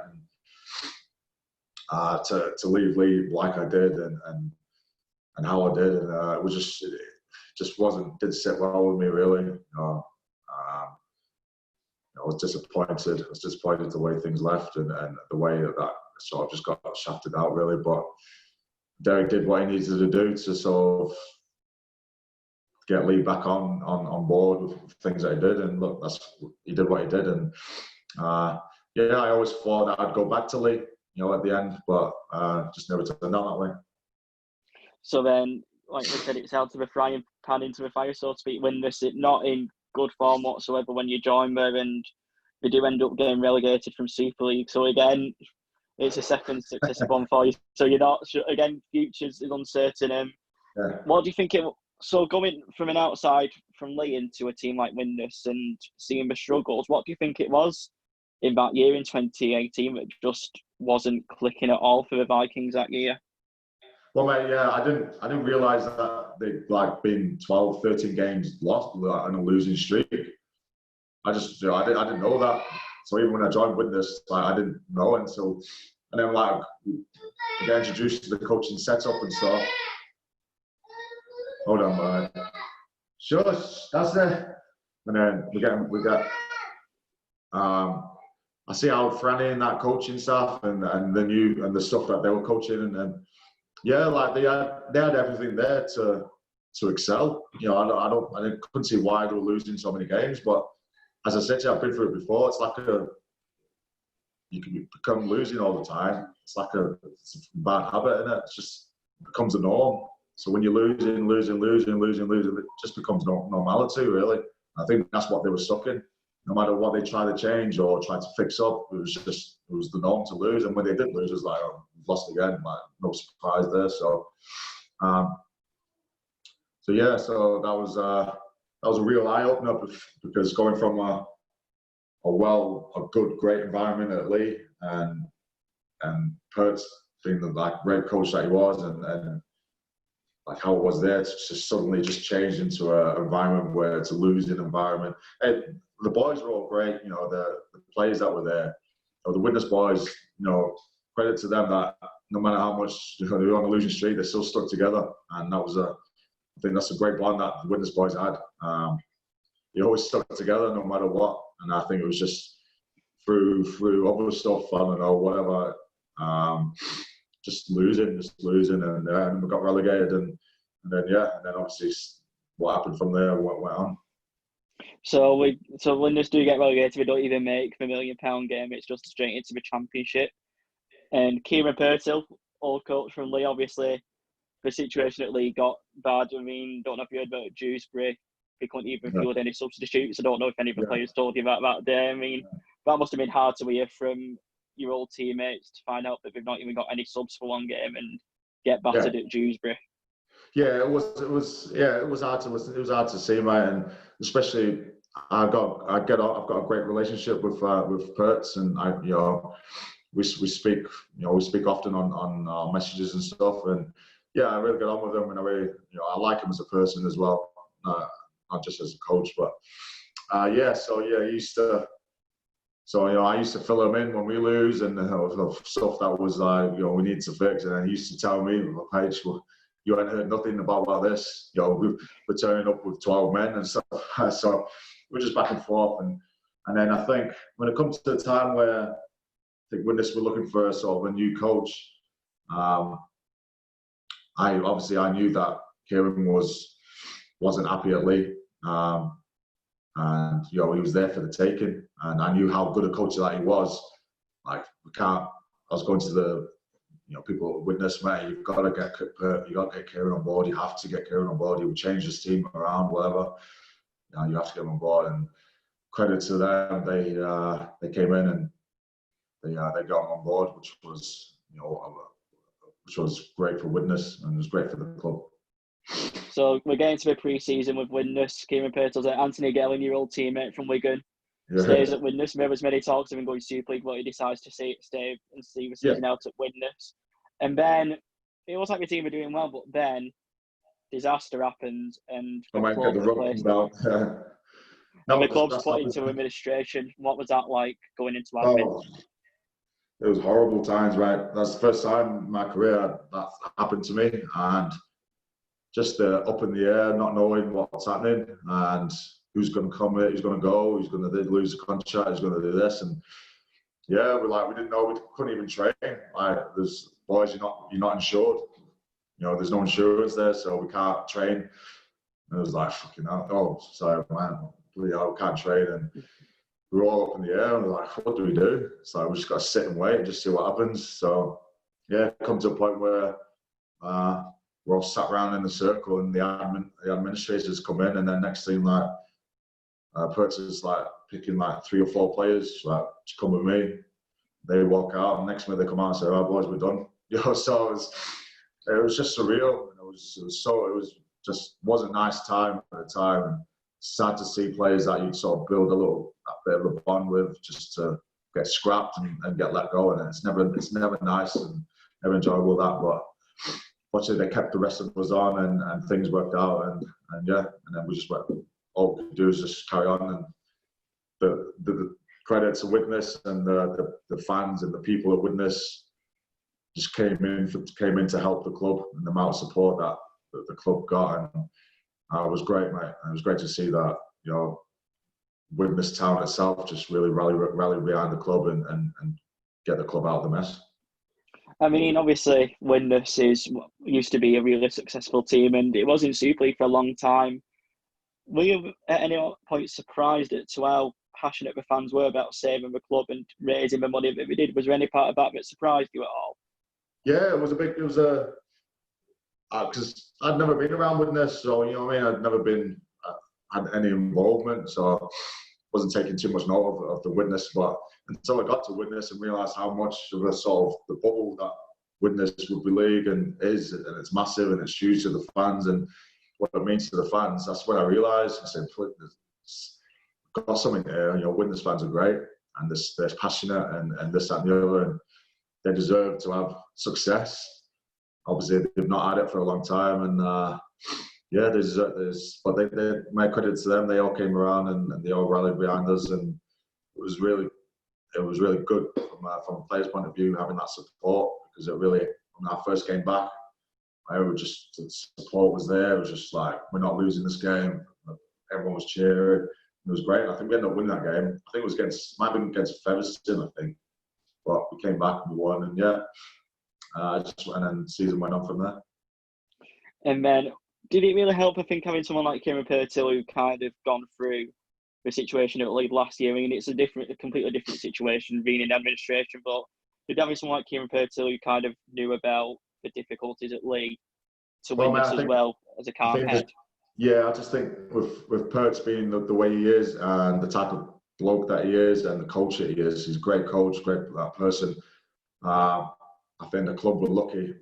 and to leave Leigh like I did, and how I did, and it just didn't sit well with me really. I was disappointed. I was disappointed the way things left, and the way that sort of just got shafted out really. But Derek did what he needed to do to sort of get Leigh back on board with things that he did, and look, he did what he did, and I always thought that I'd go back to Leigh, at the end, but just never turned out that way.
So then, like we said, it's out of the frying pan into the fire, so to speak. Widnes it not in good form whatsoever when you join there, and they do end up getting relegated from Super League. So again, it's a second successive one for you. So you're not again, futures is uncertain. What do you think So going from an outside from Leigh into a team like Widnes and seeing the struggles, what do you think it was in that year in 2018 that just wasn't clicking at all for the Vikings that year?
Well, mate, yeah, I didn't realise that they'd been 12, 13 games lost on a losing streak. I didn't know that. So even when I joined Widnes, I didn't know until, and then we get introduced to the coaching setup and stuff. Hold on, man. Sure, that's it. And then we get. I see how Franny and that coaching staff and the stuff that they were coaching, and then they had everything there to excel. I couldn't see why they were losing so many games, but as I said to you, I've been through it before. It's like you can become losing all the time. It's like it's a bad habit, isn't it? It just becomes a norm. So when you're losing, it just becomes normality, really. I think that's what they were stuck in. No matter what they tried to change or tried to fix up, it was the norm to lose. And when they did lose, it was like, oh, we've lost again. Like, no surprise there. So that was a real eye opener, because going from a good, great environment at Leigh, and Pertz being the great coach that he was, and like how it was there, to just suddenly just change into an environment where it's a losing environment. And the boys were all great, the players that were there, the Widnes boys, credit to them that no matter how much they were on a losing streak, they still stuck together, and I think that's a great bond that the Widnes boys had. They always stuck together no matter what, and I think it was just through other stuff, I don't know, whatever, just losing, and we got relegated, and then obviously what happened from there went on.
So when this do get relegated, we don't even make the £1 million game. It's just straight into the Championship. And Kieran Purtill, old coach from Leigh, obviously the situation at Leigh got bad. I mean, don't know if you heard about Dewsbury. They couldn't even field any substitutes. I don't know if any of the players told you about that day. I mean, that must have been hard to hear from your old teammates, to find out that they've not even got any subs for one game and get battered at Dewsbury.
Yeah, it was hard to listen. It was hard to see, mate, and especially I've got a great relationship with Pertz, and we speak often on our messages and stuff, and I really get on with him, and I like him as a person as well, not just as a coach, but I used to fill him in when we lose, and stuff that was we need to fix, and he used to tell me, Paige, you ain't heard nothing about this. We're turning up with 12 men and stuff. So we're just back and forth. And then I think when it comes to the time where I think Widnes were looking for sort of a new coach, I knew that Kieran wasn't happy at Leigh. And he was there for the taking. And I knew how good a coach that he was. I was going to the people at Widnes, mate, you've got to get Kieran on board. You have to get Kieran on board. He will change his team around, whatever. You have to get him on board. And credit to them, they came in and they got him on board, which was great for Widnes, and it was great for the club.
So we're getting to the pre-season with Widnes. Kieran Purtill, Anthony Gelling, your old teammate from Wigan, stays at Widnes. There was many talks of him going to Super League, but he decides to stay and see the season out at Widnes. And then it was like the team were doing well, but then disaster happened, and the club's put into administration. What was that like, going into admin?
It was horrible times, right? That's the first time in my career that happened to me, and just up in the air, not knowing what's happening and who's going to come in, who's going to go, who's going to lose the contract, who's going to do this, and we didn't know, we couldn't even train. There's boys, you're not insured. There's no insurance there, so we can't train. And it was like, fucking hell, oh, sorry, man, we can't train. And we were all up in the air, and we're like, what do we do? So we just got to sit and wait and just see what happens. So, come to a point where we're all sat around in a circle, and the administrators come in, and then next thing, Pertz is picking 3 or 4 players, to come with me. They walk out, and next minute they come out and say, "Oh, boys, we're done." So it was just surreal. It wasn't a nice time at the time. And sad to see players that you'd sort of build a bit of a bond with, just to get scrapped and get let go. And it's never nice and never enjoyable, that. But fortunately, they kept the rest of us on, and things worked out. And then we just went. All we could do is just carry on. And the credit to Widnes and the fans and the people at Widnes just came in to help the club, and the amount of support that the club got, and it was great, mate. And it was great to see that Widnes town itself just really rally behind the club and get the club out of the mess.
I mean, obviously, Widnes used to be a really successful team, and it was in Super League for a long time. Were you at any point surprised at how passionate the fans were about saving the club and raising the money that we did. Was there any part of that surprised you at all?
Yeah, because I'd never been around Widnes, so you know what I mean. I'd never been had any involvement, so wasn't taking too much note of the Widnes. But until I got to Widnes and realised how much of a sort of the bubble that Widnes Rugby League and it's massive and it's huge to the fans and what it means to the fans. That's when I realised. I said, "We've got something here. You know, Widnes fans are great and they're passionate and this that and the other, and they deserve to have success. Obviously, they've not had it for a long time, and yeah, but they my credit to them. They all came around and they all rallied behind us, and it was really good from a player's point of view having that support, because it really, when I first came back, the support was there. It was just like, we're not losing this game. Everyone was cheering. It was great. I think we ended up winning that game. I think it was might have been against Featherstone, I think, but we came back and we won, and yeah, and then the season went on from there.
And then, did it really help, I think, having someone like Kieran Purtill who kind of gone through the situation at Leigh last year? I mean, it's a completely different situation being in administration, but did having someone like Kieran Purtill who kind of knew about the difficulties at Leigh to win this as well as a calm head?
Yeah, I just think with Perts being the way he is and the type of bloke that he is and the coach that he is, he's a great coach, great person. I think the club were lucky.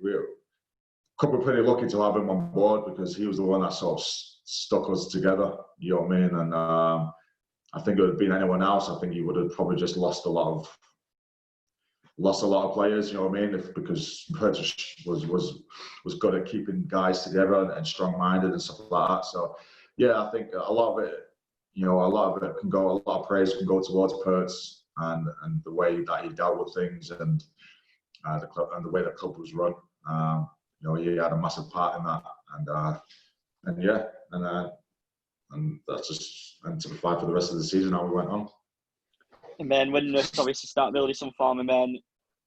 Club were pretty lucky to have him on board, because he was the one that sort of stuck us together. You know what I mean? And I think it would have been anyone else, I think he would have probably just lost a lot of players. You know what I mean? Because Perts was good at keeping guys together and strong-minded and stuff like that. So yeah, I think a lot of it can go. A lot of praise can go towards Perts and the way that he dealt with things and the club and the way the club was run. You know, he had a massive part in that, and that's just to fight for the rest of the season how we went on.
And then Widnes obviously start building some form, and then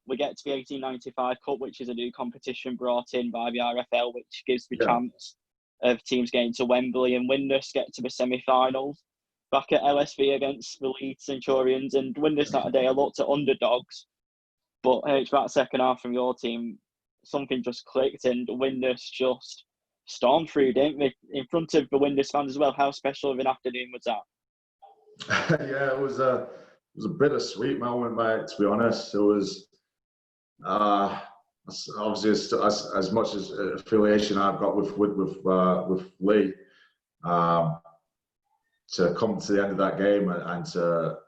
we get to the 1895 Cup, which is a new competition brought in by the RFL, which gives the chance of teams getting to Wembley, and Widnes get to the semi-finals back at LSV against the Leeds Centurions. And Widnes that day, I looked at underdogs, but it's that second half from your team, something just clicked and Widnes just stormed through, didn't they? In front of the Widnes fans as well. How special of an afternoon was that?
Yeah, it was a bittersweet moment, mate. To be honest, it was obviously as much as affiliation I've got with Leigh, to come to the end of that game and to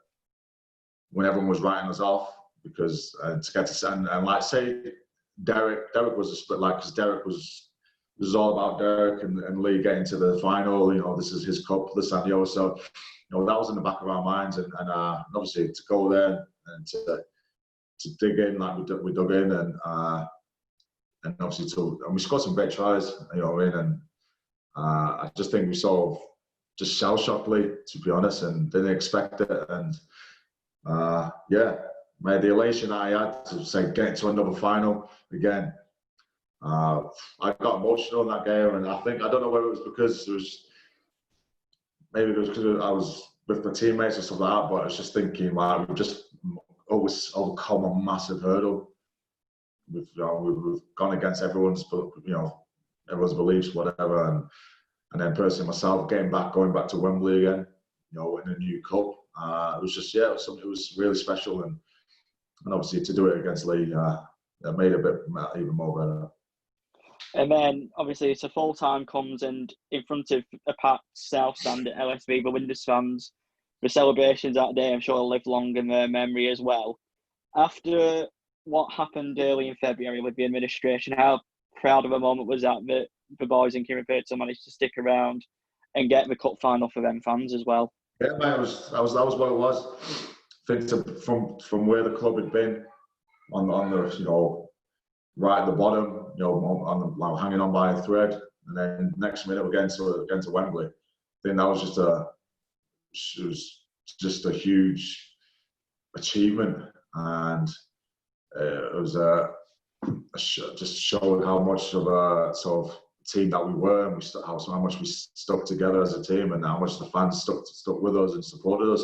when everyone was writing us off, because to get to and like say Derek was a split, like, because Derek was all about Derek and Leigh getting to the final. You know, this is his cup, this and the other. So, you know, that was in the back of our minds, and obviously to go there and to dig in like we dug in, and obviously we scored some great tries. You know what I mean? And I just think we sort of just shell-shocked Leigh, to be honest, and didn't expect it. And yeah. Mate, the elation I had to say getting to another final again. I got emotional in that game, and I don't know whether it was because I was with my teammates or something like that, but I was just thinking, like, we've just always overcome a massive hurdle. We've gone against everyone's beliefs, whatever, and then personally myself going back to Wembley again, you know, in a new cup. It was just it was really special, and obviously to do it against Leigh, that made it a bit even more better.
And then obviously it's a full time comes, and in front of a packed South Stand at LSV, the Widnes fans, the celebrations that day I'm sure will live long in their memory as well. After what happened early in February with the administration, how proud of a moment was that the boys in Kieran Purtill managed to stick around and get the cup final for them fans as well?
Yeah, mate, that was what it was. I think from where the club had been on the, you know, right at the bottom, you know, hanging on by a thread, and then next minute we're getting to Wembley. I think that was just a huge achievement, and it was just showed how much of a sort of team that we were, and how much we stuck together as a team, and how much the fans stuck with us and supported us.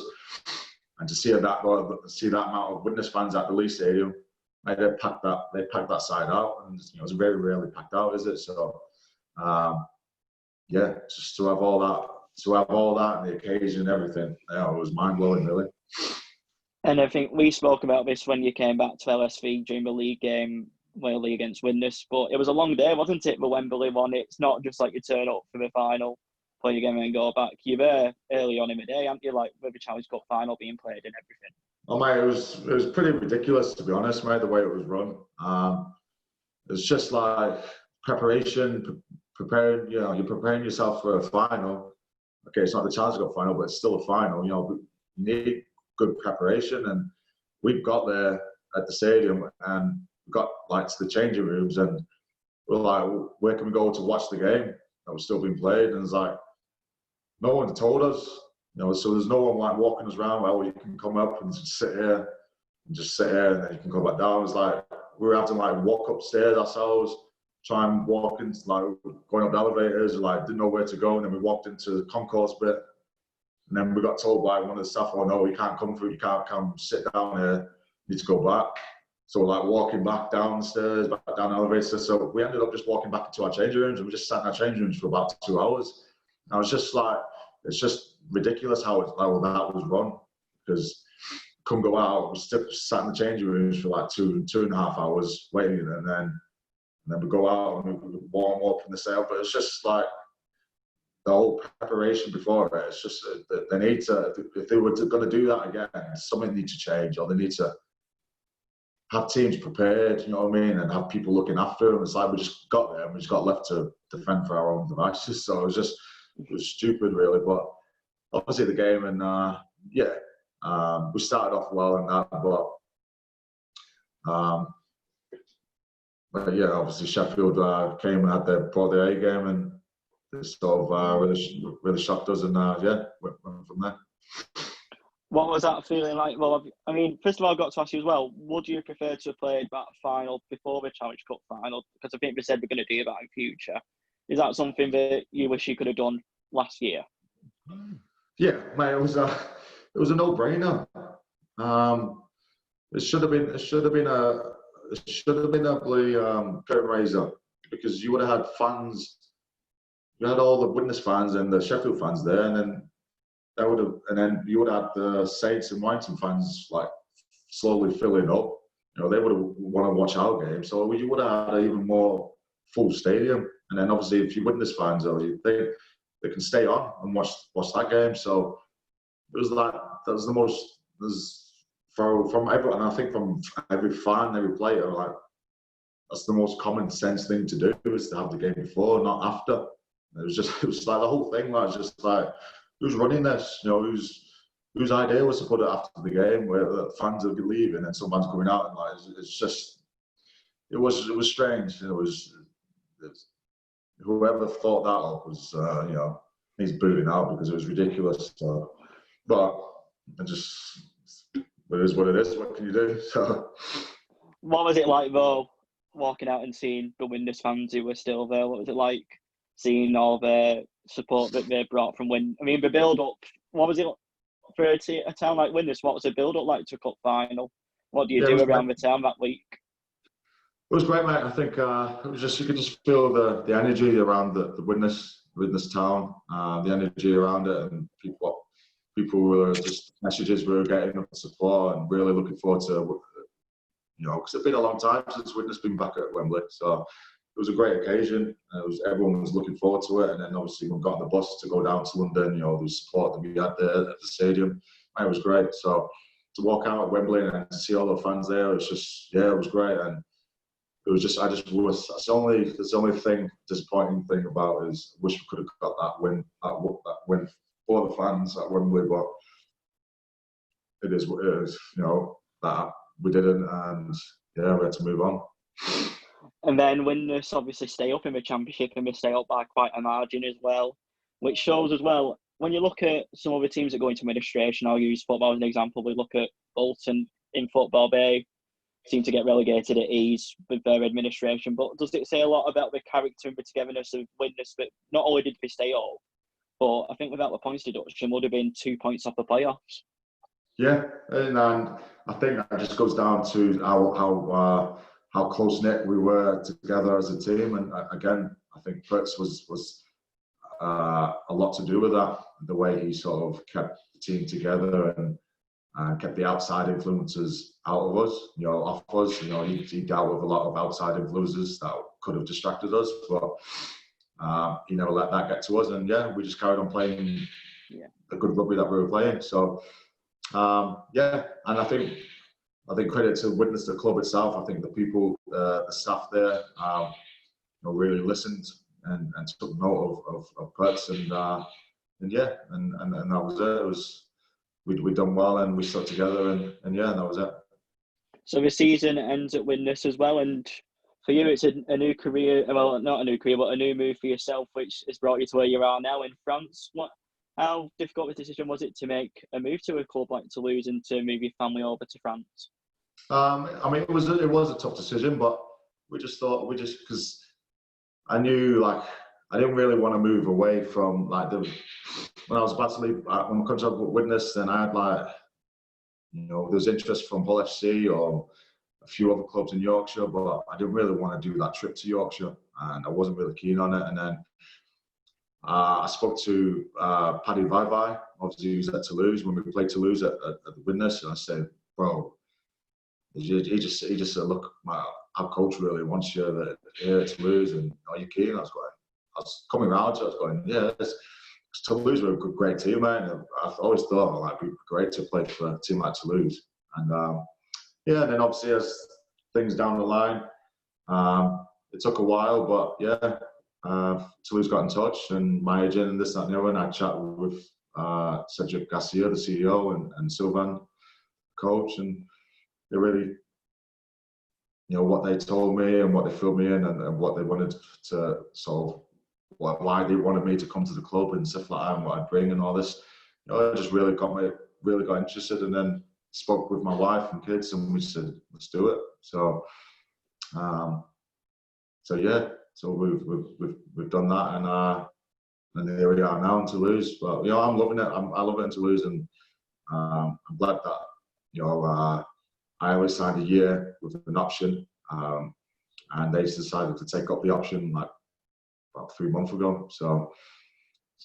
And to see that amount of Widnes fans at the Leigh Stadium, they packed that side out, and it's very rarely packed out, is it? So, just to have all that, and the occasion and everything, it was mind blowing, really.
And I think we spoke about this when you came back to LSV during the league game, Leigh against Widnes, but it was a long day, wasn't it? The Wembley one. It's not just like you turn up for the final, play your game and go back. You're there early on in the day, aren't you? Like with the Challenge Cup final being played and everything.
Oh mate, it was pretty ridiculous, to be honest, mate. The way it was run, it's just like preparation, preparing. You're preparing yourself for a final. Okay, it's not the Challenge Cup final, but it's still a final. You need good preparation, and we've got there at the stadium and got to the changing rooms, and we're like, where can we go to watch the game that was still being played? And it's like, no one told us, so there's no one walking us around. Well, you can come up and just sit here, and then you can go back down. It's like we were having to walk upstairs ourselves, try and walk into going up the elevators, didn't know where to go, and then we walked into the concourse bit. And then we got told by one of the staff, "Oh no, you can't come through. You can't come sit down here. You need to go back." So we're walking back downstairs, back down the elevator. So we ended up just walking back into our changing rooms, and we just sat in our changing rooms for about 2 hours. And I was just it's just ridiculous how that was run, because couldn't go out. We sat in the changing rooms for 2.5 hours waiting, and then we go out and we warm up in the sail. But it's just the whole preparation before it. It's just that they need to, if they were going to do that again, something needs to change, or they need to have teams prepared, you know what I mean, and have people looking after them. It's we just got there and we just got left to defend for our own devices. So it was stupid, really. But obviously the game, and we started off well in that, but obviously Sheffield came and brought their A game, and it sort of really shocked us, and went from there.
What was that feeling like? Well, I mean, first of all, I've got to ask you as well, would you prefer to have played that final before the Challenge Cup final? Because I think they said we're going to do that in future. Is that something that you wish you could have done last year?
Yeah, mate, it was a no-brainer. It should have been a bloody curtain raiser, because you would have had fans. You had all the Widnes fans and the Sheffield fans there, and then you would have the Saints and Warrington fans slowly filling up. They would have want to watch our game, so you would have had an even more full stadium. And then obviously, if you're Widnes fans, they can stay on and watch that game. So it was that was the most. From everyone, I think from every fan, every player, that's the most common sense thing to do, is to have the game before, not after. It was the whole thing. Just who's running this? Whose idea was to put it after the game, where the fans would be leaving and some fans coming out, and it was strange. Whoever thought that up was he's booting out, because it was ridiculous. So, but it is what it is. What can you do? So,
what was it like though, walking out and seeing the Widnes fans who were still there? What was it like seeing all the support that they brought from Win? I mean, the build-up, what was it for a town like Widnes? What was the build-up like to a cup final? What do you do around the town that week?
It was great, mate. I think it was you could just feel the energy around the Widnes town, the energy around it, and people were just messages we were getting of support, and really looking forward to, because it's been a long time since Widnes been back at Wembley, so it was a great occasion. Everyone was looking forward to it, and then obviously we got on the bus to go down to London. The support that we had there at the stadium, it was great. So to walk out at Wembley and to see all the fans there, it was great. And it was that's the only disappointing thing about it, is I wish we could have got that win for the fans at Wembley, but it is what it is. That we didn't, and we had to move on.
And then Widnes obviously stay up in the Championship, and they stay up by quite a margin as well, which shows as well, when you look at some of the teams that go into administration, I'll use football as an example. We look at Bolton in football. They seem to get relegated at ease with their administration, but does it say a lot about the character and the togetherness of Widnes, that not only did they stay up, but I think without the points deduction would have been 2 points off the playoffs?
Yeah, and I think that just goes down to how close knit we were together as a team. And again, I think Fritz was a lot to do with that. The way he sort of kept the team together and kept the outside influences out of us, off us. He dealt with a lot of outside influences that could have distracted us, but he never let that get to us. And yeah, we just carried on playing the good rugby that we were playing. So and I think credit to Widnes, the club itself. I think the people, the staff there, really listened and took note of Perts and that was it. It was we'd done well and we stuck together and that was it.
So the season ends at Widnes as well, and for you it's a new career. Well, not a new career, but a new move for yourself, which has brought you to where you are now in France. How difficult a decision was it to make a move to a club like Toulouse and to move your family over to France?
I mean, it was a tough decision, but because I knew I didn't really want to move away from when I was about to leave when my contract with Widnes, then I had there was interest from Hull FC or a few other clubs in Yorkshire, but I didn't really want to do that trip to Yorkshire, and I wasn't really keen on it. And then I spoke to Paddy Vai, obviously he was at Toulouse when we played Toulouse at the Widnes, and I said, bro, he just said, look, our coach really wants you here at Toulouse, and are you keen? I was coming around to it, I was going, yeah, Toulouse were a great team, man. And I've always thought it'd be great to play for a team like Toulouse. And and then obviously as things down the line, it took a while, but Toulouse got in touch, and my agent and this, that, and the other, and I chatted with Cedric Garcia, the CEO, and Sylvain, coach, and they really, what they told me and what they filled me in and what they wanted to solve, why they wanted me to come to the club and stuff like that, and what I'd bring and all this, it just really got interested, and then spoke with my wife and kids, and we said, let's do it. So, So we've done that, and here we are now in Toulouse. But I'm loving it. I love it in Toulouse, and I'm glad that I always signed a year with an option, and they decided to take up the option about 3 months ago. So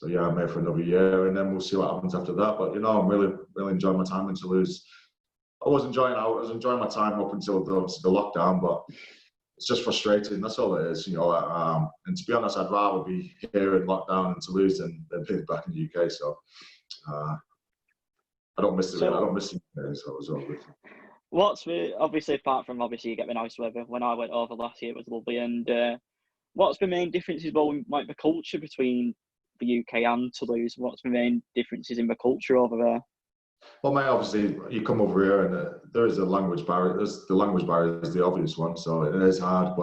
I'm here for another year, and then we'll see what happens after that. But I'm really enjoying my time in Toulouse. I was enjoying my time up until the lockdown, but it's just frustrating. That's all it is, and to be honest, I'd rather be here in lockdown in Toulouse than be back in the UK. So I don't miss it. I don't miss it. So it was all good.
Obviously, apart from you get the nice weather. When I went over last year, it was lovely. And what's the main differences? Well, like the culture between the UK and Toulouse. What's the main differences in the culture over there?
Well, mate, obviously you come over here and there is a language barrier. The language barrier is the obvious one, so it is hard.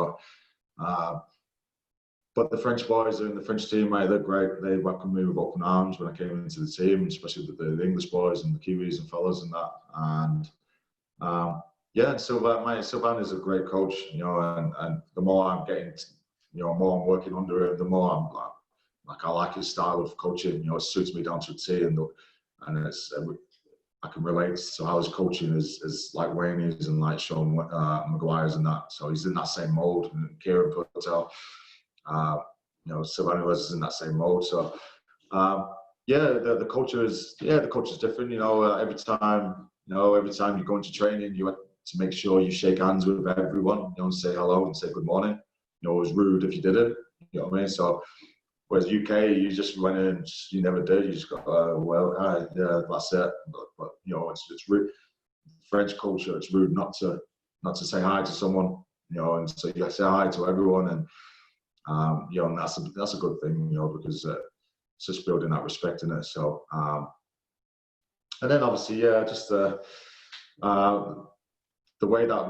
But the French boys in the French team, mate, they're great. They welcomed me with open arms when I came into the team, especially with the English boys and the Kiwis and fellas and that. And Sylvain is a great coach, and the more I'm getting, more I'm working under him, the more I'm I like his style of coaching. It suits me down to a T, and it's. I can relate to how his coaching is like Wayne's and like Sean Maguire's and that. So he's in that same mold. And Kieran Patel, Sylvain is in that same mold. So the culture is different. Every time you go into training, you have to make sure you shake hands with everyone. And say hello and say good morning. It was rude if you didn't. You know what I mean? So. Whereas UK, you just went in, you never did. You just got, that's it. But it's rude. French culture, it's rude not to say hi to someone, and so you say hi to everyone, and and that's a good thing, because it's just building that respect in it. So, and then obviously, just the way that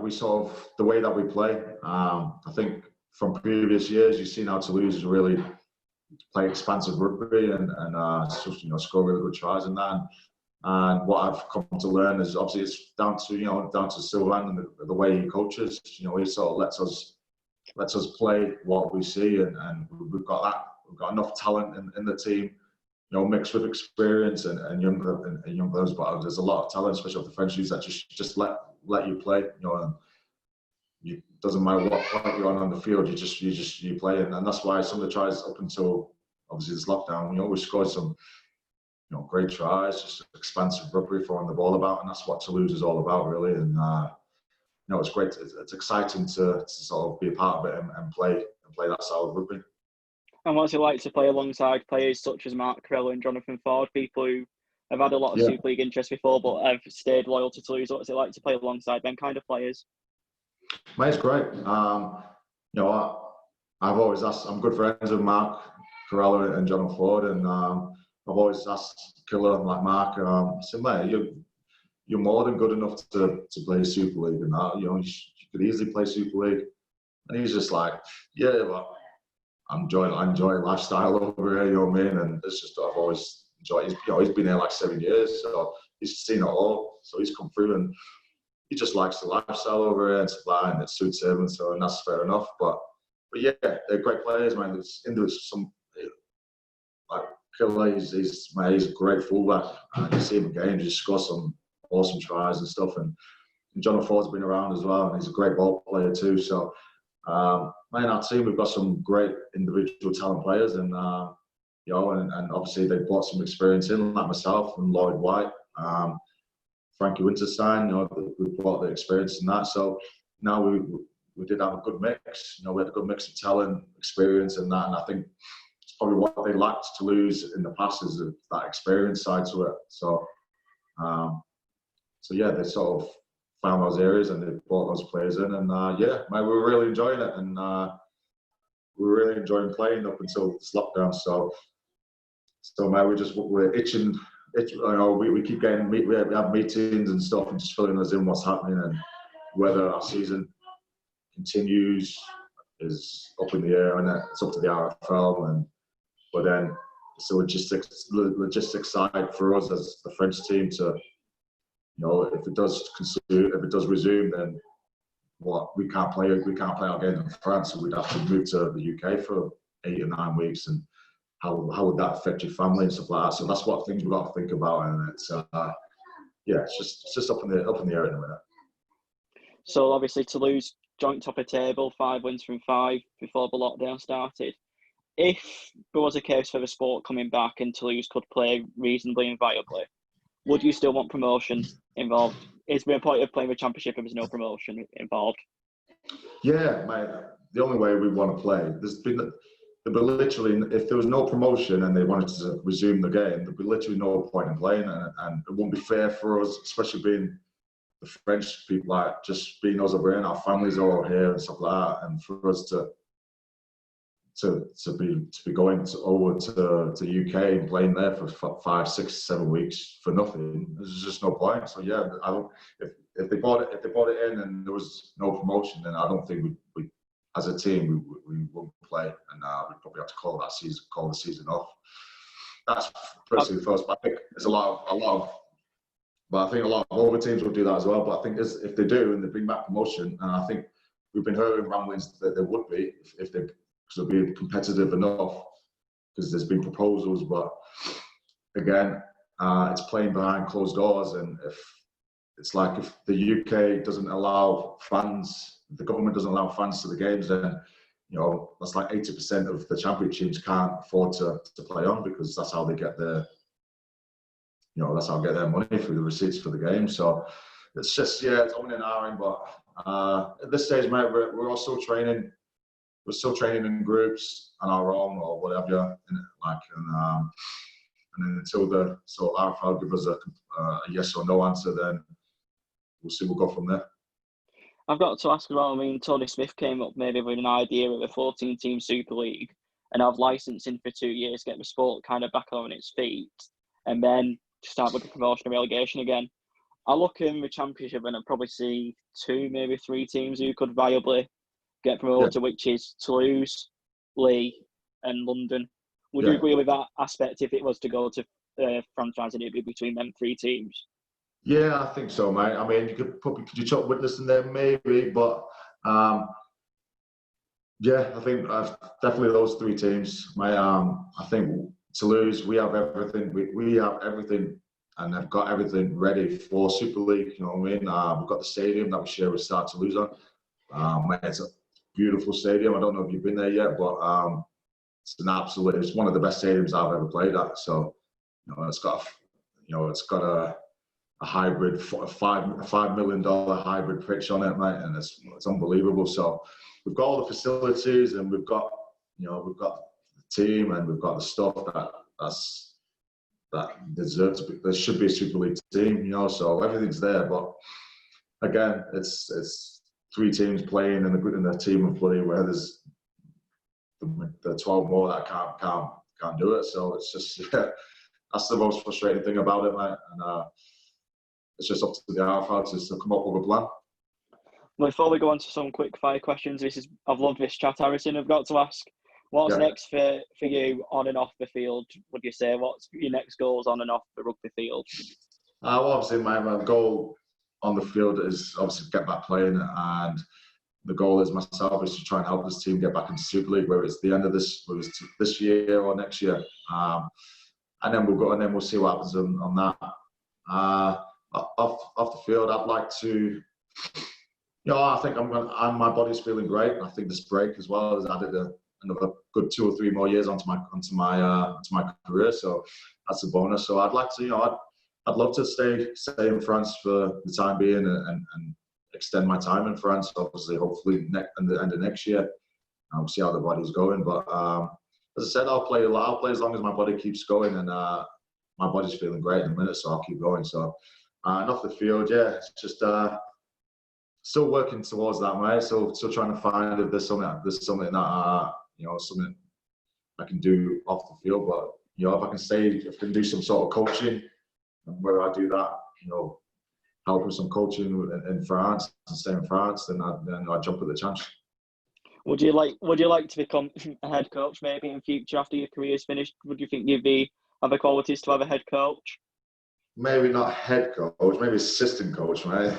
we play. I think from previous years, you've seen how Toulouse is really play expansive rugby and score really good tries in that. And what I've come to learn is obviously it's down to Sylvain and the way he coaches. He sort of lets us play what we see, and we've got enough talent in the team mixed with experience and young players. But there's a lot of talent, especially of the French leagues, that just let you play. And it doesn't matter what point you're on the field, you play, and that's why some of the tries up until obviously this lockdown, we scored some great tries, just expansive rugby, throwing the ball about, and that's what Toulouse is all about, really. And it's great. It's exciting to sort of be a part of it and play that style of rugby.
And what's it like to play alongside players such as Mark Corella and Jonathan Ford, people who have had a lot of Super League interest before but have stayed loyal to Toulouse? What's it like to play alongside them kind of players?
Mate, it's great. I've always asked. I'm good friends with Mark Corella and Jonathan Ford, and I've always asked Killer, like Mark, I said, mate, you're more than good enough to play Super League, and that. You could easily play Super League. And he's just like, yeah, but I enjoy lifestyle over here, you know what I mean? And it's just, I've always enjoyed. He's been here like 7 years, so he's seen it all. So he's come through, and he just likes the lifestyle over here and stuff, and it suits him, and that's fair enough. But yeah, they're great players, man. It's into some like Killer. He's a great fullback, and you see him in games, he scores some awesome tries and stuff. And Jonathan Ford's been around as well, and he's a great ball player too. So. In our team, we've got some great individual talent players, and and obviously they brought some experience in, like myself and Lloyd White, Frankie Winterstein. We brought the experience in that. So now we did have a good mix. We had a good mix of talent, experience, and that. And I think it's probably what they lacked to lose in the past is that experience side to it. So yeah, they sort of found those areas and they brought those players in, and we were really enjoying it, and we were really enjoying playing up until this lockdown. So mate, we're itching. We keep getting we have meetings and stuff, and just filling us in what's happening, and whether our season continues is up in the air, and it's up to the RFL. But then it's the logistics side for us as the French team to. If it does resume, then we can't play our game in France, so we'd have to move to the UK for 8 or 9 weeks, and how would that affect your family and stuff like that? So that's what things we've got to think about, and it's it's just up in the air at the minute.
So obviously Toulouse joint top of table, 5 wins from 5 before the lockdown started. If there was a case for the sport coming back and Toulouse could play reasonably and viably, would you still want promotion involved? Is there a point of playing the championship if there's no promotion involved?
Yeah, mate. The only way we want to play, there'd be literally, if there was no promotion and they wanted to resume the game, there'd be literally no point in playing, and it wouldn't be fair for us, especially being the French people, like just being us over here and our families are all here and stuff like that, and for us to be going over to the UK and playing there for 5, 6, 7 weeks for nothing. There's just no point. So yeah, I don't. If they bought it in and there was no promotion, then I don't think we as a team we won't play, and we'd probably have to call the season off. That's personally the first. But I think it's a lot of. But I think a lot of other teams will do that as well. But I think if they do and they bring back promotion, and I think we've been hearing ramblings that there would be if they. Because it'll be competitive enough, because there's been proposals, but again, it's playing behind closed doors, and if the UK doesn't allow fans, the government doesn't allow fans to the games, then that's like 80% of the championship teams can't afford to play on, because that's how they get their money through the receipts for the game. So it's just it's on and ahhing, but at this stage, mate, we're also training. We're still training in groups on our own or whatever, and then until the RFL give us a yes or no answer, then we'll go from there.
I've got to ask as well. I mean, Tony Smith came up maybe with an idea of a 14-team Super League and have licensing for 2 years, get the sport kind of back on its feet, and then start with the promotion and relegation again. I look in the championship and I probably see 2, maybe 3 teams who could viably get promoted, which is Toulouse, Leigh, and London. Would you agree with that aspect if it was to go to franchising? It'd be between them 3 teams.
Yeah, I think so, mate. I mean, could you chuck Widnes in there maybe, but I think definitely those 3 teams. I think Toulouse, we have everything. We have everything, and they've got everything ready for Super League. You know what I mean? We've got the stadium that we share with Start Toulouse on. It's a beautiful stadium. I don't know if you've been there yet, but it's one of the best stadiums I've ever played at. So, it's got a hybrid, $5 million hybrid pitch on it, mate, and it's unbelievable. So we've got all the facilities, and we've got the team, and we've got the stuff that deserves to be. There should be a Super League team, so everything's there. But again, it's 3 teams playing in the team of bloody where there's the 12 more that can't do it. So it's just that's the most frustrating thing about it, mate. And it's just up to the outfielders to come up with a plan.
Before we go on to some quick fire questions, I've loved this chat, Harrison. I've got to ask, what's next for you on and off the field, would you say? What's your next goals on and off the rugby field?
Well, obviously, my goal on the field is obviously to get back playing, and the goal is myself is to try and help this team get back into Super League, whether it's the end of this year or next year. And then we'll see what happens on that. Off the field, I'd like to, I think my body's feeling great. I think this break as well has added another good 2 or 3 more years onto my career. So that's a bonus. So I'd like to, I'd love to stay in France for the time being and extend my time in France. Obviously, hopefully at the end of next year. We'll see how the body's going. But as I said, I'll play as long as my body keeps going, and my body's feeling great in a minute, so I'll keep going. So and off the field, it's just still working towards that, mate. So still trying to find if there's something that something I can do off the field. But if I can do some sort of coaching, and where I do that, help with some coaching in France and stay in France, then I jump at the chance.
Would you like to become a head coach maybe in future after your career's finished? Would you think you'd have the qualities to have a head coach?
Maybe not head coach, maybe assistant coach, right?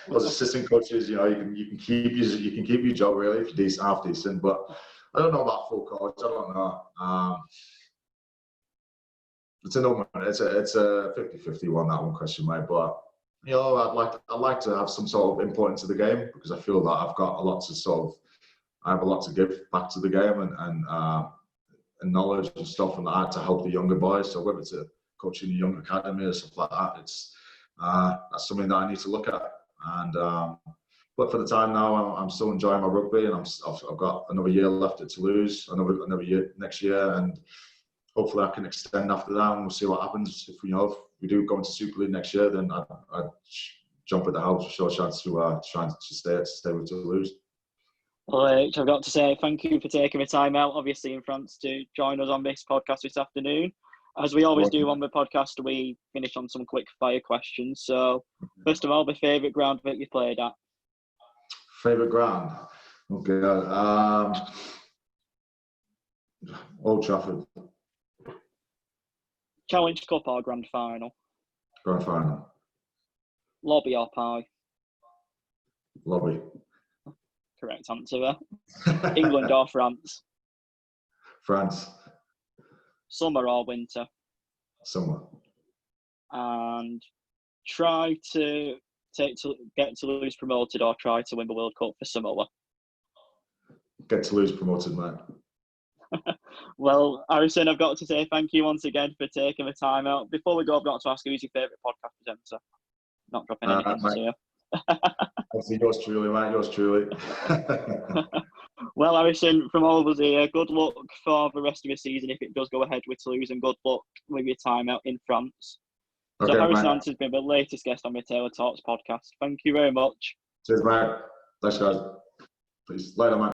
Those assistant coaches, you can keep your job really if you're half decent. But I don't know about full coach. I don't know. It's a 50-50 one, that one question, mate. But I'd like to have some sort of input into the game, because I feel that I have a lot to give back to the game and knowledge and stuff and that to help the younger boys. So whether it's coaching the young academy or stuff like that, that's something that I need to look at. And but for the time now, I'm still enjoying my rugby, and I've got another year left at Toulouse, another year next year, and hopefully I can extend after that, and we'll see what happens. If we do go into Super League next year, then I'd jump at the house for sure chance to try to stay with Toulouse.
Well, I've got to say thank you for taking the time out, obviously in France, to join us on this podcast this afternoon. As we always do on the podcast, we finish on some quick fire questions. So, first of all, the favourite ground that you played at?
Favourite ground? Okay. Old Trafford.
Challenge Cup or Grand Final?
Grand Final.
Lobby or pie?
Lobby.
Correct answer there. England or France?
France.
Summer or winter?
Summer.
And try to get Toulouse promoted or try to win the World Cup for Samoa?
Get Toulouse promoted, mate.
Well, Harrison, I've got to say thank you once again for taking the time out. Before we go, I've got to ask, who's your favourite podcast presenter? Not dropping anything here.
Obviously, yours truly, mate. Yours truly.
Well, Harrison, from all of us here, good luck for the rest of the season if it does go ahead with Toulouse, and good luck with your time out in France. Okay, so Harrison Hansen has been the latest guest on the Taylor Talks podcast. Thank you very much.
Cheers, mate. Thanks, guys. Peace. Later, mate.